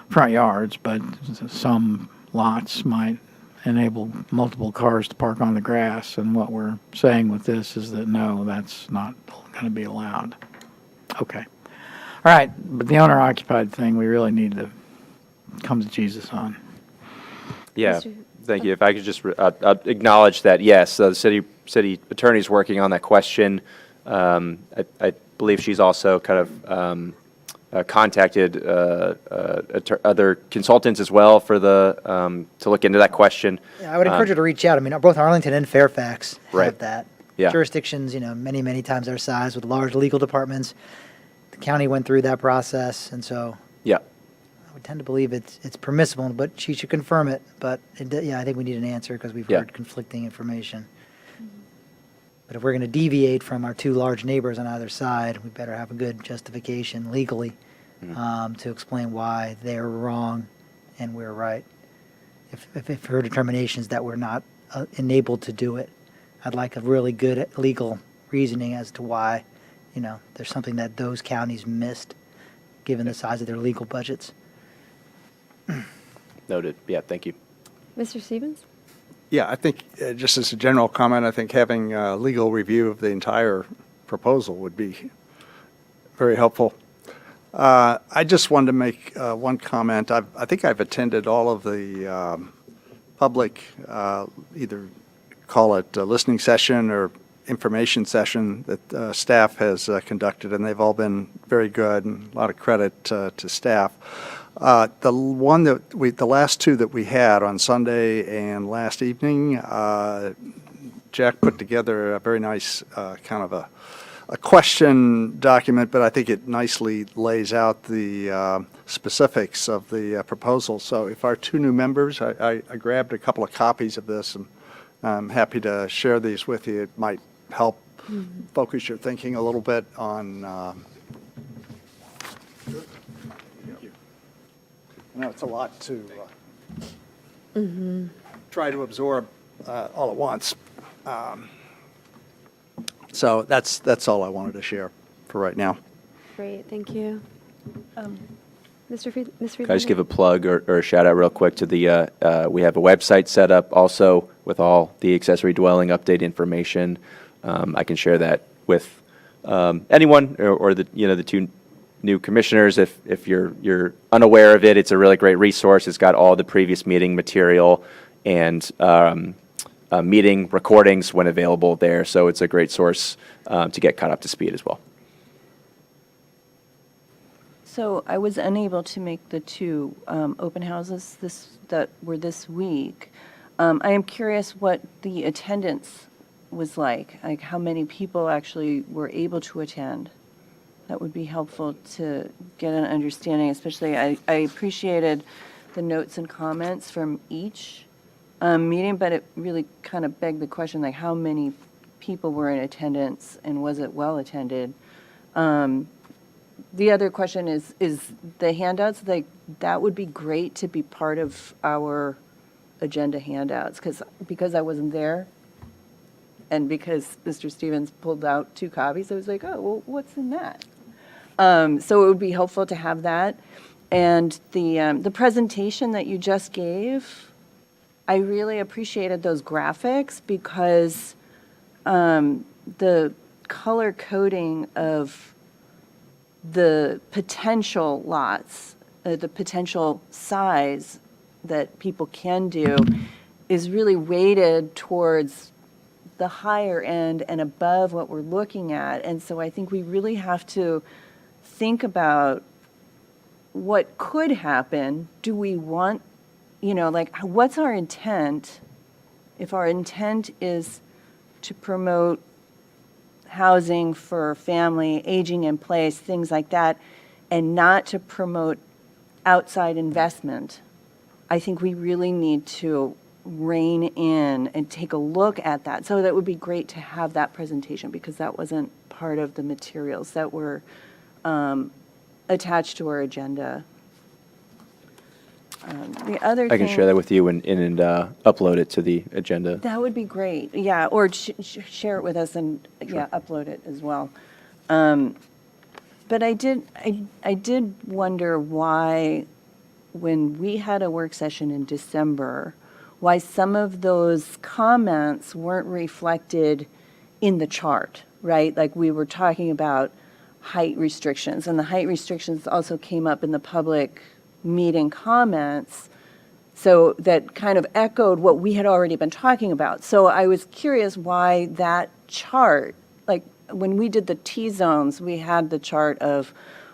front yards, but some lots might enable multiple cars to park on the grass, and what we're saying with this is that no, that's not going to be allowed. Okay. All right, but the owner-occupied thing, we really need to come to Jesus on. Yeah, Mr. thank you. If I could just acknowledge that, yes, the city attorney's working on that question. I believe she's also kind of contacted other consultants as well for to look into that question. Yeah, I would encourage you to reach out. I mean, both Arlington and Fairfax Right. have that. Yeah. Jurisdictions, many, many times our size with large legal departments. The county went through that process, and so Yeah, I would tend to believe it's permissible, but she should confirm it. But I think we need an answer because we've Yeah. heard conflicting information. But if we're going to deviate from our two large neighbors on either side, we better have a good justification legally to explain why they're wrong and we're right. If her determination is that we're not enabled to do it, I'd like a really good legal reasoning as to why, there's something that those counties missed, given the size of their legal budgets. noted. Yeah, thank you. Mr. Stevens? Yeah, I think, just as a general comment, I think having legal review of the entire proposal would be very helpful. I just wanted to make one comment. I think I've attended all of the public, either call it a listening session or information session that staff has conducted, and they've all been very good, and a lot of credit to staff. The last two that we had on Sunday and last evening, Jack put together a very nice kind of a question document, but I think it nicely lays out the specifics of the proposal. So if our two new members, I grabbed a couple of copies of this, and I'm happy to share these with you. It might help focus your thinking a little bit on. Thank you. I know it's a lot to try to absorb all at once. So that's all I wanted to share for right now. Great, thank you. Ms. Friedlander? Can I just give a plug or a shout out real quick to the, we have a website set up also with all the accessory dwelling update information. I can share that with anyone or the, the two new commissioners. If you're unaware of it, it's a really great resource. It's got all the previous meeting material and meeting recordings when available there. So it's a great source to get caught up to speed as well. So I was unable to make the two open houses that were this week. I am curious what the attendance was like how many people actually were able to attend. That would be helpful to get an understanding, especially I appreciated the notes and comments from each meeting, but it really kind of begged the question, like how many people were in attendance and was it well attended? The other question is the handouts, like that would be great to be part of our agenda handouts because I wasn't there and because Mr. Stevens pulled out 2 copies, I was like, oh, well, what's in that? So it would be helpful to have that. And the presentation that you just gave, I really appreciated those graphics because the color coding of the potential lots, the potential size that people can do is really weighted towards the higher end and above what we're looking at. And so I think we really have to think about what could happen. Do we want, like what's our intent? If our intent is to promote housing for family, aging in place, things like that, and not to promote outside investment, I think we really need to rein in and take a look at that. So that would be great to have that presentation because that wasn't part of the materials that were attached to our agenda. The other I can thing, share that with you and upload it to the agenda. that would be great. Yeah, or share it with us and upload it as well. But I did wonder why, when we had a work session in December, why some of those comments weren't reflected in the chart, right? Like we were talking about height restrictions, and the height restrictions also came up in the public meeting comments, so that kind of echoed what we had already been talking about. So I was curious why that chart, like when we did the T-zones, we had the chart of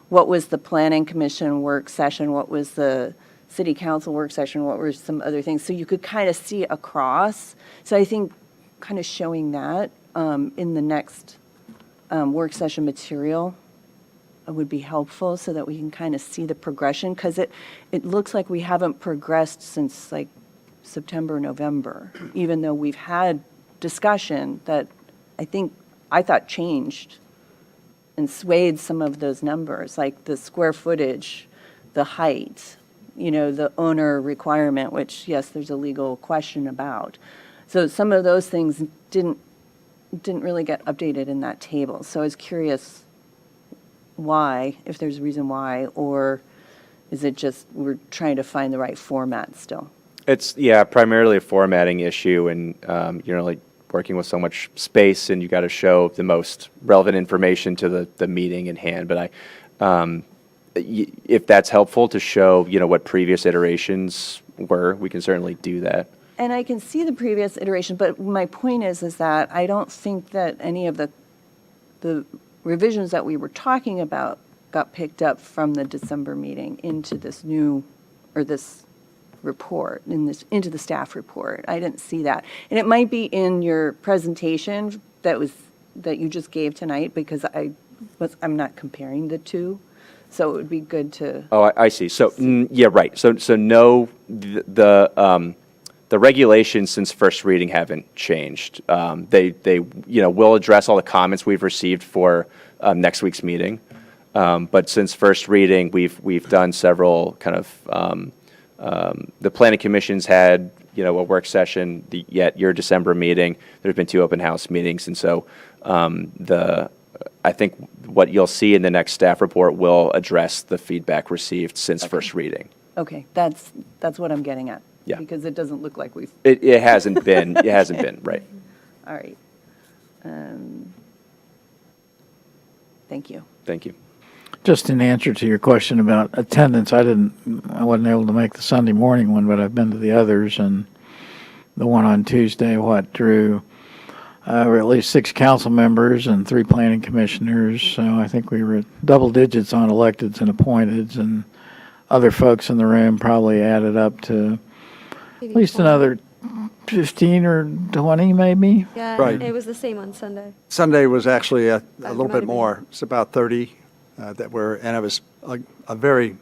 what was the Planning Commission work session, what was the City Council work session, what were some other things, so you could kind of see across. So I think kind of showing that in the next work session material would be helpful so that we can kind of see the progression, because it looks like we haven't progressed since like September, November, even though we've had discussion that I thought changed and swayed some of those numbers, like the square footage, the height, the owner requirement, which, yes, there's a legal question about. So some of those things didn't really get updated in that table. So I was curious why, if there's a reason why, or is it just we're trying to find the right format still? It's, yeah, primarily a formatting issue, and you're only working with so much space, and you got to show the most relevant information to the meeting in hand. But if that's helpful to show, what previous iterations were, we can certainly do that. And I can see the previous iteration, but my point is that I don't think that any of the revisions that we were talking about got picked up from the December meeting into this new, or this report, into the staff report. I didn't see that. And it might be in your presentation that you just gave tonight, because I'm not comparing the two. So it would be good to. Oh, I see. So, yeah, right. So no, the regulations since first reading haven't changed. They will address all the comments we've received for next week's meeting. But since first reading, we've done several kind of, the planning commission's had, a work session, yet your December meeting, there's been 2 open house meetings. And so I think what you'll see in the next staff report will address the feedback received since first reading. Okay, that's what I'm getting at. Yeah. Because it doesn't look like we've. It hasn't been, right. All right. Thank you. Thank you. Just in answer to your question about attendance, I wasn't able to make the Sunday morning one, but I've been to the others, and the one on Tuesday, drew at least 6 council members and 3 planning commissioners, so I think we were at double digits on electeds and appointeds, and other folks in the room probably added up to at least another 15 or 20 maybe. Yeah, Right. it was the same on Sunday. Sunday was actually a little might bit have more. It's about 30 that were, and it was a very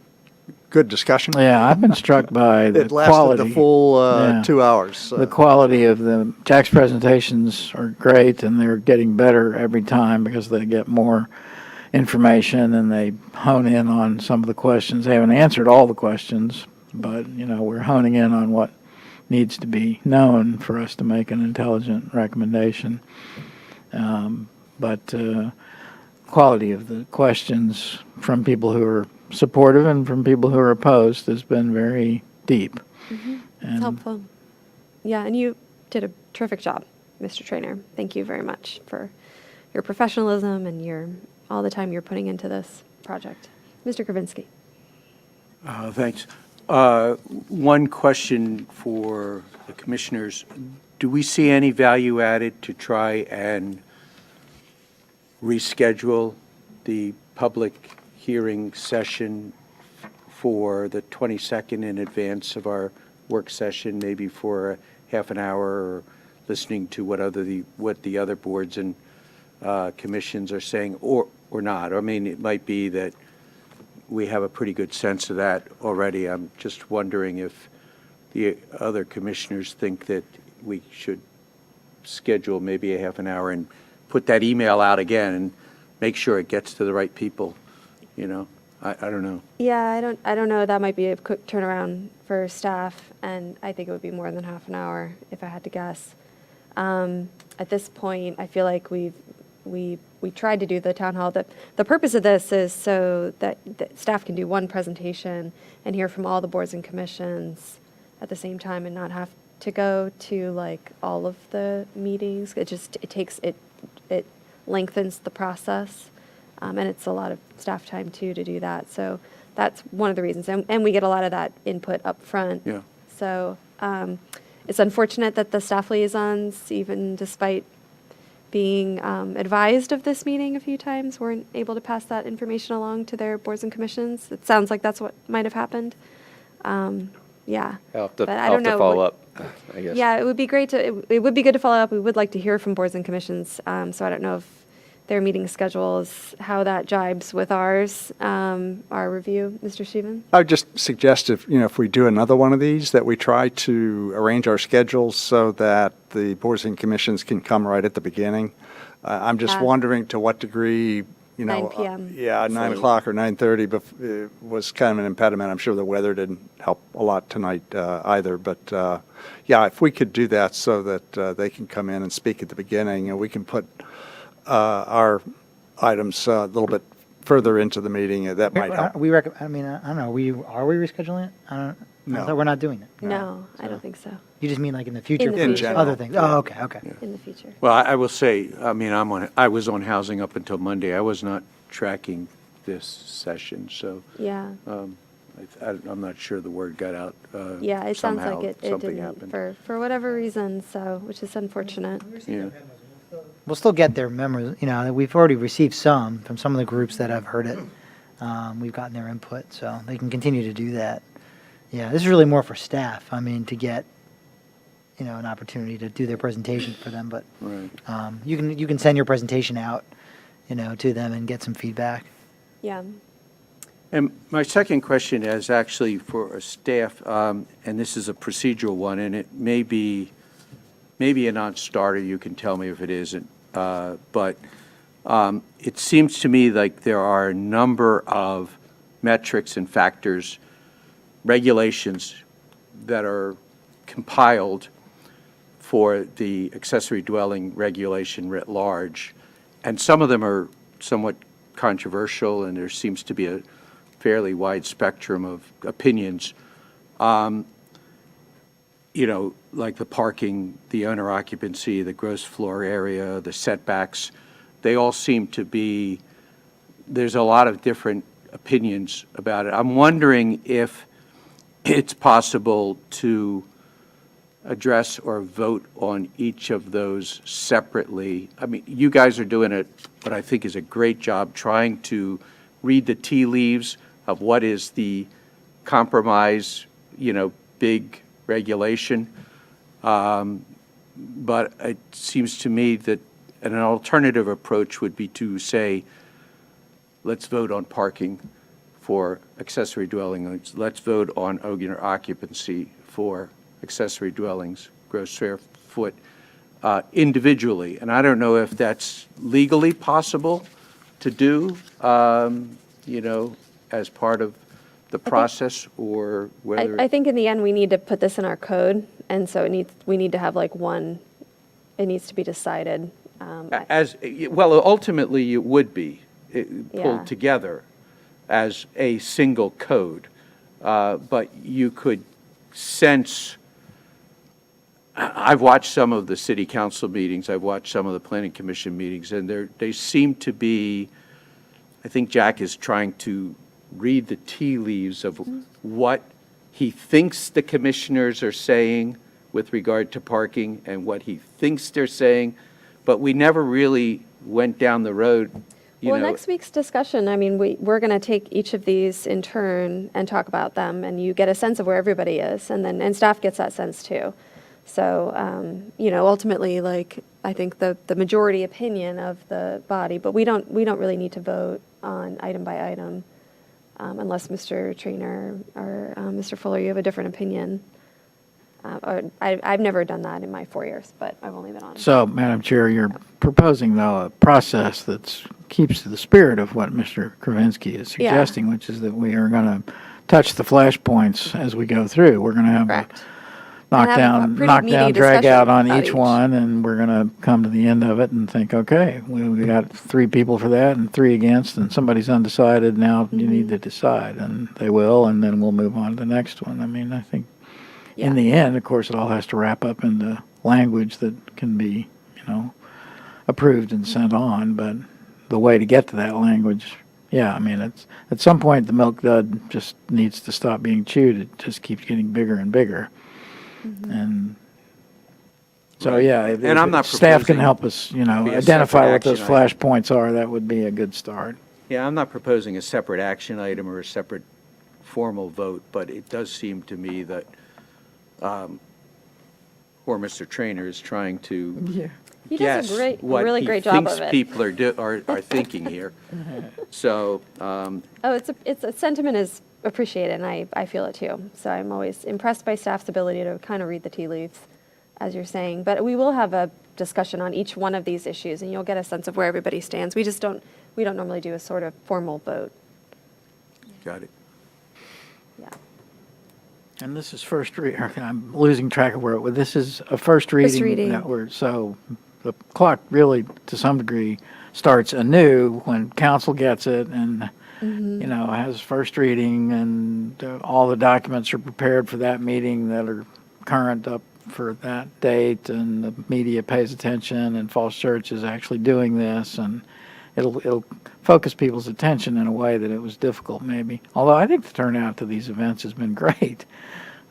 good discussion. Yeah, I've been struck by the It lasted quality. the full Yeah. 2 hours. The quality of Jack's presentations are great, and they're getting better every time because they get more information and they hone in on some of the questions. They haven't answered all the questions, but, we're honing in on what needs to be known for us to make an intelligent recommendation. But quality of the questions from people who are supportive and from people who are opposed has been very deep. It's helpful. Yeah, and you did a terrific job, Mr. Trainer. Thank you very much for your professionalism and all the time you're putting into this project. Mr. Kravinsky. Thanks. One question for the commissioners. Do we see any value added to try and reschedule the public hearing session for the 22nd in advance of our work session, maybe for a half an hour, or listening to what the other boards and commissions are saying, or not? I mean, it might be that we have a pretty good sense of that already. I'm just wondering if the other commissioners think that we should schedule maybe a half an hour and put that email out again and make sure it gets to the right people, I don't know. Yeah, I don't know. That might be a quick turnaround for staff, and I think it would be more than half an hour if I had to guess. At this point, I feel like we tried to do the town hall. The purpose of this is so that staff can do one presentation and hear from all the boards and commissions at the same time, and not have to go to all of the meetings. It lengthens the process. And it's a lot of staff time, too, to do that. So that's one of the reasons. And we get a lot of that input up front. Yeah. So it's unfortunate that the staff liaisons, even despite being advised of this meeting a few times, weren't able to pass that information along to their boards and commissions. It sounds like that's what might have happened. Yeah. I'll have to, But I I'll don't have to know follow what- up, I guess. Yeah, it would be great to, it would be good to follow up. We would like to hear from boards and commissions. So I don't know if their meeting schedules, how that jibes with ours, our review. Mr. Sheehan? I would just suggest if we do another one of these, that we try to arrange our schedules so that the boards and commissions can come right at the beginning. I'm just Yeah. wondering to what degree, 9 p.m. Yeah, 9 o'clock or 9:30 was kind of an impediment. I'm sure the weather didn't help a lot tonight either. But yeah, if we could do that so that they can come in and speak at the beginning, and we can put our items a little bit further into the meeting, that might help. I mean, I don't know, are we rescheduling it? I No. thought we're not doing it. No, I don't think so. You just mean like in the future? the for future. Other things? Oh, okay. In the future. Well, I will say, I mean, I was on housing up until Monday. I was not tracking this session, so Yeah. I'm not sure the word got out. Yeah, it sounds Somehow like it something didn't happened. for whatever reason, so, which is unfortunate. Yeah. We'll still get their memos, we've already received some from some of the groups that have heard it. We've gotten their input, so they can continue to do that. Yeah, this is really more for staff, I mean, to get, an opportunity to do their presentation for them, but Right. you can send your presentation out, to them and get some feedback. Yeah. And my second question is actually for staff, and this is a procedural one, and it may be a non-starter, you can tell me if it isn't, but it seems to me like there are a number of metrics and factors, regulations that are compiled for the accessory dwelling regulation writ large, and some of them are somewhat controversial, and there seems to be a fairly wide spectrum of opinions. Like the parking, the owner occupancy, the gross floor area, the setbacks, they all seem to be, there's a lot of different opinions about it. I'm wondering if it's possible to address or vote on each of those separately. I mean, you guys are doing what I think is a great job trying to read the tea leaves of what is the compromise, big regulation. But it seems to me that an alternative approach would be to say, let's vote on parking for accessory dwellings. Let's vote on owner occupancy for accessory dwellings, gross square foot, individually. And I don't know if that's legally possible to do, as part of the process, or whether. I think in the end, we need to put this in our code, and so we need to have like one, it needs to be decided. Well, ultimately, it would be Yeah. pulled together as a single code. But you could sense, I've watched some of the city council meetings, I've watched some of the planning commission meetings, and they seem to be, I think Jack is trying to read the tea leaves of what he thinks the commissioners are saying with regard to parking and what he thinks they're saying, but we never really went down the road, Well, next week's discussion, I mean, we're going to take each of these in turn and talk about them, and you get a sense of where everybody is, and staff gets that sense too. So, ultimately, like, I think the majority opinion of the body, but we don't really need to vote on item by item, unless Mr. Trainer or Mr. Fuller, you have a different opinion. Or I've never done that in my 4 years, but I've only been on. So, Madam Chair, you're proposing, though, a process that keeps to the spirit of what Mr. Kravinsky is suggesting, which is that we are going to touch the flashpoints as we go through. We're going to have Correct. knock And have a down, pretty meaty drag out discussion on about each each. one, and we're going to come to the end of it and think, okay, we got 3 people for that and 3 against, and somebody's undecided. Now you need to decide, and they will, and then we'll move on to the next one. I mean, I think in the end, of course, it all has to wrap up into language that can be, approved and sent on. But the way to get to that language, I mean, it's at some point the milk dud just needs to stop being chewed. It just keeps getting bigger and bigger. And so, if And I'm not staff can proposing help us, be a identify separate what those action item. flashpoints are, that would be a good start. Yeah, I'm not proposing a separate action item or a separate formal vote, but it does seem to me that poor Mr. Trainer is trying to He does guess a what really he great job thinks of it. people are thinking here. So, It's a sentiment is appreciated, and I feel it too. So I'm always impressed by staff's ability to kind of read the tea leaves, as you're saying. But we will have a discussion on each one of these issues, and you'll get a sense of where everybody stands. We don't normally do a sort of formal vote. got it. Yeah. And this is I'm losing track of this is a first reading. reading. So the clock really, to some degree, starts anew when council gets it and, you know, has first reading and all the documents are prepared for that meeting that are current up for that date, and the media pays attention, and Falls Church is actually doing this, and it'll focus people's attention in a way that it was difficult maybe. Although I think the turnout to these events has been great.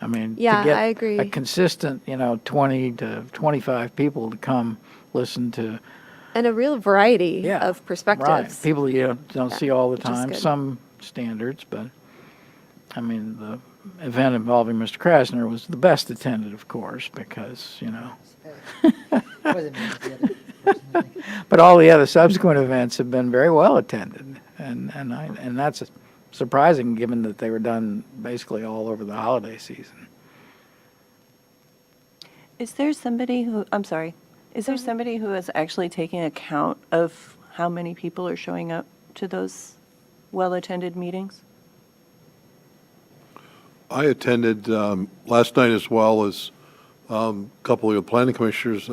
I mean, Yeah, to get I agree. a consistent, 20 to 25 people to come listen to. And a real variety Yeah, of perspectives. Right, people you don't see all the which is time, good. some standards, but, I mean, the event involving Mr. Krasner was the best attended, of course, because, Wasn't me, it's the other person, I think. but all the other subsequent events have been very well attended, and that's surprising, given that they were done basically all over the holiday season. Is there somebody who, I'm sorry, is there somebody who is actually taking account of how many people are showing up to those well-attended meetings? I attended last night as well as a couple of the planning commissioners,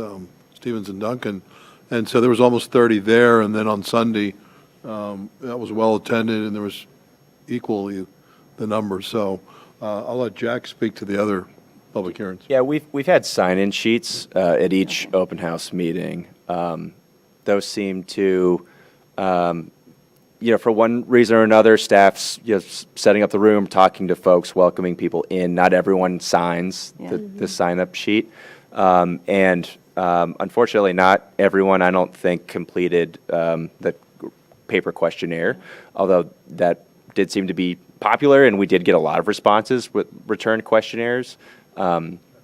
Stevens and Duncan, and so there was almost 30 there, and then on Sunday, that was well-attended, and there was equally the number, so I'll let Jack speak to the other public hearings. Yeah, we've had sign-in sheets at each open house meeting. Those seem to, for one reason or another, staff's setting up the room, talking to folks, welcoming people in. Not everyone signs the sign-up sheet, and unfortunately, not everyone, I don't think, completed the paper questionnaire. Although that did seem to be popular, and we did get a lot of responses with returned questionnaires,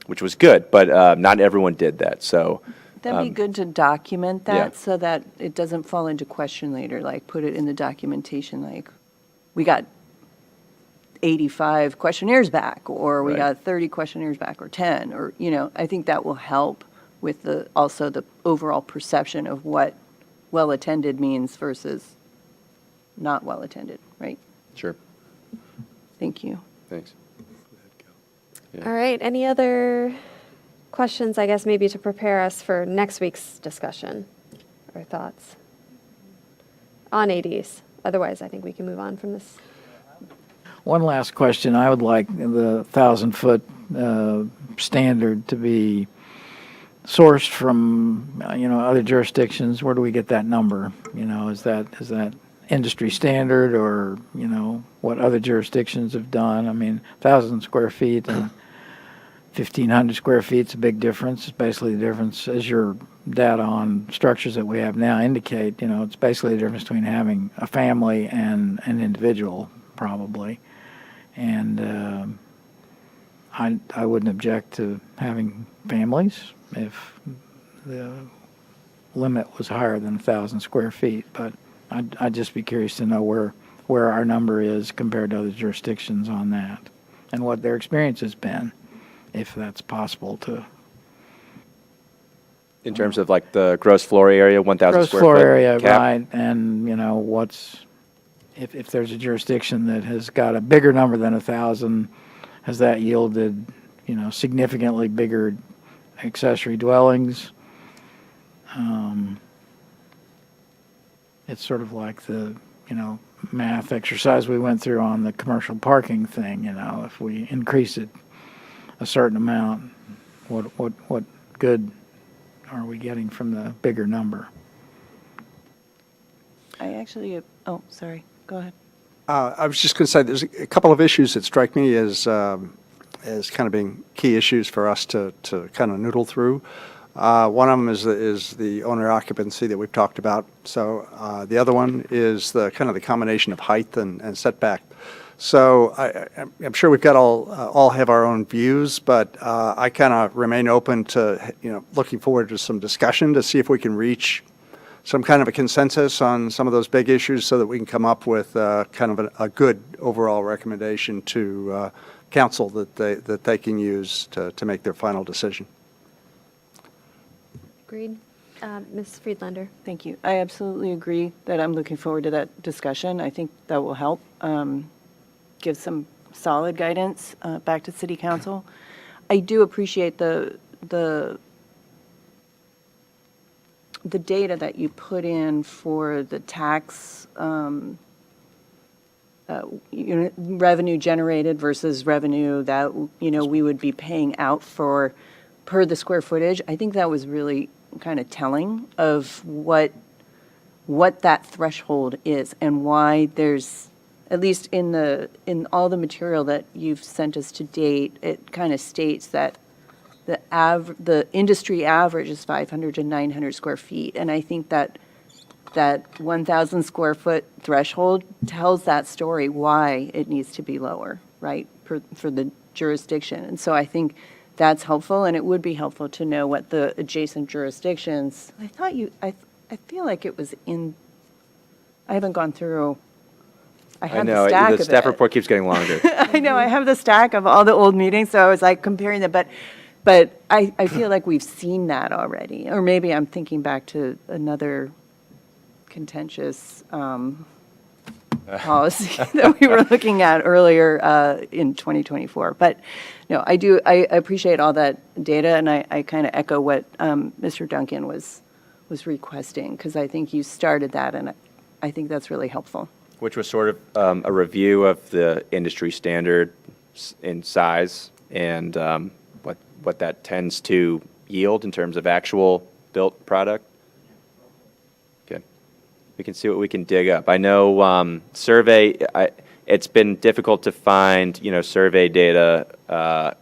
which was good, but not everyone did that. So That'd be good to document that yeah. so that it doesn't fall into question later, like put it in the documentation, like we got 85 questionnaires back, or we Right. got 30 questionnaires back, or 10, or, I think that will help with also the overall perception of what well-attended means versus not well-attended, right? sure, Thank you. thanks. Yeah. All right, any other questions, I guess, maybe to prepare us for next week's discussion or thoughts on ADs? Otherwise, I think we can move on from this. One last question. I would like the 1,000-foot standard to be sourced from, other jurisdictions. Where do we get that number? Is that industry standard, or, what other jurisdictions have done? I mean, 1,000 square feet and 1,500 square feet is a big difference. It's basically the difference, as your data on structures that we have now indicate, it's basically the difference between having a family and an individual, probably. And I wouldn't object to having families if the limit was higher than 1,000 square feet, but I'd just be curious to know where our number is compared to other jurisdictions on that, and what their experience has been, if that's possible to. In terms of like the gross floor area, 1,000 Gross square floor foot area, cap? right, and, if there's a jurisdiction that has got a bigger number than 1,000, has that yielded, significantly bigger accessory dwellings? It's sort of like the, math exercise we went through on the commercial parking thing, if we increase it a certain amount, what good are we getting from the bigger number? I actually, sorry, go ahead. I was just going to say, there's a couple of issues that strike me as kind of being key issues for us to kind of noodle through. One of them is the owner occupancy that we've talked about. So the other one is the kind of the combination of height and setback. So I'm sure we've got all have our own views, but I kind of remain open to looking forward to some discussion to see if we can reach some kind of a consensus on some of those big issues, so that we can come up with kind of a good overall recommendation to council that they can use to make their final decision. Agreed. Ms. Friedlander? Thank you. I absolutely agree that I'm looking forward to that discussion. I think that will help give some solid guidance back to City Council. I do appreciate the the data that you put in for the tax, revenue generated versus revenue that, we would be paying out for per the square footage, I think that was really kind of telling of what that threshold is and why there's, at least in all the material that you've sent us to date, it kind of states that the industry average is 500 to 900 square feet. And I think that 1,000 square foot threshold tells that story why it needs to be lower, right, for the jurisdiction. And so I think that's helpful, and it would be helpful to know what the adjacent jurisdictions, I feel like it was in, I haven't gone through, I have the stack of it. The staff report keeps getting longer. I know, I have the stack of all the old meetings, so I was like comparing them, but I feel like we've seen that already. Or maybe I'm thinking back to another contentious policy that we were looking at earlier in 2024. But no, I appreciate all that data, and I kind of echo what Mr. Duncan was requesting, because I think you started that, and I think that's really helpful. Which was sort of a review of the industry standard in size and what that tends to yield in terms of actual built product. Okay. We can see what we can dig up. I know survey, it's been difficult to find, survey data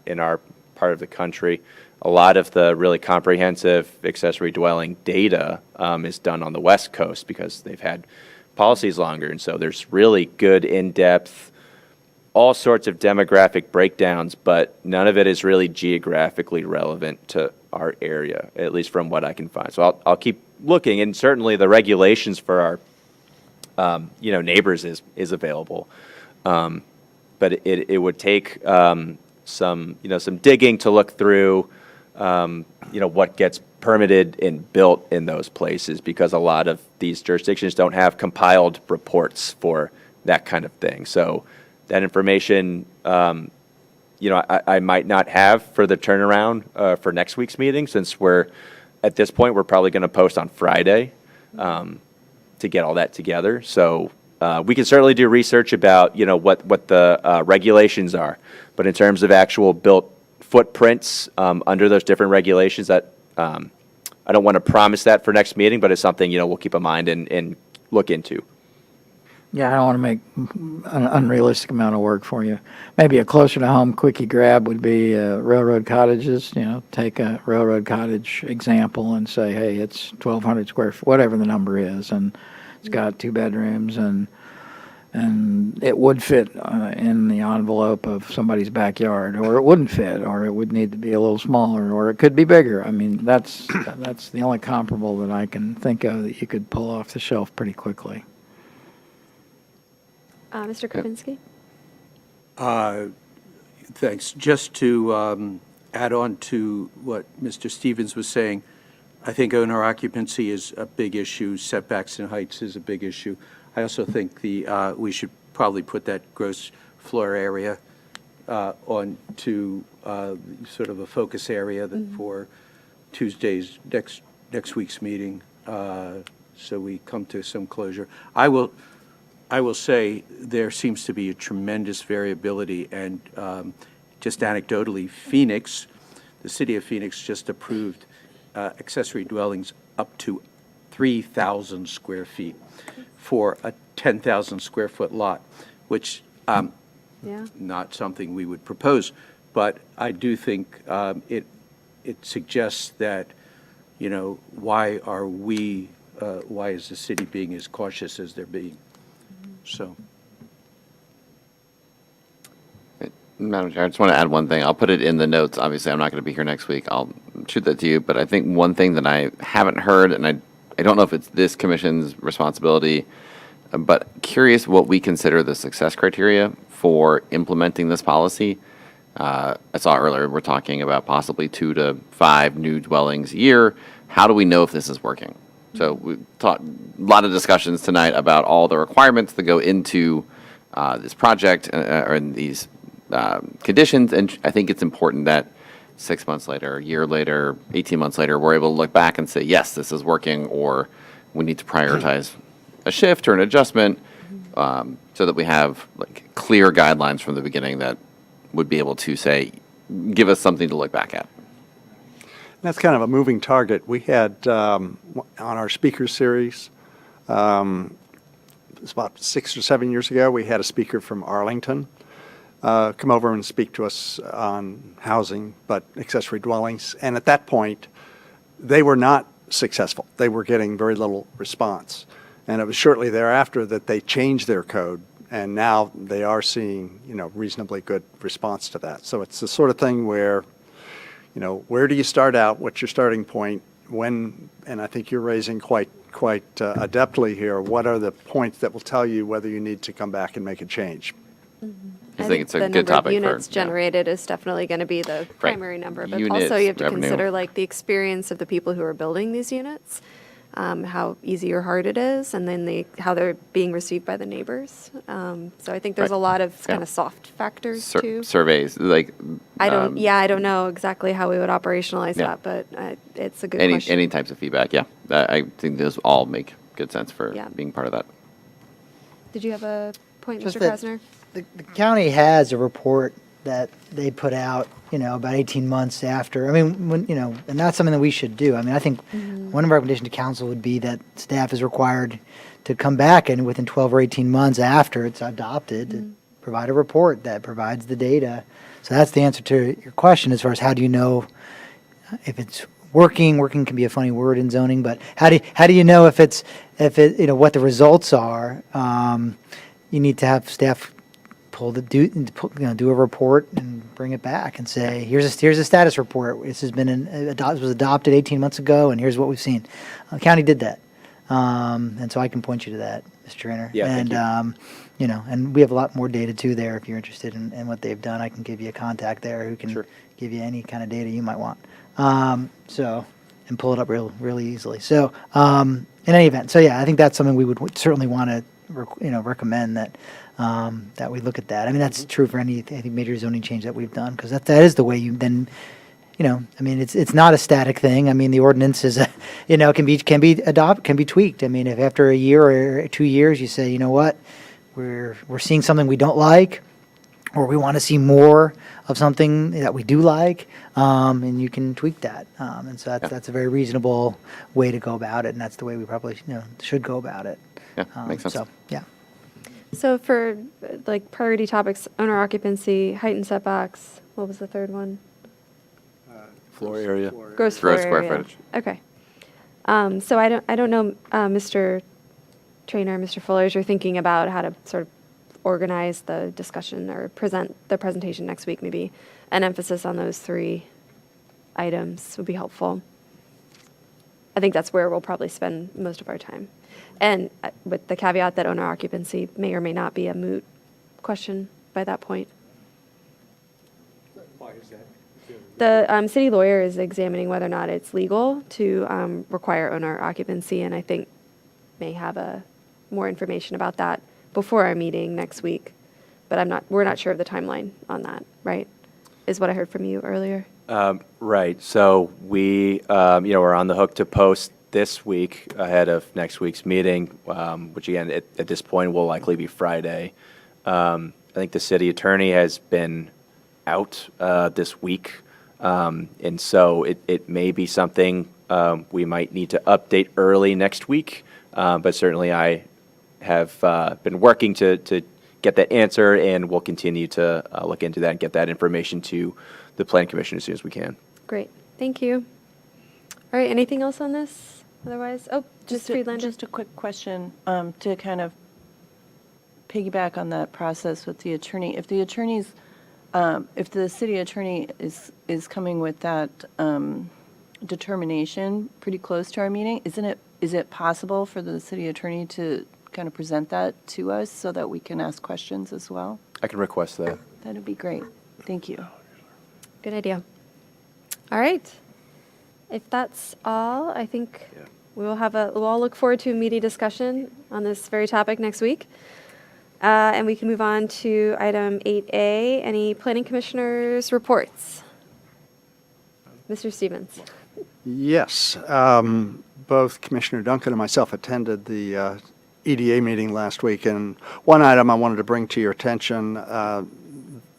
in our part of the country. A lot of the really comprehensive accessory dwelling data is done on the West Coast because they've had policies longer, and so there's really good in-depth, all sorts of demographic breakdowns, but none of it is really geographically relevant to our area, at least from what I can find. So I'll keep looking, and certainly the regulations for our neighbors is available, but it would take some digging to look through what gets permitted and built in those places, because a lot of these jurisdictions don't have compiled reports for that kind of thing. So that information, I might not have for the turnaround for next week's meeting, since at this point, we're probably going to post on Friday to get all that together. So we can certainly do research about, what the regulations are. But in terms of actual built footprints under those different regulations, that I don't want to promise that for next meeting, but it's something, we'll keep in mind and look into. Yeah, I don't want to make an unrealistic amount of work for you. Maybe a closer to home quickie grab would be railroad cottages. Take a railroad cottage example and say, hey, it's 1,200 square feet, whatever the number is, and it's got 2 bedrooms, and it would fit in the envelope of somebody's backyard, or it wouldn't fit, or it would need to be a little smaller, or it could be bigger. I mean, that's the only comparable that I can think of that you could pull off the shelf pretty quickly. Mr. Kropinski? Thanks. Just to add on to what Mr. Stevens was saying, I think owner occupancy is a big issue. Setbacks and heights is a big issue. I also think we should probably put that gross floor area on to sort of a focus area for Tuesday's next week's meeting, so we come to some closure. I will say there seems to be a tremendous variability, and just anecdotally, the city of Phoenix just approved accessory dwellings up to 3,000 square feet for a 10,000 square foot lot, which not something we would propose, but I do think it suggests that, why is the city being as cautious as they're being? So. Madam Chair, I just want to add one thing. I'll put it in the notes. Obviously, I'm not going to be here next week. I'll shoot that to you. But I think one thing that I haven't heard, and I don't know if it's this commission's responsibility, but curious what we consider the success criteria for implementing this policy. I saw earlier we're talking about possibly 2 to 5 new dwellings a year. How do we know if this is working? So we talked a lot of discussions tonight about all the requirements that go into this project or in these conditions, and I think it's important that 6 months later, a year later, 18 months later, we're able to look back and say, yes, this is working, or we need to prioritize a shift or an adjustment, so that we have like clear guidelines from the beginning that would be able to say, give us something to look back at. That's kind of a moving target. We had, on our speaker series, it's about 6 or 7 years ago, we had a speaker from Arlington come over and speak to us on housing, but accessory dwellings. And at that point, they were not successful. They were getting very little response. And it was shortly thereafter that they changed their code, and now they are seeing, reasonably good response to that. So it's the sort of thing where, where do you start out? What's your starting point? When, and I think you're raising quite adeptly here, what are the points that will tell you whether you need to come back and make a change? I think it's a good topic the number of units for, generated is definitely going to be the primary number, but Units, also you have to revenue. consider like the experience of the people who are building these units, how easy or hard it is, and then how they're being received by the neighbors. So I think there's Right. a lot of Yeah. kind of soft factors too. surveys, like. I don't know exactly how we would operationalize Yeah. that, but it's a good Any question. any types of feedback, yeah. I think those all make good sense for Yeah. being part of that. Did you have a point, Just Mr. that- Krasner? The county has a report that they put out, about 18 months after. I mean, and that's something that we should do. I mean, I think one of our recommendations to council would be that staff is required to come back and within 12 or 18 months after it's adopted, to provide a report that provides the data. So that's the answer to your question as far as how do you know if it's working. Working can be a funny word in zoning, but how do you know if it what the results are? You need to have staff do a report and bring it back and say, here's a status report. This has been was adopted 18 months ago, and here's what we've seen. The county did that, and so I can point you to that, Mr. Trainer. Yeah, thank and and we have a lot more data too there. If you're interested in what they've done, I can give you a contact there who can give you any kind of data you might want. And pull it up really easily. So in any event, so yeah, I think that's something we would certainly want to recommend that we look at that. I mean, that's true for any major zoning change that we've done, because that is the way you then, I mean, it's not a static thing. I mean, the ordinance is, can be tweaked. I mean, if after a year or 2 years you say, you know what, we're seeing something we don't like, or we want to see more of something that we do like, and you can tweak that. And so that's a very reasonable way to go about it, and that's the way we probably should go about it. Yeah, makes sense. So, yeah. So for like priority topics, owner occupancy, height and setbacks, what was the third one? Floor area. Gross floor Gross square area. footage. Okay. So I don't know, Mr. Trainer, Mr. Fuller, as you're thinking about how to sort of organize the discussion or present the presentation next week, maybe an emphasis on those 3 items would be helpful. I think that's where we'll probably spend most of our time. And with the caveat that owner occupancy may or may not be a moot question by that point. Why is that? The city lawyer is examining whether or not it's legal to require owner occupancy, and I think may have more information about that before our meeting next week. But we're not sure of the timeline on that, right? Is what I heard from you earlier. Right. So we, we're on the hook to post this week ahead of next week's meeting, which again, at this point will likely be Friday. I think the city attorney has been out this week, and so it may be something we might need to update early next week. But certainly I have been working to get that answer, and we'll continue to look into that and get that information to the Planning Commission as soon as we can. Great. Thank you. All right. Anything else on this? Otherwise, Ms. Friedlander. Just a quick question to kind of piggyback on that process with the attorney. If the attorneys, if the city attorney is coming with that determination pretty close to our meeting, is it possible for the city attorney to kind of present that to us so that we can ask questions as well? I can request that. That'd be great. Thank you. Good idea. All right. If that's all, I think we'll all look forward to a meaty discussion on this very topic next week. And we can move on to item 8A, any planning commissioners' reports? Mr. Stevens. Yes, both Commissioner Duncan and myself attended the EDA meeting last week, and one item I wanted to bring to your attention,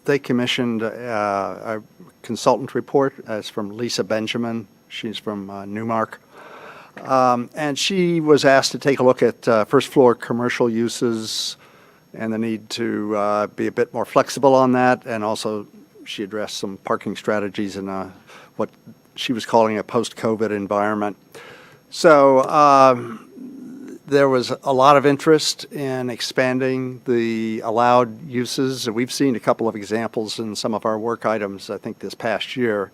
they commissioned a consultant report. It's from Lisa Benjamin. She's from Newmark. And she was asked to take a look at first floor commercial uses and the need to be a bit more flexible on that. And also she addressed some parking strategies in what she was calling a post-COVID environment. So there was a lot of interest in expanding the allowed uses. We've seen a couple of examples in some of our work items, I think, this past year.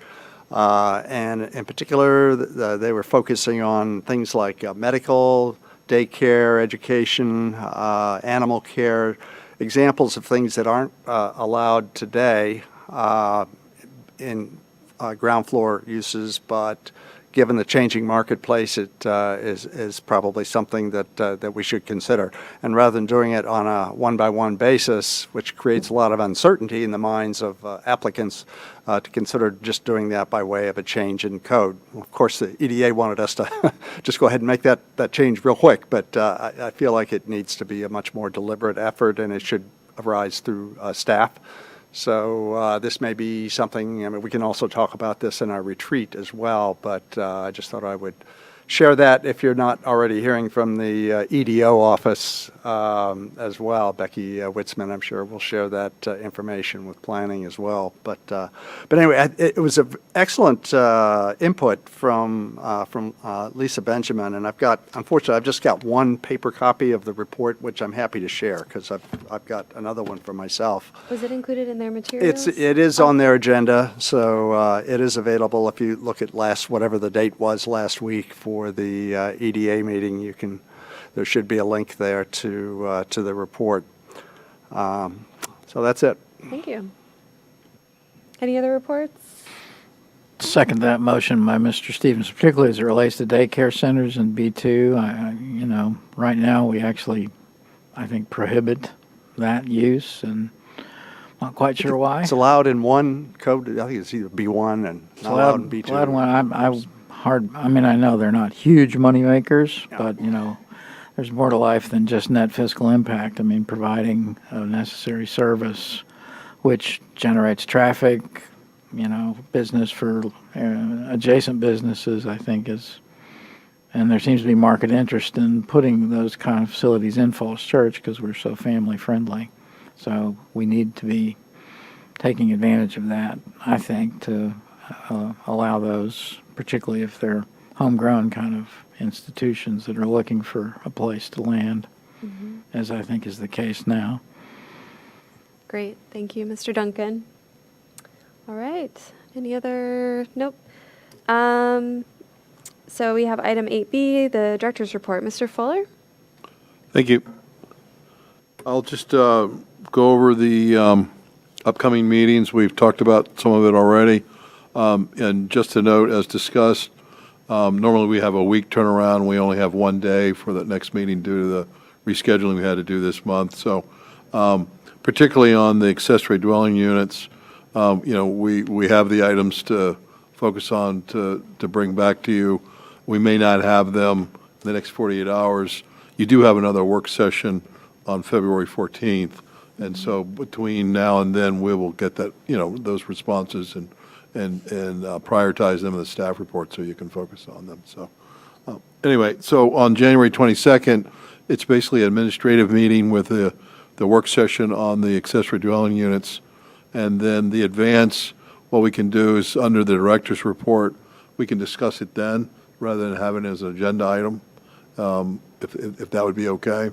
And in particular, they were focusing on things like medical, daycare, education, animal care, examples of things that aren't allowed today in ground floor uses, but given the changing marketplace, it is probably something that we should consider. And rather than doing it on a one-by-one basis, which creates a lot of uncertainty in the minds of applicants, to consider just doing that by way of a change in code. Of course, the EDA wanted us to just go ahead and make that change real quick, but I feel like it needs to be a much more deliberate effort, and it should arise through staff. So this may be something, I mean, we can also talk about this in our retreat as well, but I just thought I would share that if you're not already hearing from the EDO office as well. Becky Witzman, I'm sure, will share that information with planning as well. But anyway, it was an excellent input from Lisa Benjamin, and unfortunately, I've just got one paper copy of the report, which I'm happy to share because I've got another one for myself. Was it included in their materials? It is on their agenda, so it is available. If you look at whatever the date was last week for the EDA meeting, there should be a link there to the report. So that's it. Thank you. Any other reports? Second that motion by Mr. Stevens, particularly as it relates to daycare centers and B2. Right now we actually, I think, prohibit that use, and not quite sure why. It's allowed in one code. I think it's either B1 and not allowed in B2. Allowed one. I know they're not huge money makers, but there's more to life than just net fiscal impact. I mean, providing a necessary service which generates traffic, business for adjacent businesses, I think and there seems to be market interest in putting those kind of facilities in Falls Church because we're so family friendly. So we need to be taking advantage of that, I think, to allow those, particularly if they're homegrown kind of institutions that are looking for a place to land, as I think is the case now. Great. Thank you, Mr. Duncan. All right. Any other? Nope. So we have item 8B, the director's report. Mr. Fuller? Thank you. I'll just go over the upcoming meetings. We've talked about some of it already. And just to note, as discussed, normally we have a week turnaround. We only have one day for the next meeting due to the rescheduling we had to do this month. So particularly on the accessory dwelling units, we have the items to focus on to bring back to you. We may not have them in the next 48 hours. You do have another work session on February 14th. And so between now and then, we will get that, those responses and prioritize them in the staff report so you can focus on them. So anyway, so on January 22nd, it's basically an administrative meeting with the work session on the accessory dwelling units. And then the advance, what we can do is under the director's report, we can discuss it then rather than having it as an agenda item, if that would be okay.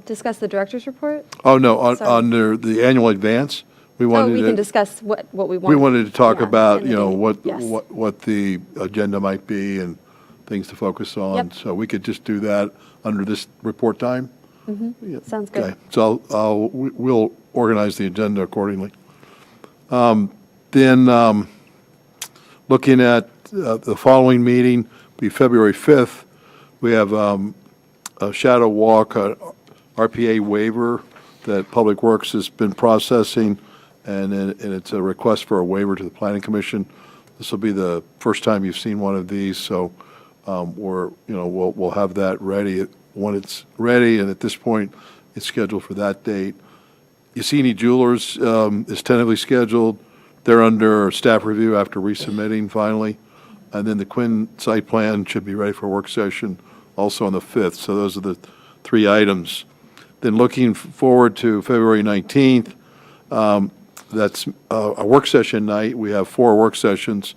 Discuss the director's report? Oh, no, Sorry. under the annual advance, we wanted we to. can discuss what we want. We wanted to talk about, in the meeting. Yes. what the agenda might be and things to focus on. Yep. So we could just do that under this report time? Yeah. Sounds good. Okay, so we'll organize the agenda accordingly. Then looking at the following meeting, be February 5th, we have a shadow walk, RPA waiver that Public Works has been processing, and it's a request for a waiver to the Planning Commission. This will be the first time you've seen one of these, so we'll have that ready when it's ready, and at this point, it's scheduled for that date. Yeseni Jewelers is tentatively scheduled. They're under staff review after resubmitting finally. And then the Quinn site plan should be ready for work session also on the 5th. So those are the 3 items. Then looking forward to February 19th, that's a work session night. We have 4 work sessions.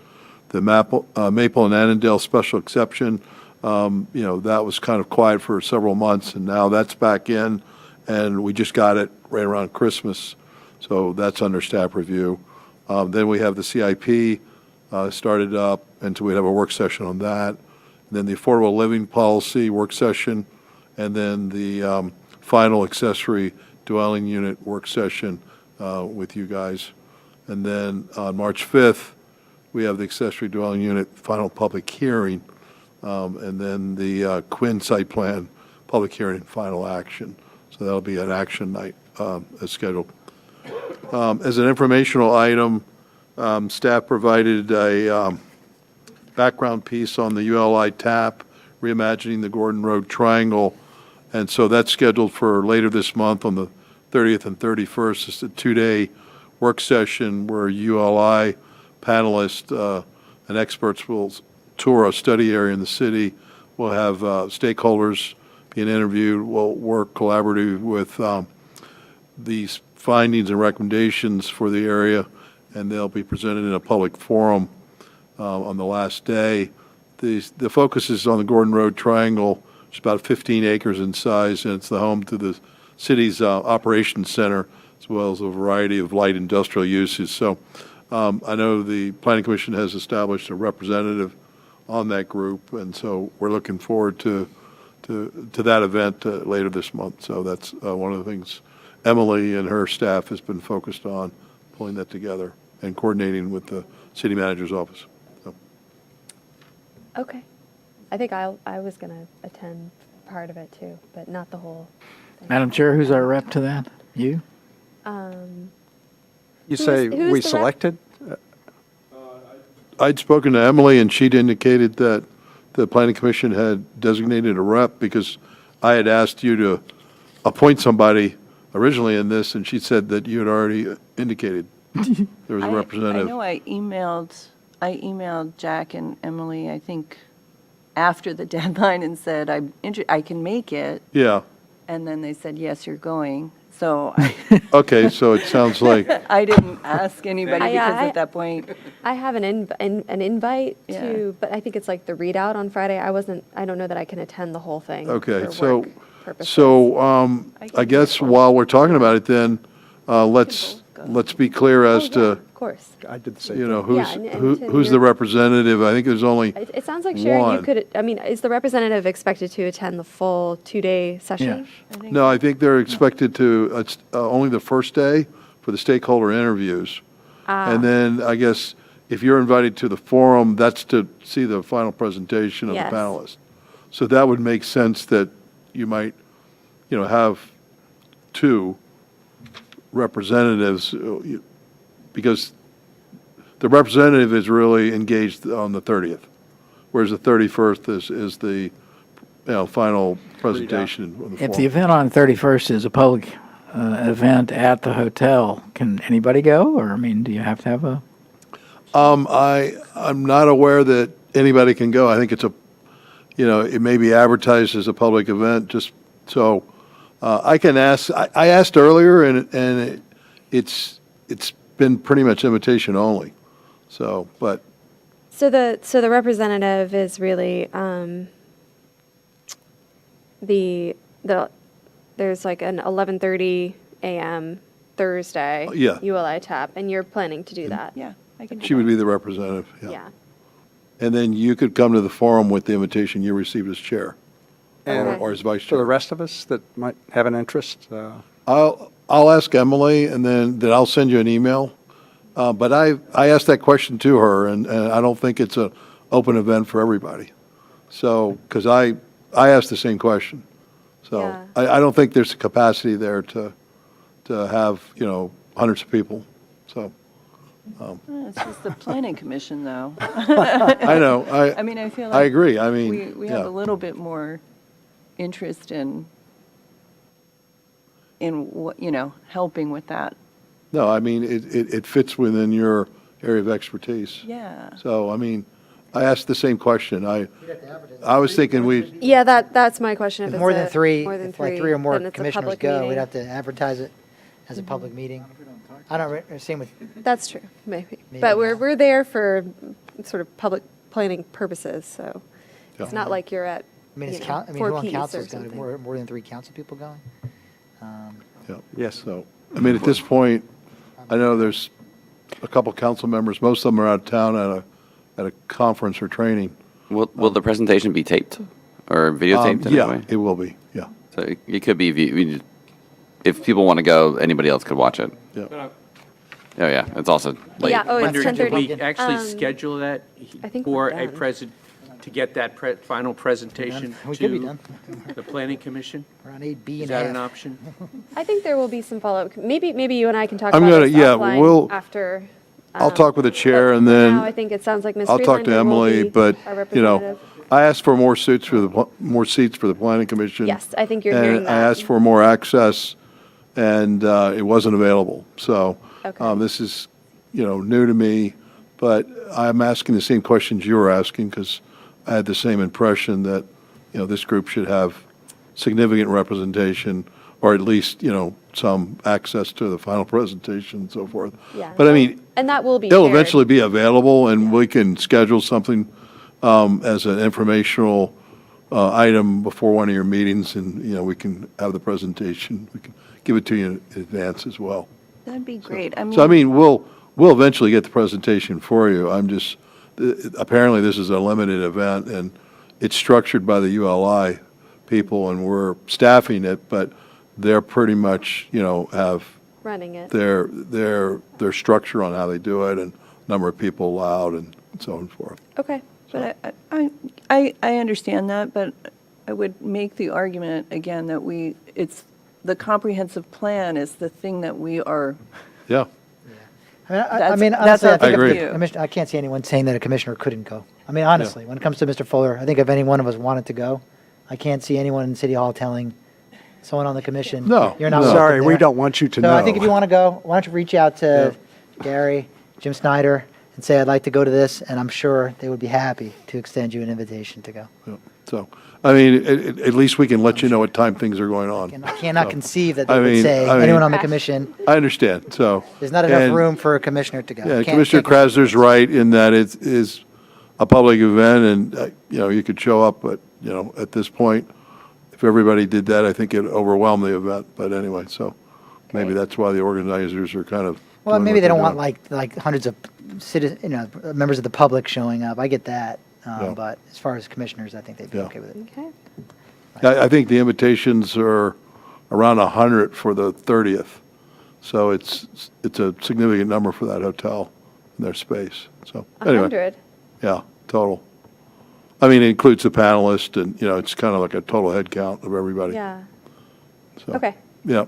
The Maple and Annandale special exception, that was kind of quiet for several months, and now that's back in, and we just got it right around Christmas. So that's under staff review. Then we have the CIP started up, and so we have a work session on that. And then the affordable living policy work session, and then the final accessory dwelling unit work session with you guys. And then on March 5th, we have the accessory dwelling unit final public hearing, and then the Quinn site plan public hearing and final action. So that'll be an action night as scheduled. As an informational item, staff provided a background piece on the ULI TAP, reimagining the Gordon Road Triangle, and so that's scheduled for later this month on the 30th and 31st. It's a 2-day work session where ULI panelists and experts will tour a study area in the city. We'll have stakeholders being interviewed. We'll work collaboratively with these findings and recommendations for the area, and they'll be presented in a public forum on the last day. The focus is on the Gordon Road Triangle. It's about 15 acres in size, and it's the home to the city's operations center, as well as a variety of light industrial uses. So I know the Planning Commission has established a representative on that group, and so we're looking forward to that event later this month. So that's one of the things Emily and her staff has been focused on, pulling that together and coordinating with the city manager's office. So. Okay. I think I was going to attend part of it too, but not the whole thing. Madam Chair, who's our rep to that? You? You say who is we the rep? selected? I'd spoken to Emily, and she'd indicated that the Planning Commission had designated a rep because I had asked you to appoint somebody originally in this, and she said that you had already indicated there was a representative. I know I emailed Jack and Emily, I think, after the deadline and said, I can make it. Yeah. And then they said, yes, you're going. So Okay, so it sounds like, I didn't ask anybody because Yeah, at that point, I have an invite Yeah. to, but I think it's like the readout on Friday. I don't know that I can attend the whole thing. okay, for so, work purposes. I guess while we're talking about it then, let's be clear as Oh, yeah, to, of course. I did the same you know, thing. Yeah, and Tim, who's the you're- representative? I think there's only It sounds like, Sharon, you one. could, is the representative expected to attend the full 2-day session? Yes. No, I think they're expected to, it's only the first day for the stakeholder interviews. And then I guess if you're invited to the forum, that's to see the final presentation of the Yes. panelists. So that would make sense that you might, have 2 representatives, because the representative is really engaged on the 30th, whereas the 31st is the, final presentation of the forum. If the event on 31st is a public event at the hotel, can anybody go? Or, do you have to have a? I'm not aware that anybody can go. I think it's it may be advertised as a public event, just so, I can ask, I asked earlier, and it's been pretty much invitation only, so, but, So the representative is really, there's like an 11:30 a.m. Thursday. Yeah. ULI TAP, and you're planning to do that? yeah, I can do she would that. be the representative, yeah. Yeah. And then you could come to the forum with the invitation you received as chair, And or as vice for the chair. rest of us that might have an interest, I'll ask Emily, and then I'll send you an email. But I asked that question to her, and I don't think it's an open event for everybody. So, because I asked the same question. So Yeah. I don't think there's a capacity there to have, hundreds of people It's just the planning commission, though. I know, I mean, I feel I like agree, I mean, we have yeah. a little bit more interest in what, helping with that. No, I mean, it fits within your area of expertise. Yeah. So, I mean, I asked the same question. I was thinking Yeah, that's my question. If If it's more than a- three, more than if like three or more then it's a commissioners public go, meeting. we'd have to advertise it as a public meeting. I don't, same with, That's true, maybe. Maybe But we're, not. we're there for sort of public planning purposes, so it's Yeah. not like you're at, I mean, you it's know, count, I mean, four who on Ps council or is going, something. more than 3 council people going? Yeah. Yes. So, I mean, at this point, I know there's a couple council members, most of them are out of town at a conference or training. Will the presentation be taped or videotaped in any Yeah, way? it will be, yeah. So it could be, if people want to go, anybody else could watch it. Yeah. Oh, yeah, it's also late. Yeah, oh, it's Wondering, did we 10:30. actually schedule that I think for we're a done. to get that final presentation We could be to done. the planning commission? We're on 8B Is and a that an half. option? I think there will be some follow-up. Maybe you and I can talk I'm about gonna- this yeah, offline we'll- after. I'll talk with the chair but and for then now, I think it sounds like Ms. I'll talk to Friedlander will Emily, be but, our you know, representative. I asked for more seats for the planning commission. Yes, I think you're hearing And I that. asked for more access, and it wasn't available. So Okay. this is, new to me, but I'm asking the same questions you were asking, because I had the same impression that, this group should have significant representation, or at least, some access to the final presentation and so forth. Yeah. But I mean, And that will be it'll shared. eventually be available, and we can schedule something as an informational item before one of your meetings, and, we can have the presentation. We can give it to you in advance as well. That'd be great. So, I mean, we'll eventually get the presentation for you. I'm just, apparently, this is a limited event, and it's structured by the ULI people, and we're staffing it, but they're pretty much, have Running it. their structure on how they do it, and number of people allowed, and so on and forth. Okay. But I understand that, but I would make the argument again that it's the comprehensive plan is the thing that we are. Yeah. I mean, That's honestly, I our think agree. if the commissioner, I can't see anyone saying that a commissioner couldn't go. I mean, honestly, when it comes to Mr. Fuller, I think if any one of us wanted to go, I can't see anyone in City Hall telling someone on the commission, No, you're not no. welcome Sorry, we there." don't want you to So know. I think if you want to go, why don't you reach out to Gary, Jim Snyder, and say, I'd like to go to this, and I'm sure they would be happy to extend you an invitation to go. Yeah. So, I mean, at least we can let you know what time things are going on. And I cannot So, conceive that I they would mean- say, I mean- anyone on the commission, I understand, so. there's not enough and- room for a commissioner to go. Yeah, Can't- Commissioner can't- Krasner's right in that it is a public event, and, you could show up, but, at this point, if everybody did that, I think it'd overwhelm the event, but anyway, so maybe Great. that's why the organizers are kind of. Well, doing maybe what they don't they're want doing. like hundreds of members of the public showing up. I get that. Yeah. But as far as commissioners, I think they'd be Yeah. okay with it. Okay. I think the invitations are around 100 for the 30th, so it's a significant number for that hotel and their space, so. Anyway, 100. yeah, total. I mean, it includes the panelists, and, it's kind of like a total head count of everybody. Yeah. So, Okay. Yeah.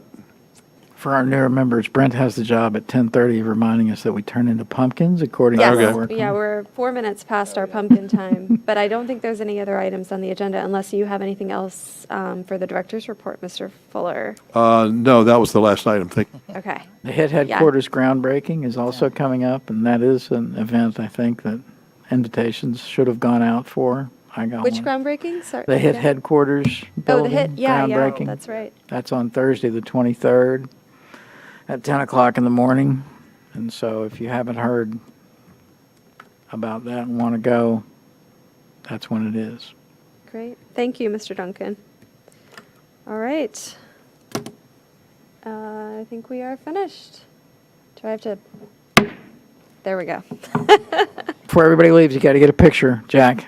For our newer members, Brent has the job at 10:30 of reminding us that we turn into pumpkins according to Yes. our Okay. work. Yeah, we're 4 minutes past our pumpkin time, but I don't think there's any other items on the agenda unless you have anything else for the director's report, Mr. Fuller. No, that was the last item, thank you. Okay. The headquarters groundbreaking is also coming up, and that is an event I think that invitations should have gone out for. I got Which one. groundbreaking? Sorry. The HIT yeah. headquarters Oh, the building hit. Yeah, groundbreaking. that's right. That's on Thursday, the 23rd, at 10 o'clock in the morning. And so if you haven't heard about that and want to go, that's when it is. Great. Thank you, Mr. Duncan. All right. I think we are finished. Do I have to? There we go. Before everybody leaves, you got to get a picture, Jack.